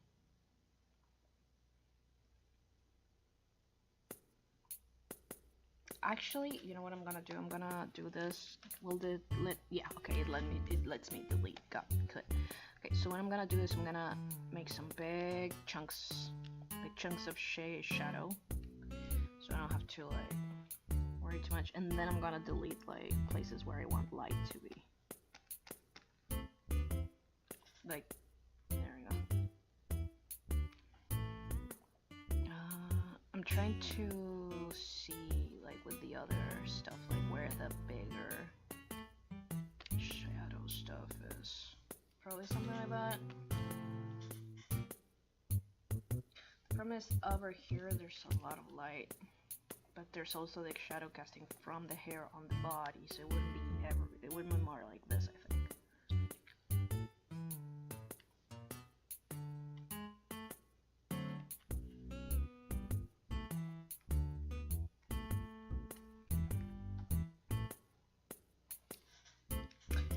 [SPEAKER 1] Actually, you know what I'm gonna do? I'm gonna do this. Yeah, okay, it lets me delete. Good. Okay, so what I'm gonna do is I'm gonna make some big chunks of shadow, so I don't have to like worry too much. And then I'm gonna delete like places where I want light to be. Like, there we go. I'm trying to see like with the other stuff, like where the bigger shadow stuff is. Probably something like that. The problem is over here there's a lot of light, but there's also like shadow casting from the hair on the body, so it wouldn't be more like this, I think.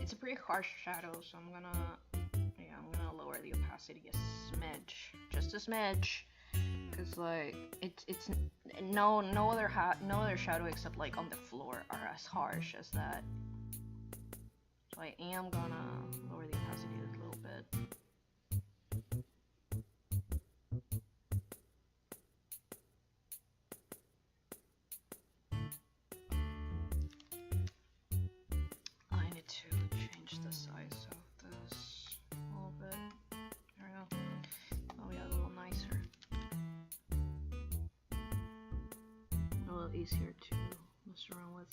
[SPEAKER 1] It's a pretty harsh shadow, so I'm gonna lower the opacity a smidge, just a smidge, because like it's no other shadow except like on the floor are as harsh as that. So I am gonna lower the opacity a little bit. I need to change the size of this a little bit. There we go. Oh yeah, a little nicer. A little easier to mess around with.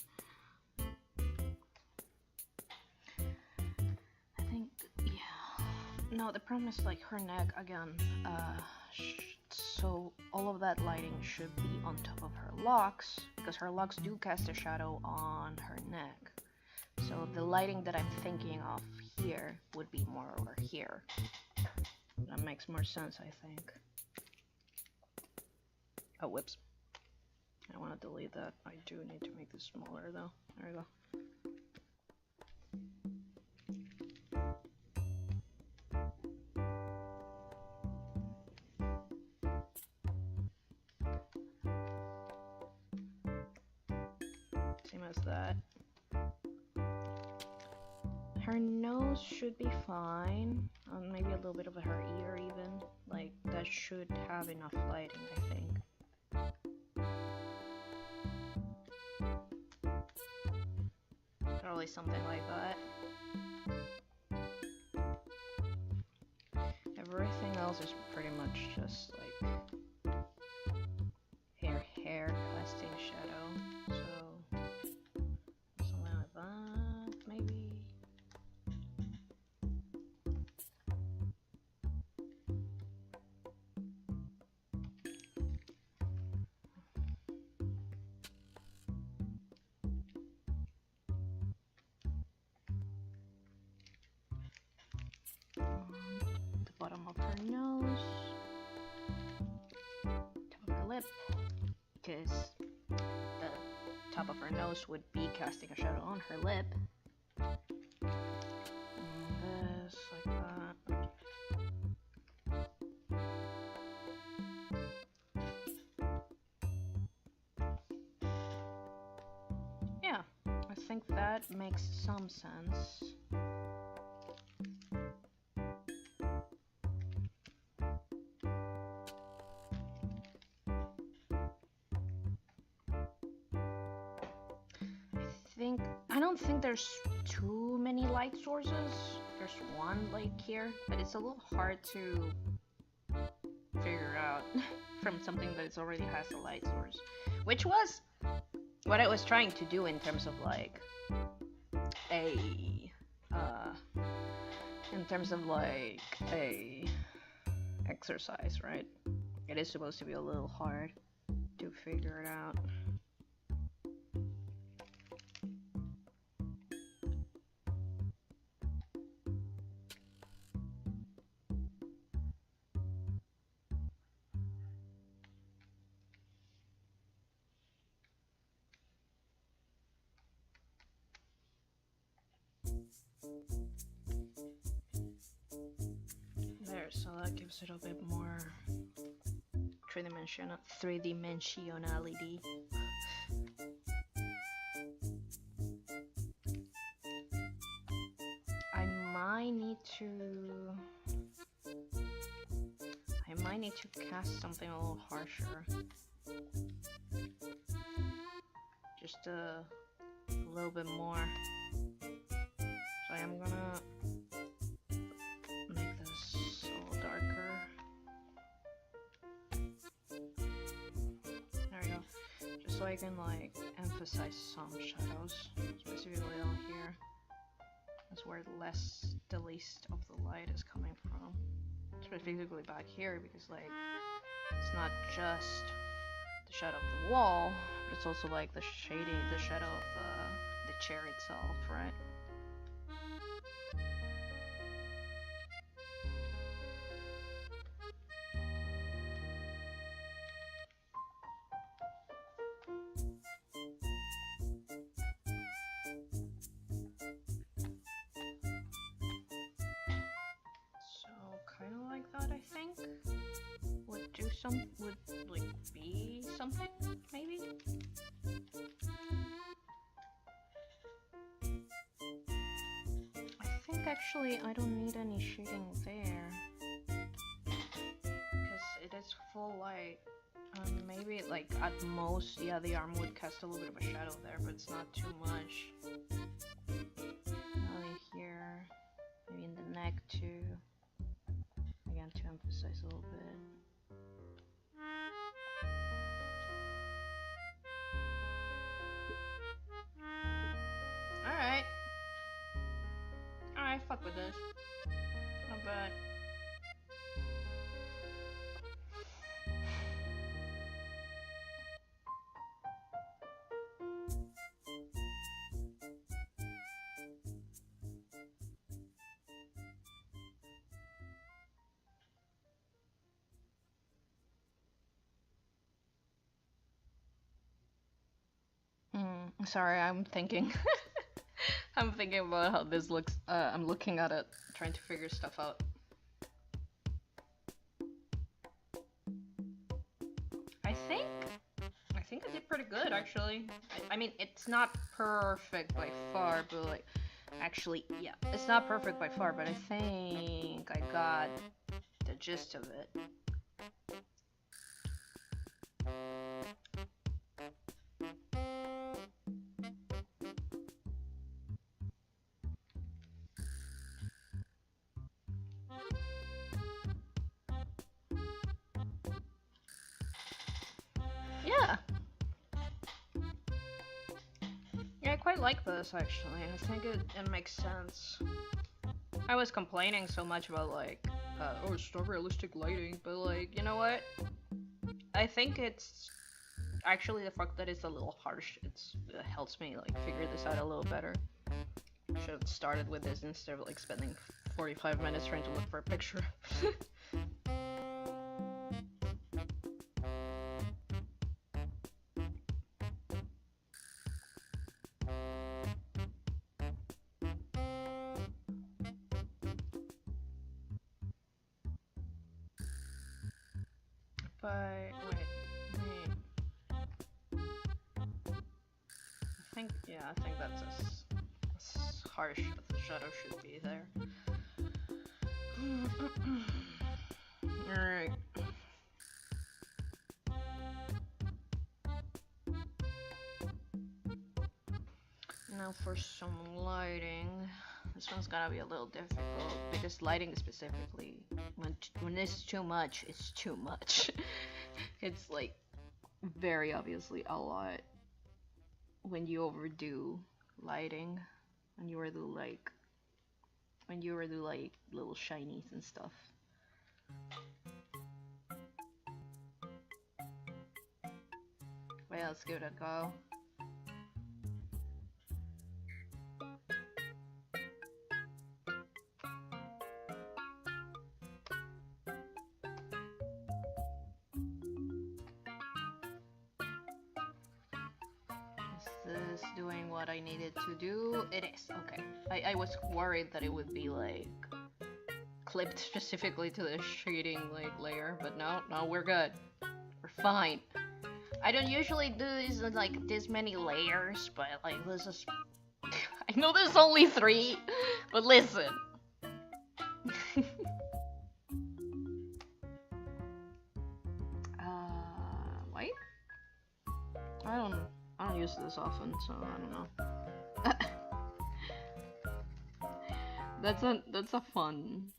[SPEAKER 1] I think no, the problem is like her neck again. So all of that lighting should be on top of her locks, because her locks do cast a shadow on her neck. So the lighting that I'm thinking of here would be more over here. That makes more sense, I think. Oh, whoops. I want to delete that. I do need to make this smaller though. There we go. Same as that. Her nose should be fine. Maybe a little bit of her ear even. Like, that should have enough lighting, I think. Probably something like that. Everything else is pretty much just like hair casting shadow. So something like that, maybe. The bottom of her nose, top of her lip, because the top of her nose would be casting a shadow on her lip. And this, like that. Yeah, I think that makes some sense. I don't think there's too many light sources. There's one like here, but it's a little hard to figure out from something that already has a light source, which was what I was trying to do in terms of like a exercise, right? It is supposed to be a little hard to figure it out. There, so that gives it a bit more three-dimensionality. I might need to cast something a little harsher. Just a little bit more. So I am gonna make this a little darker. There we go. Just so I can like emphasize some shadows, specifically down here. That's where the least of the light is coming from. Specifically back here, because like it's not just the shadow of the wall, but it's also like the shadow of the chair itself, right? Would like be something, maybe? I think actually I don't need any shading there, because it is full light. Maybe like at most, yeah, the arm would cast a little bit of a shadow there, but it's not too much. Probably here, maybe in the neck too. Again, to emphasize a little bit. Alright, fuck with this. Not bad. Sorry, I'm thinking. I'm thinking about how this looks. I'm looking at it, trying to figure stuff out. I think I did pretty good, actually. I mean, it's not perfect by far, but like, actually, yeah, it's not perfect by far, but I think I got the gist of it. Yeah. Yeah, I quite like this, actually. I think it makes sense. I was complaining so much about, like, oh, it's not realistic lighting, but, like, you know what? I think it's actually the fact that it's a little harsh. It helps me, like, figure this out a little better. Should have started with this instead of, like, spending 45 minutes trying to look for a picture. But wait. I think that's as harsh as the shadow should be there. Alright. Now for some lighting. This one's gonna be a little difficult because lighting specifically, when it's too much, it's too much. It's like very obviously a lot when you overdo lighting, when you overdo like little shinies and stuff. Wait, let's give it a go. Is this doing what I needed to do? It is, okay. I was worried that it would be like clipped specifically to the shading like layer, but no, we're good. We're fine. I don't usually do this in like this many layers, but like this is I know there's only 3, but listen. Wait. I don't use this often, so I don't know. That's a fun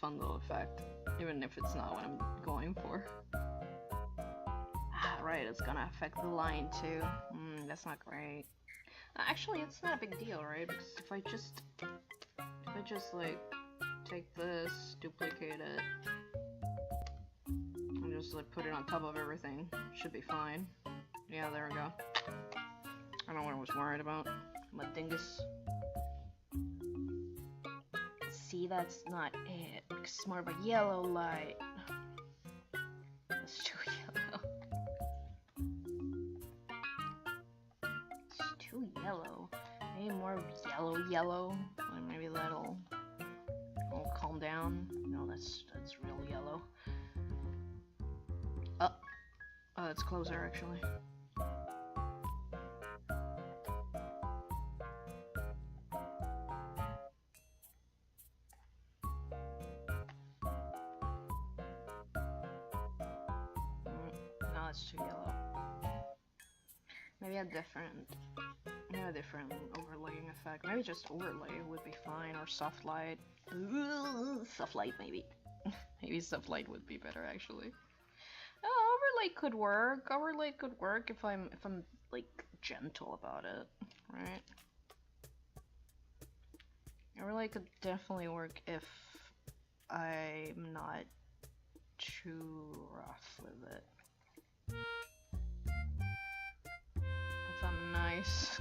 [SPEAKER 1] little effect, even if it's not what I'm going for. Right, it's gonna affect the line too. That's not great. Actually, it's not a big deal, right? Because if I just like take this, duplicate it, and just like put it on top of everything, should be fine. Yeah, there we go. I don't know what I was worried about. My dingus. See, that's not it. It's more of a yellow light. That's too yellow. It's too yellow. Maybe more yellow. Like maybe that'll calm down. No, that's real yellow. Oh, it's closer actually. No, it's too yellow. Maybe a different overlaying effect. Maybe just overlay would be fine, or soft light. Soft light maybe. Maybe soft light would be better actually. Overlay could work. Overlay could work if I'm like gentle about it, right? Overlay could definitely work if I'm not too rough with it. If I'm nice.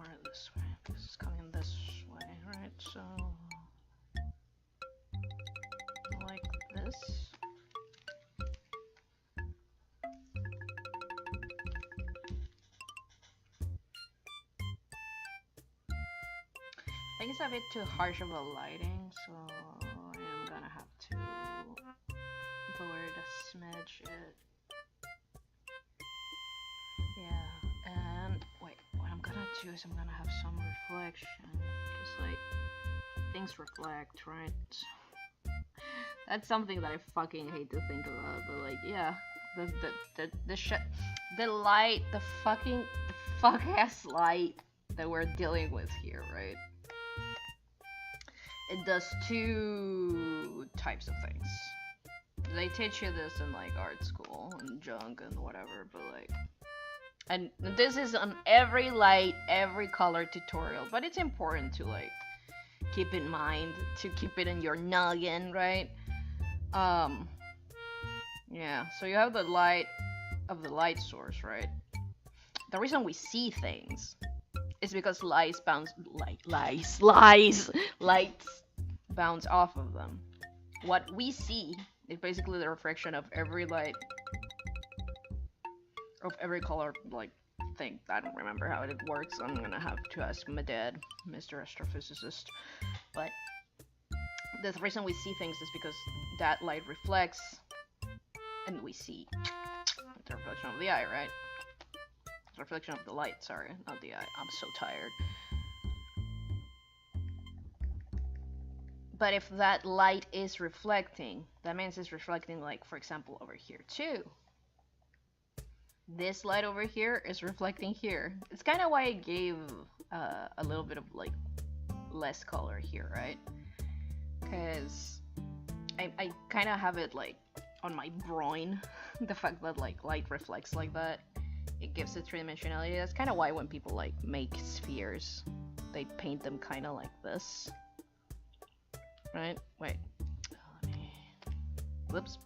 [SPEAKER 1] more this way. This is coming this way, right? So like this. I think it's a bit too harsh of a lighting, so I am gonna have to lower it a smidge. Yeah, and wait, what I'm gonna do is I'm gonna have some reflection, because like things reflect, right? That's something that I fucking hate to think about, but like, yeah, the light, the fuck ass light that we're dealing with here, right? It does two types of things. They teach you this in like art school and junk and whatever, but like, and this is on every light, every color tutorial, but it's important to like keep in mind, to keep it in your noggin, right? Yeah, so you have the light of the light source, right? The reason we see things is because lights bounce off of them. What we see is basically the reflection of every light, of every color, like, thing. I don't remember how it works. I'm gonna have to ask my dad, Mr. Astrophysicist. But the reason we see things is because that light reflects, and we see the reflection of the eye, right? The reflection of the light, sorry, not the eye. I'm so tired. But if that light is reflecting, that means it's reflecting, like, for example, over here too. This light over here is reflecting here. It's kind of why I gave a little bit of, like, less color here, right? Because I kind of have it, like, on my groin. The fact that, like, light reflects like that, it gives it three-dimensionality. That's kind of why when people, like, make spheres, they paint them kind of like this. Right? Wait. Whoops.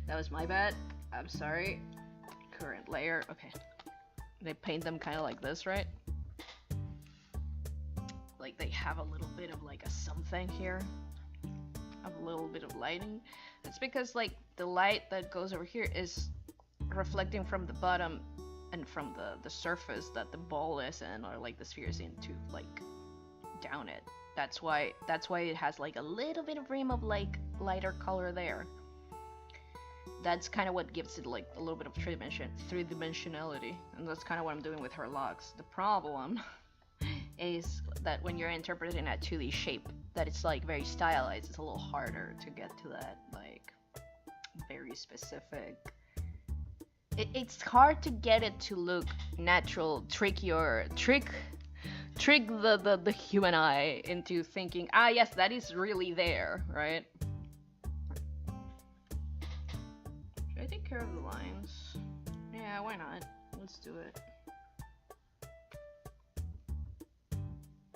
[SPEAKER 1] That was my bad. I'm sorry. Current layer. Okay. They paint them kind of like this, right? Like they have a little bit of like a something here. A little bit of lighting. It's because like the light that goes over here is reflecting from the bottom and from the surface that the ball is in, or like the sphere is in, to like down it. That's why it has like a little bit of rim of like lighter color there. That's kind of what gives it like a little bit of three-dimensionality, and that's kind of what I'm doing with her locks. The problem is that when you're interpreting a 2D shape, that it's like very stylized, it's a little harder to get to that like very specific. It's hard to get it to look natural, trick the human eye into thinking, ah yes, that is really there, right? Should I take care of the lines? Yeah, why not? Let's do it.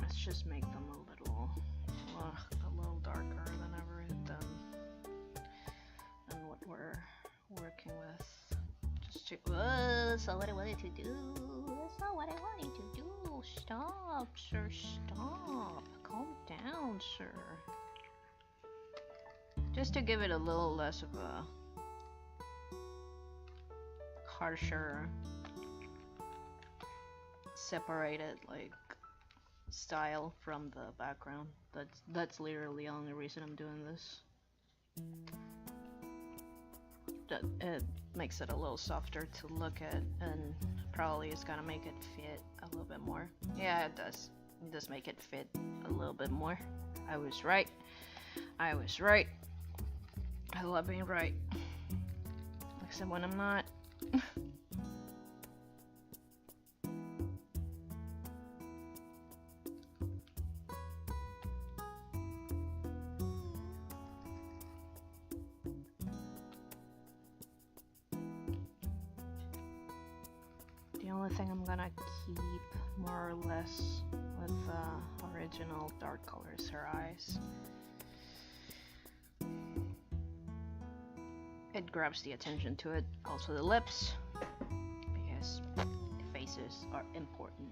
[SPEAKER 1] Let's just make them a little darker than ever than what we're working with. Just to, that's not what I wanted to do. That's not what I wanted to do. Stop, sir, stop. Calm down, sir. Just to give it a little less of a harsher, separated, like, style from the background. That's literally the only reason I'm doing this. It makes it a little softer to look at, and probably is gonna make it fit a little bit more. Yeah, it does. It does make it fit a little bit more. I was right. I was right. I love being right. Except when I'm not. The only thing I'm gonna keep more or less with the original dark color is her eyes. It grabs the attention to it. Also the lips, because the choices are important.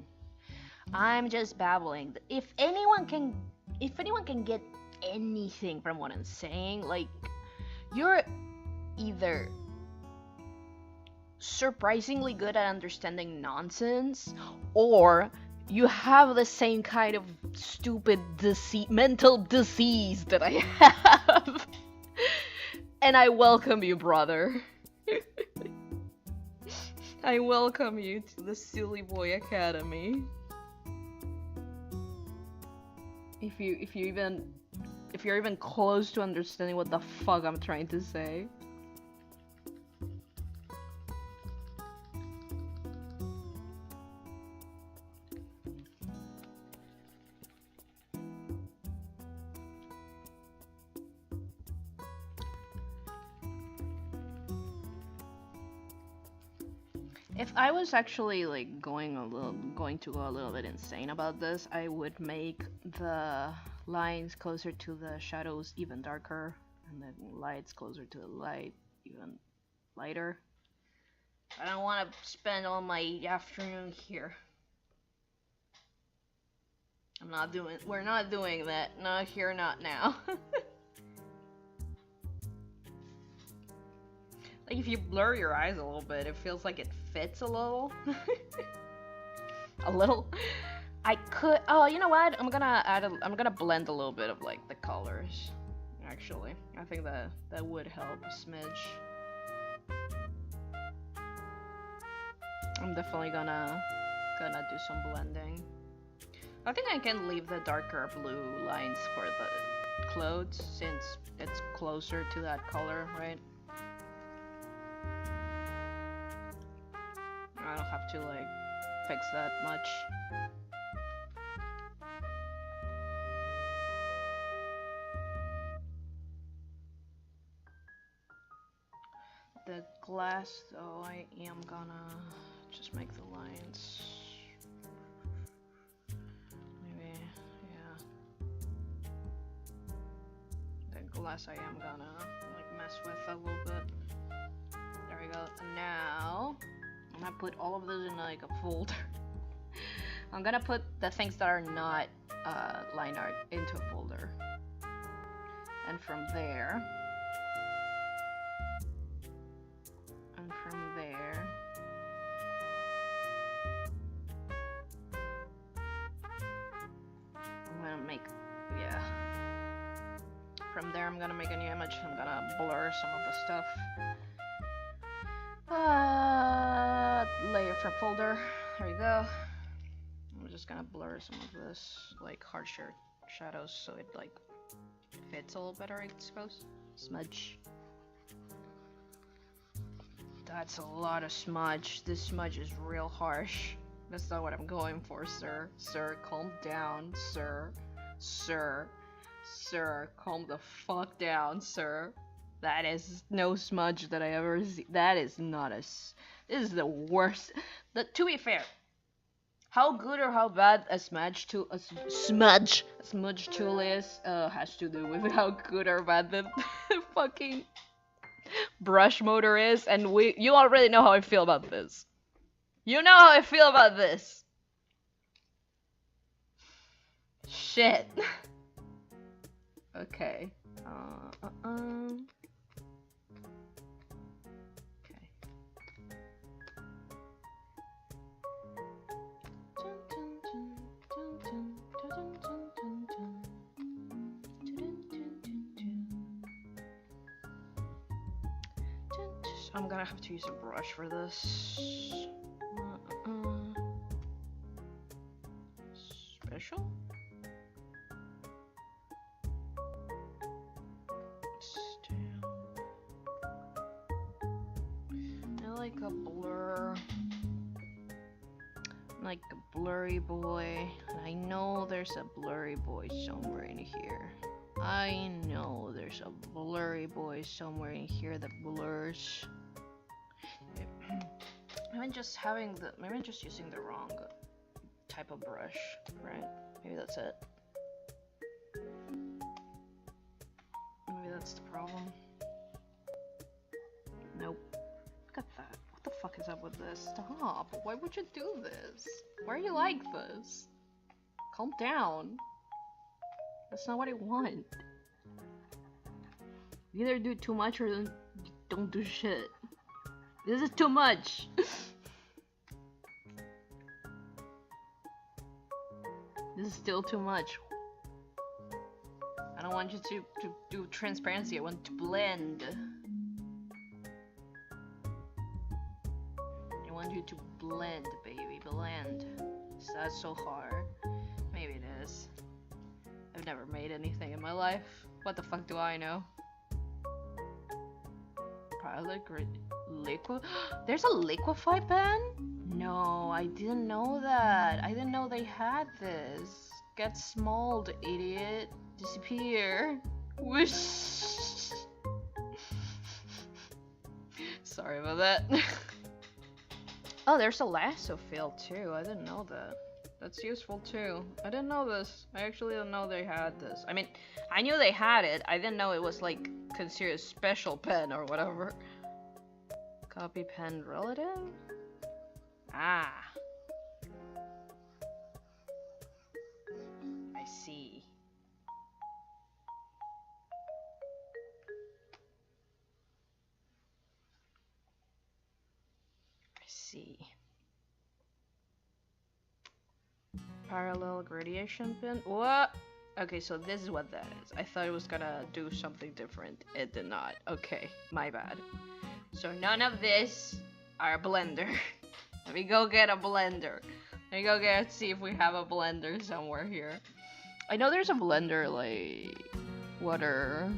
[SPEAKER 1] I'm just babbling. If anyone can get anything from what I'm saying, like, you're either surprisingly good at understanding nonsense, or you have the same kind of stupid mental disease that I have. And I welcome you, brother. I welcome you to the Silly Boy Academy. If you're even close to understanding what the fuck I'm trying to say. If I was actually like going to go a little bit insane about this, I would make the lines closer to the shadows even darker, and the lights closer to the light even lighter. I don't want to spend all my afternoon here. We're not doing that. Not here, not now. Like, if you blur your eyes a little bit, it feels like it fits a little. A little. I could. Oh, you know what? I'm gonna blend a little bit of like the colors. Actually, I think that would help a smidge. I'm definitely gonna do some blending. I think I can leave the darker blue lines for the clothes since it's closer to that color, right? I don't have to like fix that much. The glass, though, I am gonna just make the lines. Maybe, yeah. The glass I am gonna like mess with a little bit. There we go. And now I'm gonna put all of those in like a folder. I'm gonna put the things that are not line art into a folder. And from there, I'm gonna make a new image. I'm gonna blur some of the stuff. Layer from folder. There you go. I'm just gonna blur some of this, like harsher shadows, so it like fits a little better, I suppose. Smudge. That's a lot of smudge. This smudge is real harsh. That's not what I'm going for, sir. Sir, calm down, sir. Sir. Sir, calm the fuck down, sir. That is no smudge that I ever see. That is not a. This is the worst. To be fair, how good or how bad a smudge tool is has to do with how good or bad the fucking brush motor is, and you already know how I feel about this. You know how I feel about this. Shit. Okay. Okay. I'm gonna have to use a brush for this. Special? Like a blur, like a blurry boy. I know there's a blurry boy somewhere in here. I know there's a blurry boy somewhere in here that blurs. Maybe just using the wrong type of brush, right? Maybe that's it. Maybe that's the problem. Nope. Look at that. What the fuck is up with this? Stop. Why would you do this? Why are you like this? Calm down. That's not what I want. You either do too much or don't do shit. This is too much. This is still too much. I don't want you to do transparency. I want to blend. I want you to blend, baby. Blend. Is that so hard? Maybe it is. I've never made anything in my life. What the fuck do I know? Liquid. There's a liquefy pen? No, I didn't know that. I didn't know they had this. Get smalled, idiot. Disappear. Whoosh. Sorry about that. Oh, there's a lasso field too. I didn't know that. That's useful too. I didn't know this. I actually didn't know they had this. I mean, I knew they had it. I didn't know it was like considered a special pen or whatever. Copy pen relative? Ah. I see. I see. Parallel gradation pin? What? Okay, so this is what that is. I thought it was gonna do something different. It did not. Okay, my bad. So none of this are a blender. Let me go get a blender. Let me go see if we have a blender somewhere here. I know there's a blender like water,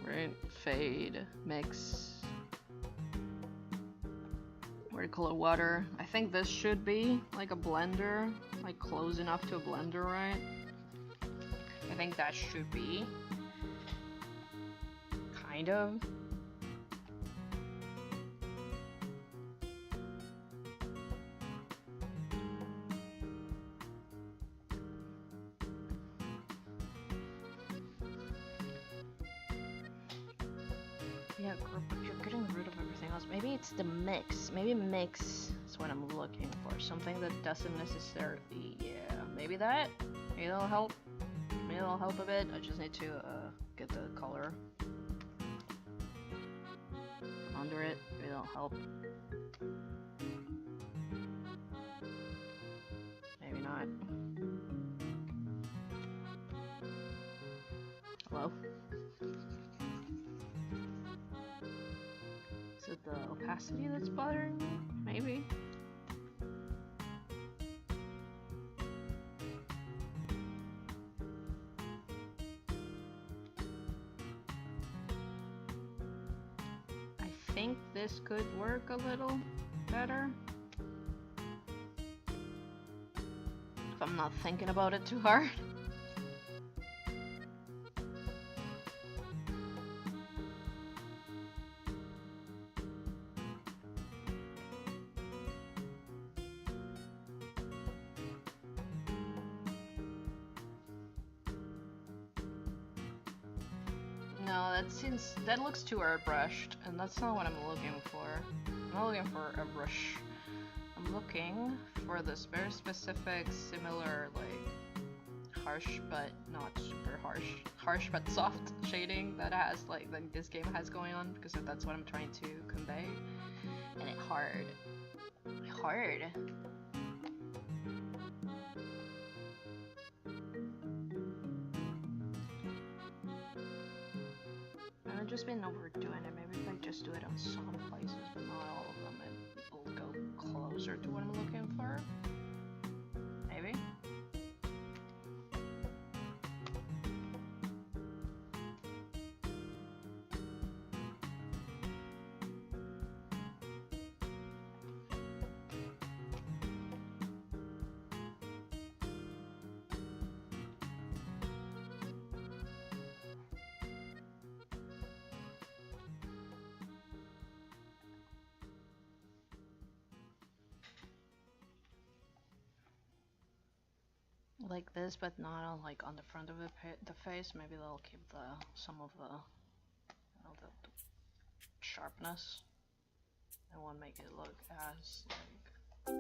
[SPEAKER 1] right? Fade, mix, watercolor water. I think this should be like a blender, like close enough to a blender, right? I think that should be. Kind of. Yeah, you're getting rid of everything else. Maybe it's the mix. Maybe mix is what I'm looking for. Something that doesn't necessarily, yeah. Maybe that? Maybe that'll help. Maybe that'll help a bit. I just need to get the color under it. Maybe that'll help. Maybe not. Hello? Is it the opacity that's bothering me? Maybe. I think this could work a little better. If I'm not thinking about it too hard. That looks too airbrushed, and that's not what I'm looking for. I'm not looking for a brush. I'm looking for this very specific, similar, like, harsh but not super harsh but soft shading that has, like this game has going on, because that's what I'm trying to convey. And it's hard. Hard. I've just been overdoing it. Maybe if I just do it on some places, but not all of them, it will go closer to what I'm looking for. Maybe. Like this, but not on, like on the front of the face. Maybe they'll keep some of the, the sharpness I won't make it look as like...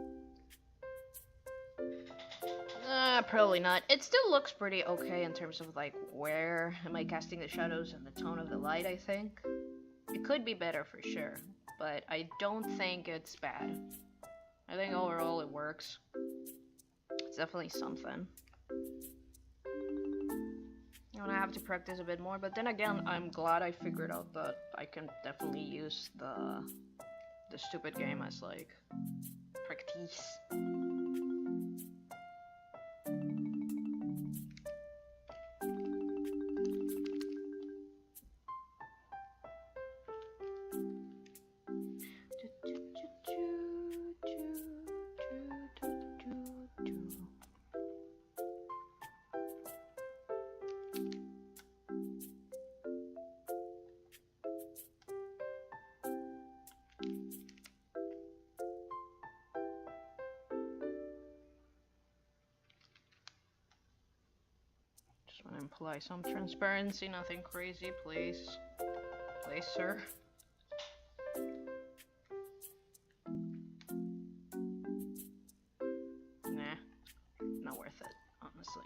[SPEAKER 1] probably not. It still looks pretty okay in terms of like where am I casting the shadows and the tone of the light, I think. It could be better for sure, but I don't think it's bad. I think overall it works. It's definitely something. And I have to practice a bit more, but then again, I'm glad I figured out that I can definitely use the stupid game as like practice. Apply some transparency, nothing crazy, please. Please, sir. Nah, not worth it, honestly.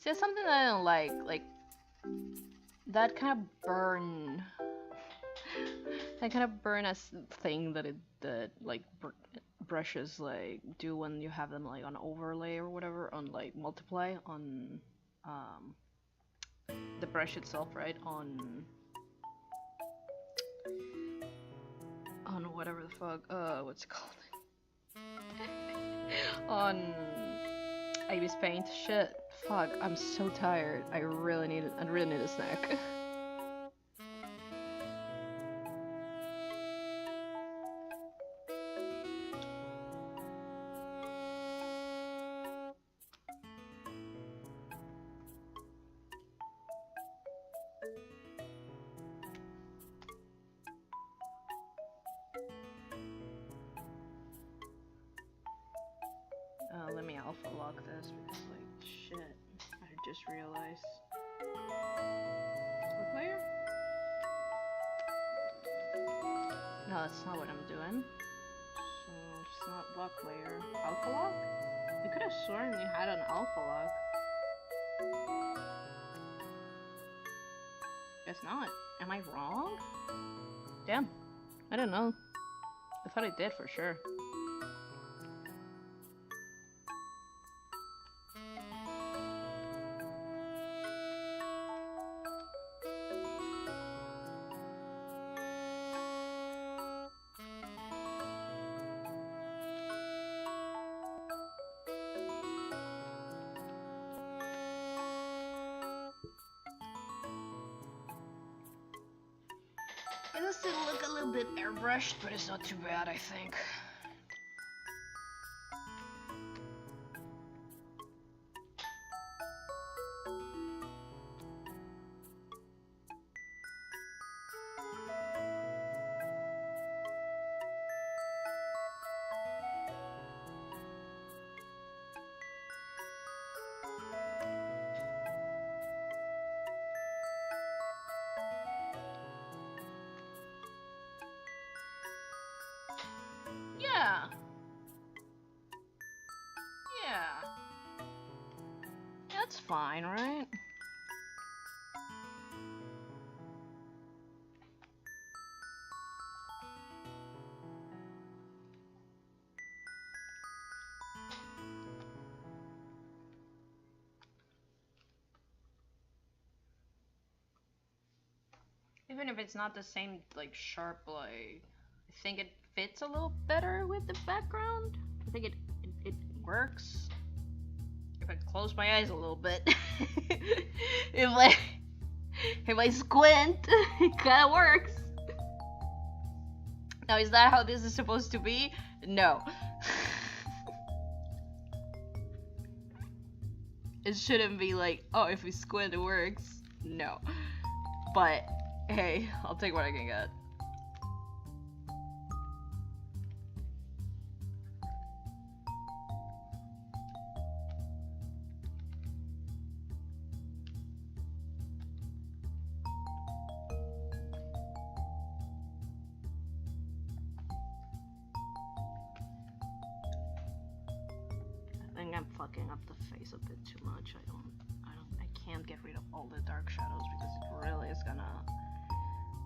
[SPEAKER 1] See, that's something that I don't like that kind of burn. That kind of burn as thing that like brushes like do when you have them like on overlay or whatever, on like multiply on the brush itself, right? On whatever the fuck, what's it called? On Ibis Paint. Shit. Fuck, I'm so tired. I really need a snack. Let me alpha lock this because, like, shit, I just realized. What player? No, that's not what I'm doing. So, it's not block player. Alpha lock? I could have sworn you had an alpha lock. Guess not. Am I wrong? Damn. I don't know. I thought I did for sure. It does still look a little bit airbrushed, but it's not too bad, I think. Yeah. Yeah. That's fine, right? Even if it's not the same, like, sharp, like, I think it fits a little better with the background. I think it works. If I close my eyes a little bit. if I squint, it kinda works. Now, is that how this is supposed to be? No. It shouldn't be like, oh, if we squint it works. No. But, hey, I'll take what I can get. I'm fucking up the face a bit too much. I can't get rid of all the dark shadows because it really is gonna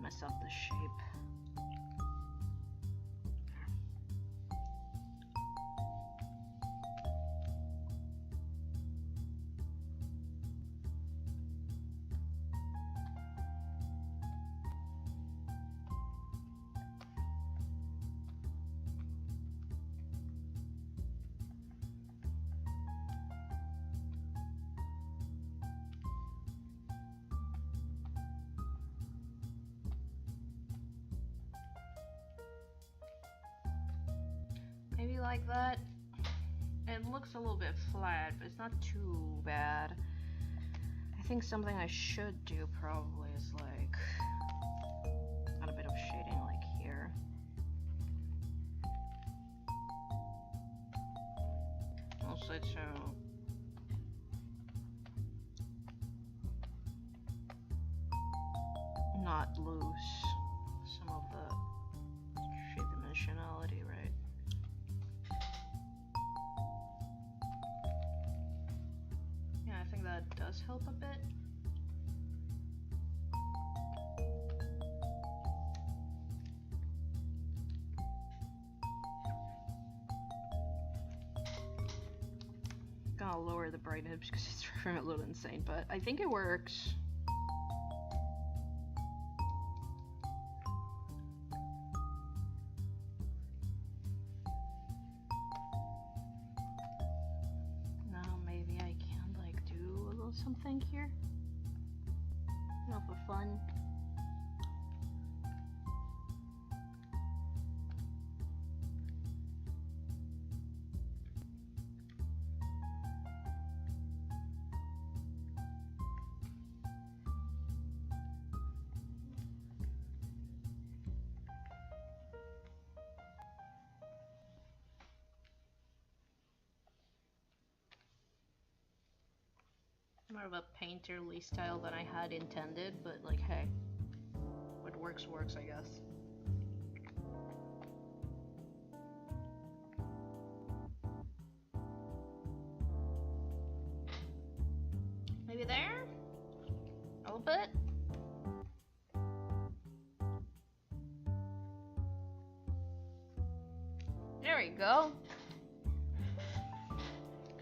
[SPEAKER 1] mess up the shape. Maybe like that. It looks a little bit flat, but it's not too bad. I think something I should do probably is like add a bit of shading like here. Also to not lose some of the shade dimensionality, right? That does help a bit. Gonna lower the brightness because it's driving a little insane, but I think it works. Something here, you know, for fun. More of a painterly style than I had intended, but like, hey, what works works, I guess. Maybe there? A little bit? There we go.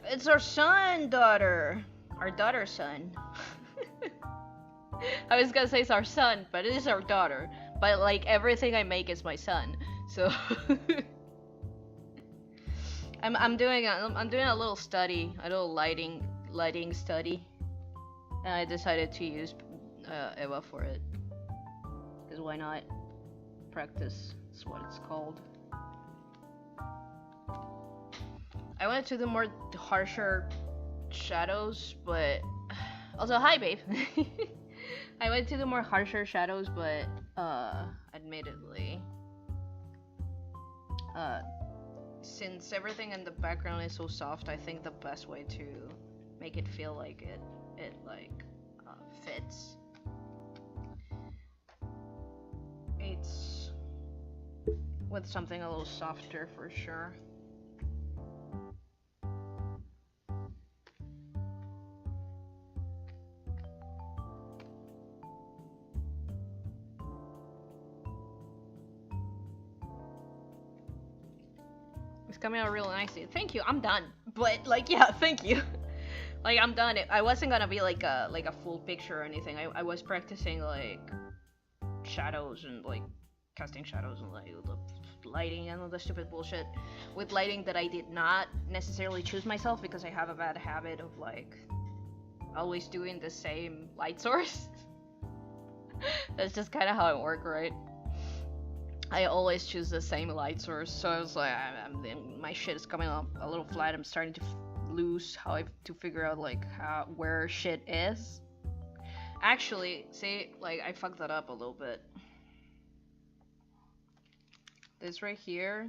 [SPEAKER 1] It's our son, daughter. Our daughter's son. I was gonna say it's our son, but it is our daughter. But like everything I make is my son, so I'm doing a little study, a little lighting study, and I decided to use Eva for it. Cause why not? Practice is what it's called. I wanted to do more harsher shadows, but also hi babe. I went to do more harsher shadows, but admittedly since everything in the background is so soft, I think the best way to make it feel like it fits, it's with something a little softer for sure. Coming out real nicely. Thank you. I'm done. But like, yeah, thank you. Like, I'm done. I wasn't gonna be like a full picture or anything. I was practicing like shadows and like casting shadows and like lighting and all the stupid bullshit with lighting that I did not necessarily choose myself, because I have a bad habit of like always doing the same light source. That's just kind of how it works, right? I always choose the same light source, so I was like, my shit is coming up a little flat. I'm starting to lose to figure out like where shit is. Actually, see, like I fucked that up a little bit. This right here,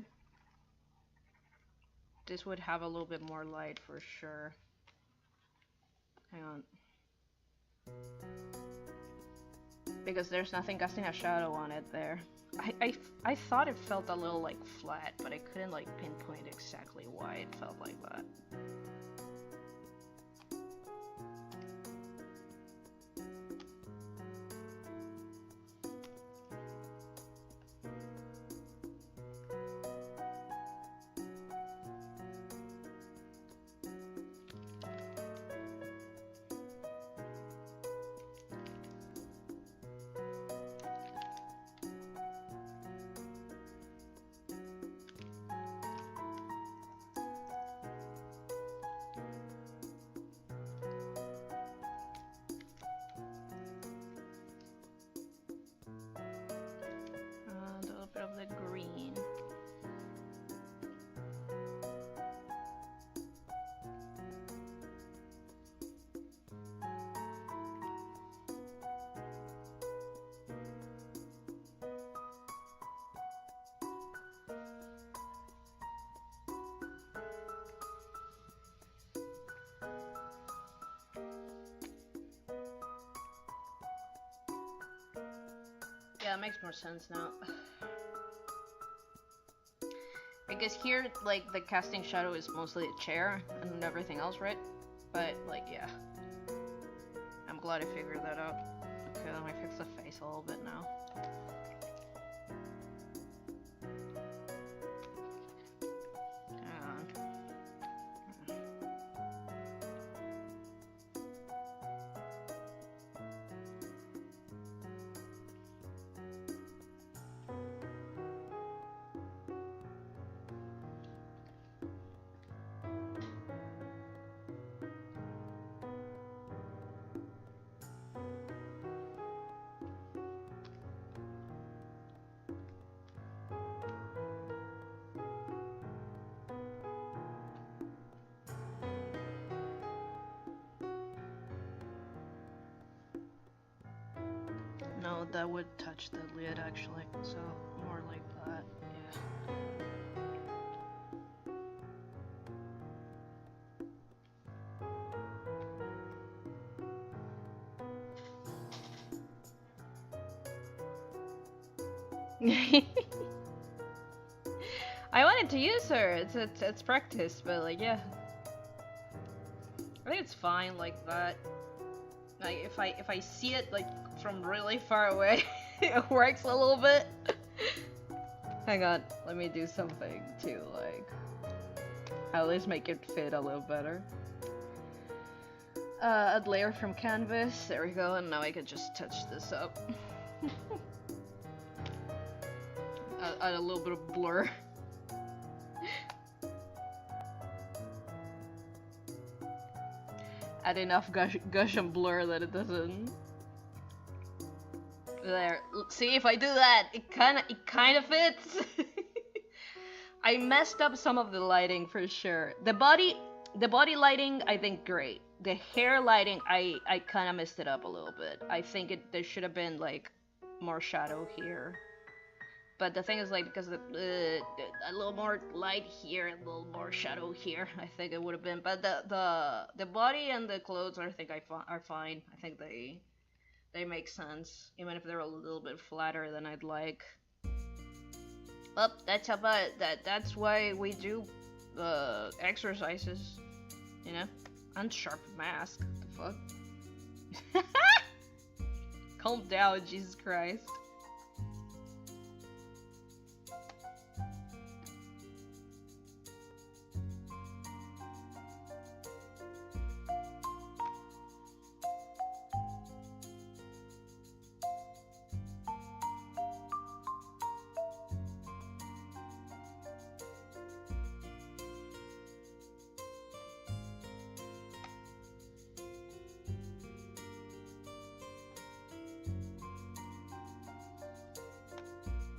[SPEAKER 1] this would have a little bit more light for sure. Hang on. Because there's nothing casting a shadow on it there. I thought it felt a little like flat, but I couldn't like pinpoint exactly why it felt like that. Of the green. Yeah, it makes more sense now. Because here, like, the casting shadow is mostly a chair and everything else, right? But, like, yeah. I'm glad I figured that out. Okay, let me fix the face a little bit now. Hang on. No, that would touch the lid actually, so more like that, yeah. I wanted to use her, it's practice, but like, yeah. I think it's fine like that. Like, if I see it like from really far away, it works a little bit. Hang on, let me do something to like at least make it fit a little better. Add layer from canvas, there we go, and now I can just touch this up. Add a little bit of blur. Add enough gush and blur that it doesn't. There. See, if I do that, it kind of fits. I messed up some of the lighting for sure. The body lighting, I think great. The hair lighting, I kind of messed it up a little bit. I think there should have been like more shadow here. But the thing is, like, because a little more light here and a little more shadow here, I think it would have been. But the body and the clothes, I think are fine. I think they make sense, even if they're a little bit flatter than I'd like. Well, that's about that. That's why we do exercises, you know. Unsharp mask. What the fuck? Calm down, Jesus Christ.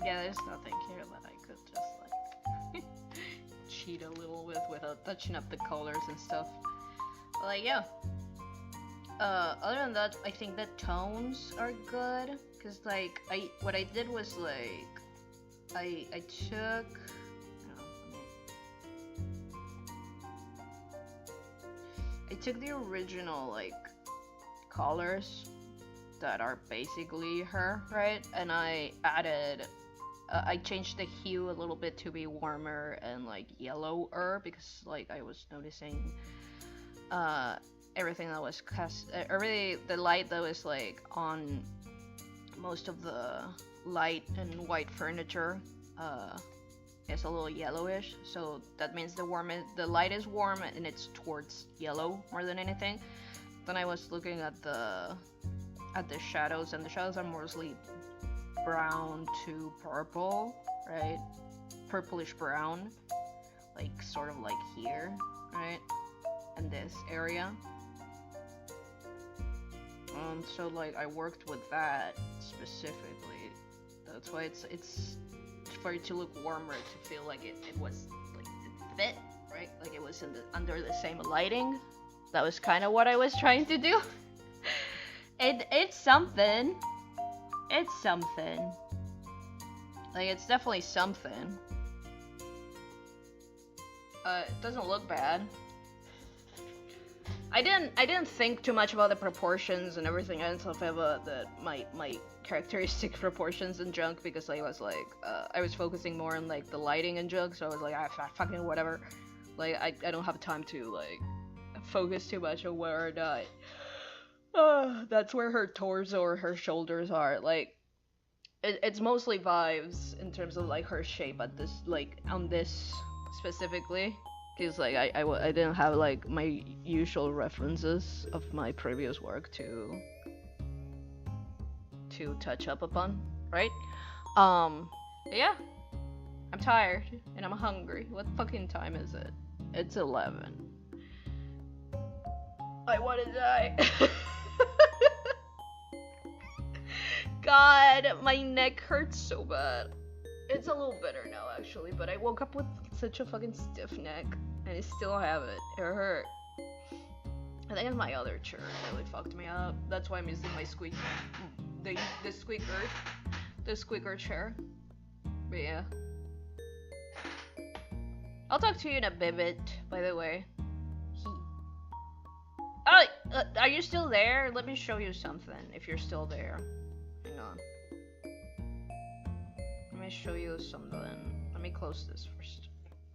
[SPEAKER 1] Yeah, there's nothing here that I could just like cheat a little with without touching up the colors and stuff. But like, yeah. Other than that, I think the tones are good, cause like what I did was like I took the original like colors that are basically her, right? And I added I changed the hue a little bit to be warmer and like yellower, because like I was noticing everything that was the light that was like on most of the light and white furniture is a little yellowish, so that means the light is warm and it's towards yellow more than anything. Then I was looking at the shadows, and the shadows are mostly brown to purple, right? Purplish brown, like sort of like here, right? In this area. So like I worked with that specifically. That's why it's for it to look warmer, to feel like it was like it fit, right? Like it was under the same lighting. That was kind of what I was trying to do. It's something. It's something. Like it's definitely something. It doesn't look bad. I didn't think too much about the proportions and everything else of my characteristic proportions and junk, because I was like I was focusing more on like the lighting and junk, so I was like fucking whatever. Like I don't have time to like focus too much on where or not. That's where her torso or her shoulders are. Like it's mostly vibes in terms of like her shape at this, like on this specifically. Because like I didn't have like my usual references of my previous work to touch up upon, right? Yeah, I'm tired and I'm hungry. What fucking time is it? It's 11. I want to die. God, my neck hurts so bad. It's a little better now, actually, but I woke up with such a fucking stiff neck, and I still have it. It hurt. I think it's my other chair really fucked me up. That's why I'm using my the squeaker chair. But yeah. I'll talk to you in a bit, by the way. Oh, are you still there? Let me show you something, if you're still there. Hang on. Let me show you something. Let me close this first.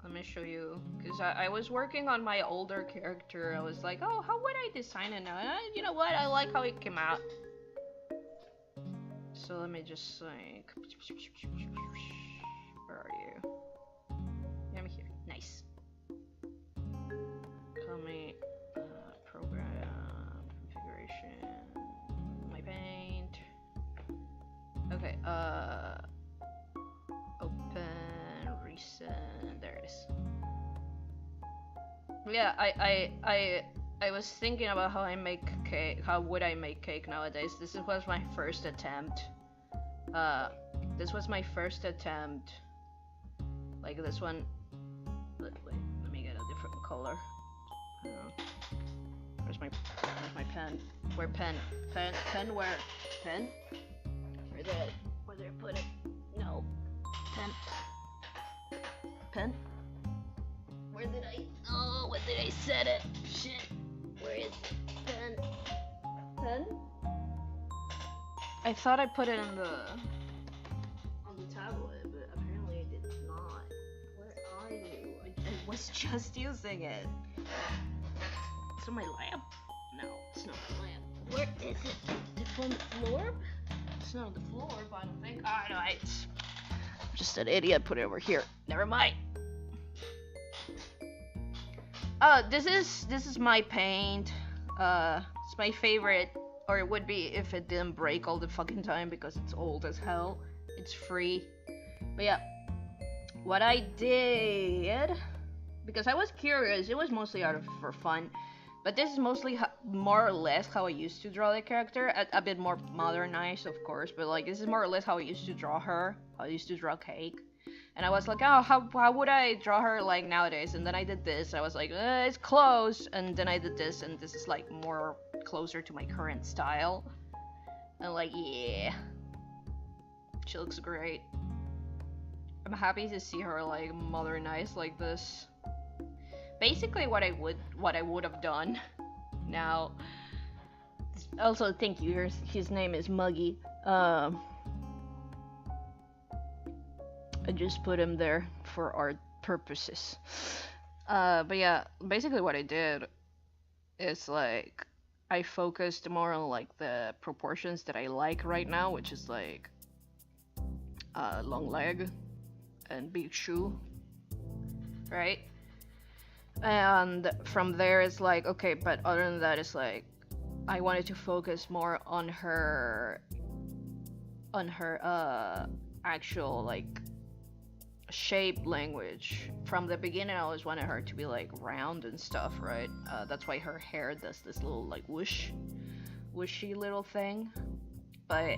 [SPEAKER 1] Let me show you, because I was working on my older character. I was like, oh, how would I design it now? And you know what? I like how it came out. So let me just like, where are you? Yeah, I'm here. Nice. Tell me, program configuration. My paint. Okay. Open, recent. There it is. Yeah, I was thinking about how I make cake. How would I make cake nowadays? This was my first attempt. This was my first attempt. Like this one. Wait, let me get a different color. Where's my pen? Where pen? Pen where? Pen? Where did I put it? No. Pen. Pen? Where did I? Oh, what did I set it? Shit. Where is it? Pen? Pen? I thought I put it on the tablet, but apparently I did not. Where are you? I was just using it. Is it my lamp? No, it's not my lamp. Where is it? Is it on the floor? It's not on the floor, but I don't think. Oh, no, I'm just an idiot. Put it over here. Never mind. This is my paint. It's my favorite, or it would be if it didn't break all the fucking time, because it's old as hell. It's free. But yeah, what I did, because I was curious, it was mostly for fun, But this is mostly more or less how I used to draw the character. A bit more modernized, of course, but like this is more or less how I used to draw her. How I used to draw Cake. And I was like, oh, how would I draw her like nowadays? And then I did this. I was like, it's close. And then I did this, and this is like more closer to my current style. And like, yeah, she looks great. I'm happy to see her like modernized like this. Basically, what I would have done. Now, also thank you. His name is Muggy. I just put him there for art purposes. But yeah, basically what I did is like I focused more on like the proportions that I like right now, which is like long leg and big shoe, right? And from there it's like, okay, but other than that, it's like I wanted to focus more on her actual like shape language. From the beginning I always wanted her to be like round and stuff, right? That's why her hair does this little like whooshy little thing. But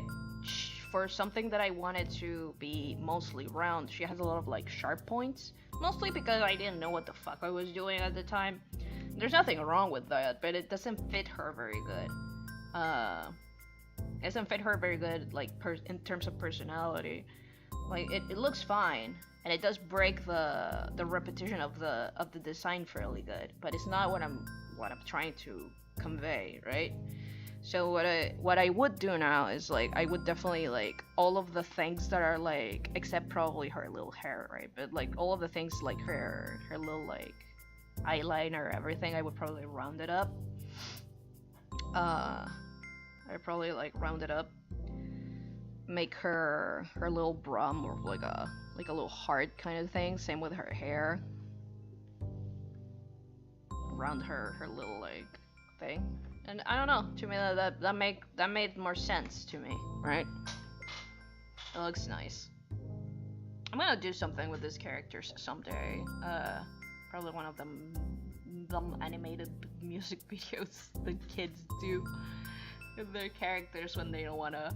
[SPEAKER 1] for something that I wanted to be mostly round, she has a lot of like sharp points, mostly because I didn't know what the fuck I was doing at the time. There's nothing wrong with that, but it doesn't fit her very good. It doesn't fit her very good, like in terms of personality. Like it looks fine, and it does break the repetition of the design fairly good, but it's not what I'm trying to convey, right? So what I would do now is like I would definitely like all of the things that are like, except probably her little hair, right? But like all of the things like her little like eyeliner, everything, I would probably round it up. I'd probably like round it up, make her little bra more of like a little heart kind of thing. Same with her hair. Round her little like thing. And I don't know, to me that made more sense to me, right? It looks nice. I'm gonna do something with these characters someday. Probably one of them animated music videos that kids do with their characters when they don't wanna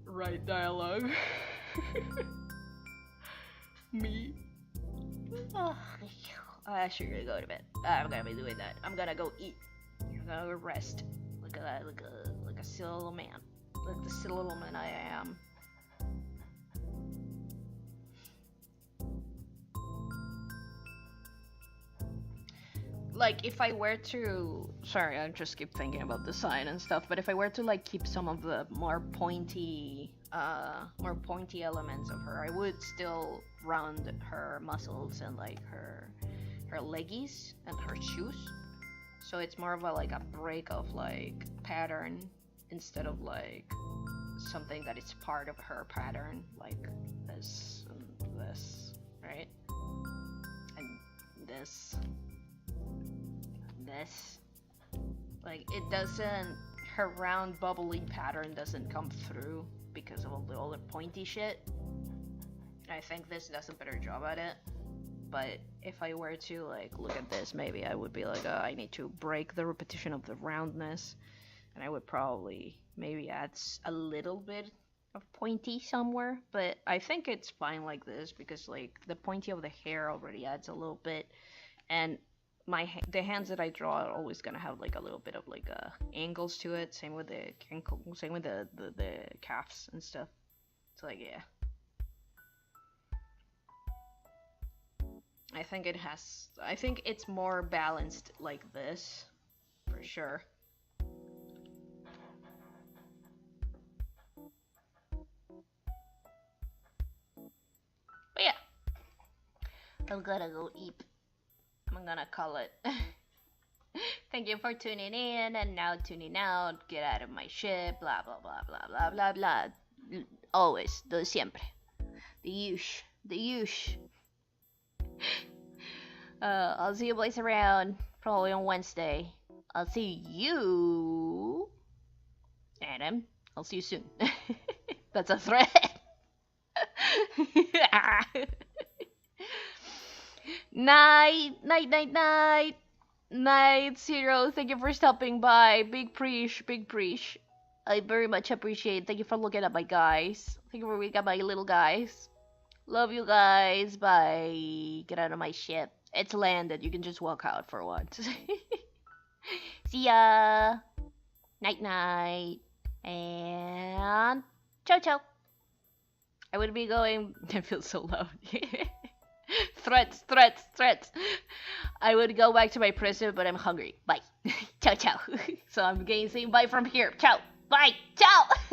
[SPEAKER 1] write dialogue. Me. Oh, I should really go to bed. I'm gonna be doing that. I'm gonna go eat. I'm gonna go rest. Like a silly little man. Like the silly little man I am. Like if I were to, sorry, I just keep thinking about design and stuff, but if I were to like keep some of the more pointy elements of her, I would still round her muscles and like her leggies and her shoes. So it's more of a break of like pattern instead of like something that is part of her pattern, like this and this, right? And this. Like it doesn't, her round bubbly pattern doesn't come through because of all the pointy shit. I think this does a better job at it. But if I were to like look at this, maybe I would be like, I need to break the repetition of the roundness, and I would probably maybe add a little bit of pointy somewhere. But I think it's fine like this because like the pointy of the hair already adds a little bit, and the hands that I draw are always gonna have like a little bit of like angles to it. Same with the calves and stuff. So like yeah. I think it's more balanced like this, for sure. But yeah, I'm gonna go eat. I'm gonna call it. Thank you for tuning in and now tuning out. Get out of my shit. Blah blah blah blah blah blah blah. Always, de siempre. The usual. I'll see you boys around, probably on Wednesday. I'll see you, Adam. I'll see you soon. That's a threat. Night. Night Zero, thank you for stopping by. Big preach, big preach. I very much appreciate. Thank you for looking at my guys. Thank you for looking at my little guys. Love you guys. Bye. Get out of my ship. It's landed. You can just walk out for once. See ya. Night night. And ciao ciao. I would be going. That feels so loud. Threats, threats, threats. I would go back to my prison, but I'm hungry. Bye. Ciao ciao. So I'm getting saying bye from here. Ciao. Bye. Ciao.